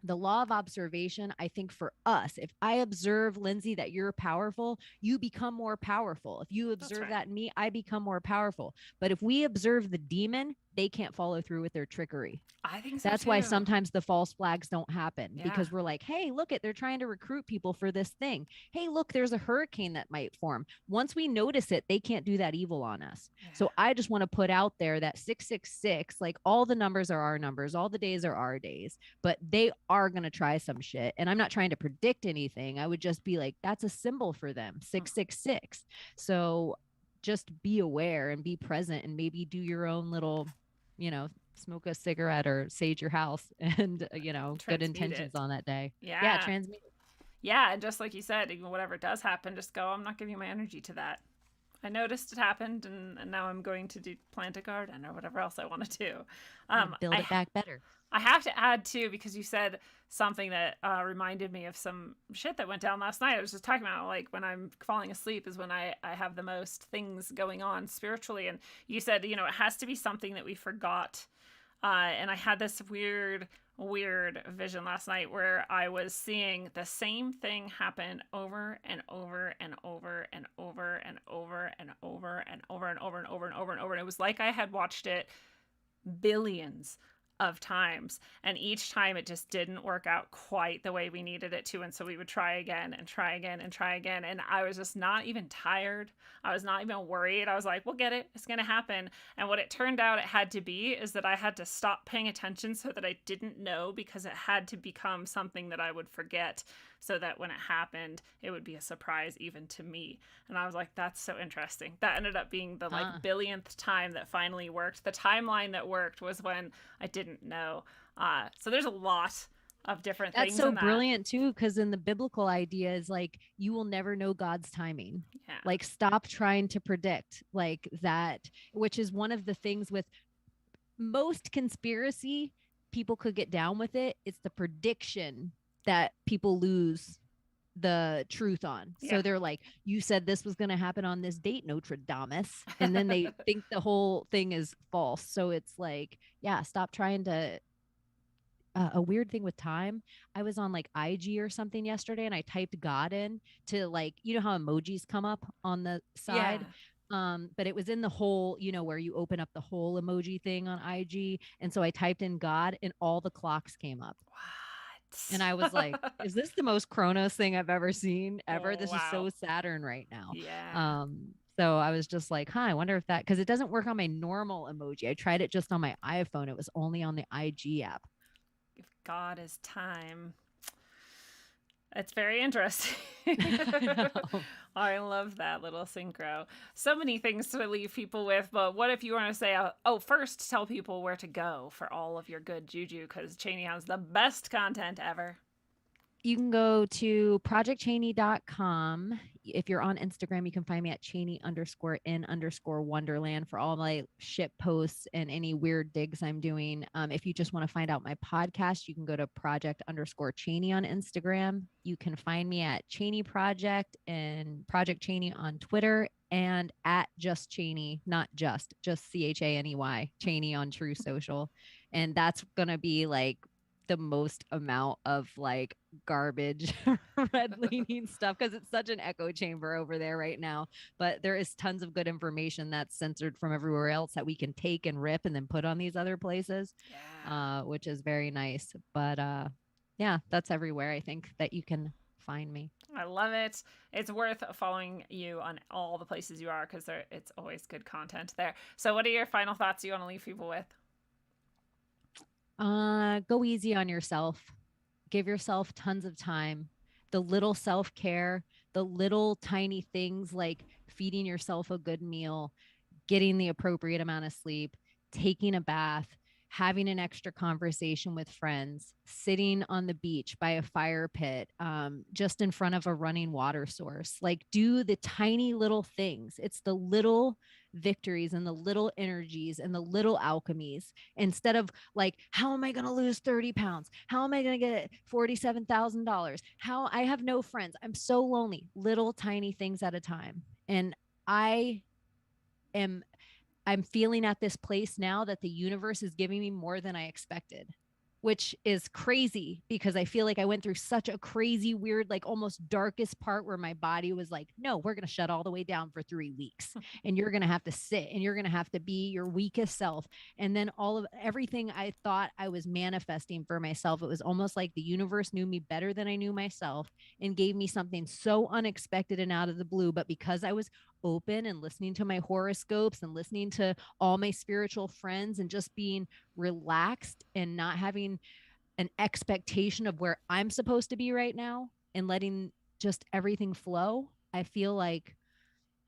The law of observation, I think for us, if I observe, Lindsay, that you're powerful, you become more powerful. If you observe that in me, I become more powerful. But if we observe the demon, they can't follow through with their trickery. I think so. That's too. why sometimes the false flags don't happen, Yeah. because we're like, hey, look it, they're trying to recruit people for this thing. Hey, look, there's a hurricane that might form. Once we notice it, they can't do that evil on us. Yeah. So I just want to put out there that 666, like, all the numbers are our numbers, all the days are our days, but they are going to try some shit. And I'm not trying to predict anything. I would just be like, that's a symbol for them, 666. So just be aware and be present, and maybe do your own little, smoke a cigarette or sage your house, and good intentions on that day. Yeah, transmute it. Yeah, and just like you said, even whatever does happen, just go, I'm not giving my energy to that. I noticed it happened, and now I'm going to plant a garden or whatever else I want to do. Build it back better. I have to add too, because you said something that reminded me of some shit that went down last night. I was just talking about, like, when I'm falling asleep is when I have the most things going on spiritually. And you said, it has to be something that we forgot. And I had this weird vision last night where I was seeing the same thing happen over and over and over and over and over and over and over and over and over and over and over. And it was like I had watched it billions of times, and each time it just didn't work out quite the way we needed it to, and so we would try again and try again and try again, and I was just not even tired. I was not even worried. I was like, we'll get it, it's gonna happen. And what it turned out it had to be is that I had to stop paying attention so that I didn't know, because it had to become something that I would forget, so that when it happened it would be a surprise even to me. And I was like, that's so interesting. That ended up being the like billionth time that finally worked. The timeline that worked was when I didn't know. So there's a lot of different things. That's so brilliant too, because in the biblical idea is like, you will never know God's timing. Yeah. Like, stop trying to predict like that, which is one of the things with most conspiracy. People could get down with it. It's the prediction that people lose the truth on. Yeah. So they're like, you said this was going to happen on this date, Nostradamus. And then they think the whole thing is false. So it's like, yeah, stop trying to. A weird thing with time, I was on like IG or something yesterday, and I typed God in to, like, you know how emojis come up on the side. Yeah. But it was in the whole, where you open up the whole emoji thing on IG. And so I typed in God, and all the clocks came up. What? And I was like, is this the most Chronos thing I've ever seen ever? Oh, this wow. is so Saturn right now. Yeah. So I was just like, I wonder if that, because it doesn't work on my normal emoji. I tried it just on my iPhone. It was only on the IG app. If God is time. It's very interesting. I love that little synchro. So many things to leave people with, but what if you want to say, first tell people where to go for all of your good juju, because Chaney has the best content ever. You can go to projectchaney.com. If you're on Instagram, you can find me at Chaney_in_Wonderland for all my ship posts and any weird digs I'm doing. If you just want to find out my podcast, you can go to project_Chaney on Instagram. You can find me at Chaney Project and Project Chaney on Twitter, and at Just Chaney, not just CHANEY, Chaney on True Social. And that's going to be like the most amount of like garbage red leaning stuff, because it's such an echo chamber over there right now. But there is tons of good information that's censored from everywhere else that we can take and rip and then put on these other places. Which is very nice. But yeah, that's everywhere I think that you can find me. I love it. It's worth following you on all the places you are, because it's always good content there. So what are your final thoughts you want to leave people with? Go easy on yourself. Give yourself tons of time. The little self-care, the little tiny things like feeding yourself a good meal, getting the appropriate amount of sleep, taking a bath, having an extra conversation with friends, sitting on the beach by a fire pit, just in front of a running water source. Like, do the tiny little things. It's the little victories and the little energies and the little alchemies, instead of like, how am I going to lose 30 pounds? How am I going to get $47,000? How I have no friends. I'm so lonely. Little tiny things at a time. And I'm feeling at this place now that the universe is giving me more than I expected, which is crazy, because I feel like I went through such a crazy, weird, like almost darkest part where my body was like, no, we're going to shut all the way down for 3 weeks, and you're going to have to sit, and you're going to have to be your weakest self. And then everything I thought I was manifesting for myself, it was almost like the universe knew me better than I knew myself and gave me something so unexpected and out of the blue. But because I was open and listening to my horoscopes and listening to all my spiritual friends and just being relaxed and not having an expectation of where I'm supposed to be right now and letting just everything flow, I feel like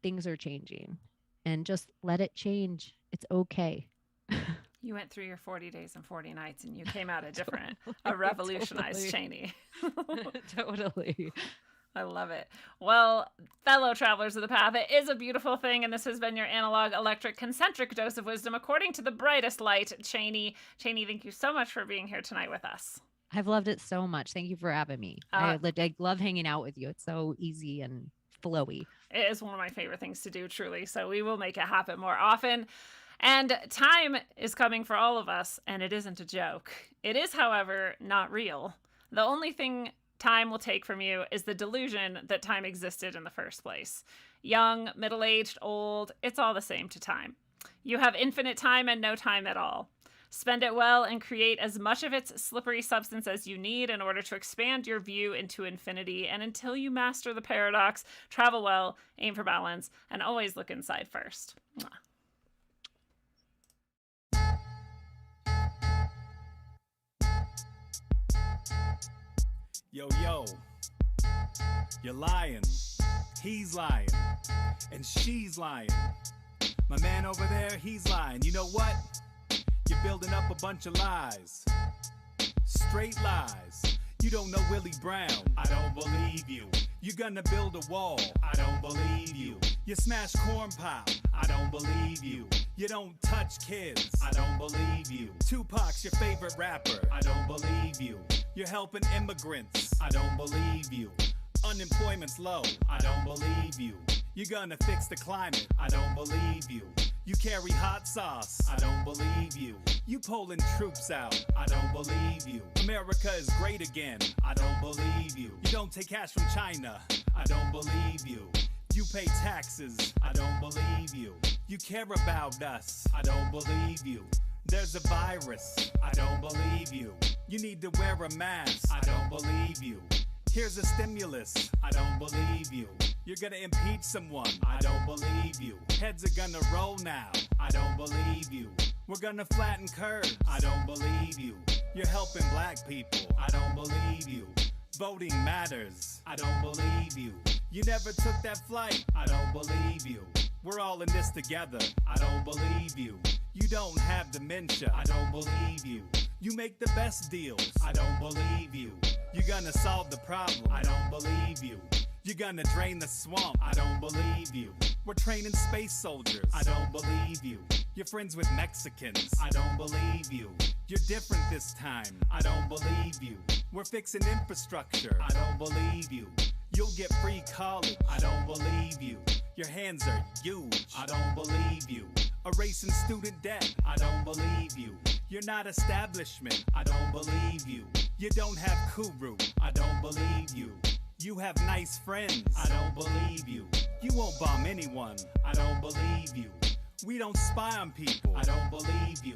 things are changing, and just let it change. It's okay. You went through your 40 days and 40 nights and you came out a different, a revolutionized Chaney. Totally. I love it. Well, fellow travelers of the path, it is a beautiful thing, and this has been your analog, electric, concentric dose of wisdom according to the brightest light, Chaney. Chaney, thank you so much for being here tonight with us. I've loved it so much. Thank you for having me. I love hanging out with you. It's so easy and flowy. It is one of my favorite things to do, truly. So we will make it happen more often. And time is coming for all of us, and it isn't a joke. It is, however, not real. The only thing time will take from you is the delusion that time existed in the first place. Young, middle-aged, old, it's all the same to time. You have infinite time and no time at all. Spend it well and create as much of its slippery substance as you need in order to expand your view into infinity. And until you master the paradox, travel well, aim for balance, and always look inside first. Mwah. Yo, yo, you're lying, he's lying, and she's lying. My man over there, he's lying. You know what? You're building up a bunch of lies. Straight lies. You don't know Willie Brown. I don't believe you. You're gonna build a wall. I don't believe you. You smash corn pop. I don't believe you. You don't touch kids. I don't believe you. Tupac's your favorite rapper. I don't believe you. You're helping immigrants. I don't believe you. Unemployment's low. I don't believe you. You're gonna fix the climate. I don't believe you. You carry hot sauce. I don't believe you. You pulling troops out. I don't believe you. America is great again. I don't believe you. You don't take cash from China. I don't believe you. You pay taxes. I don't believe you. You care about us. I don't believe you. There's a virus. I don't believe you. You need to wear a mask. I don't believe you. Here's a stimulus. I don't believe you. You're gonna impeach someone. I don't believe you. Heads are gonna roll now. I don't believe you. We're gonna flatten curves. I don't believe you. You're helping black people. I don't believe you. Voting matters. I don't believe you. You never took that flight. I don't believe you. We're all in this together. I don't believe you. You don't have dementia. I don't believe you. You make the best deals. I don't believe you. You're gonna solve the problem. I don't believe you. You're gonna drain the swamp. I don't believe you. We're training space soldiers. I don't believe you. You're friends with Mexicans. I don't believe you. You're different this time. I don't believe you. We're fixing infrastructure. I don't believe you. You'll get free college. I don't believe you. Your hands are huge. I don't believe you. Erasing student debt. I don't believe you. You're not establishment. I don't believe you. You don't have Kuru. I don't believe you. You have nice friends. I don't believe you. You won't bomb anyone. I don't believe you. We don't spy on people. I don't believe you.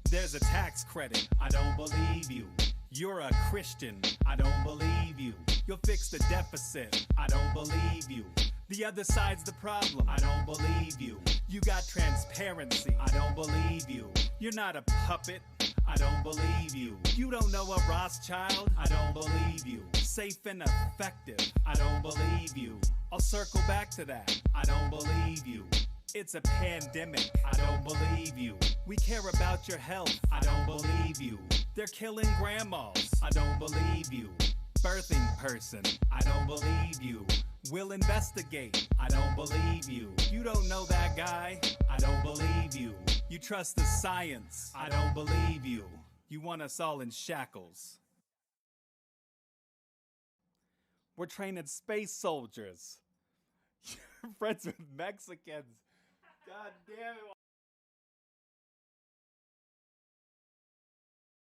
There's a tax credit. I don't believe you. You're a Christian. I don't believe you. You'll fix the deficit. I don't believe you. The other side's the problem. I don't believe you. You got transparency. I don't believe you. You're not a puppet. I don't believe you. You don't know a Rothschild. I don't believe you. Safe and effective. I don't believe you. I'll circle back to that. I don't believe you. It's a pandemic. I don't believe you. We care about your health. I don't believe you. They're killing grandmas. I don't believe you. Birthing person. I don't believe you. We'll investigate. I don't believe you. You don't know that guy. I don't believe you. You trust the science. I don't believe you. You want us all in shackles. We're training space soldiers. You're friends with Mexicans. God damn it.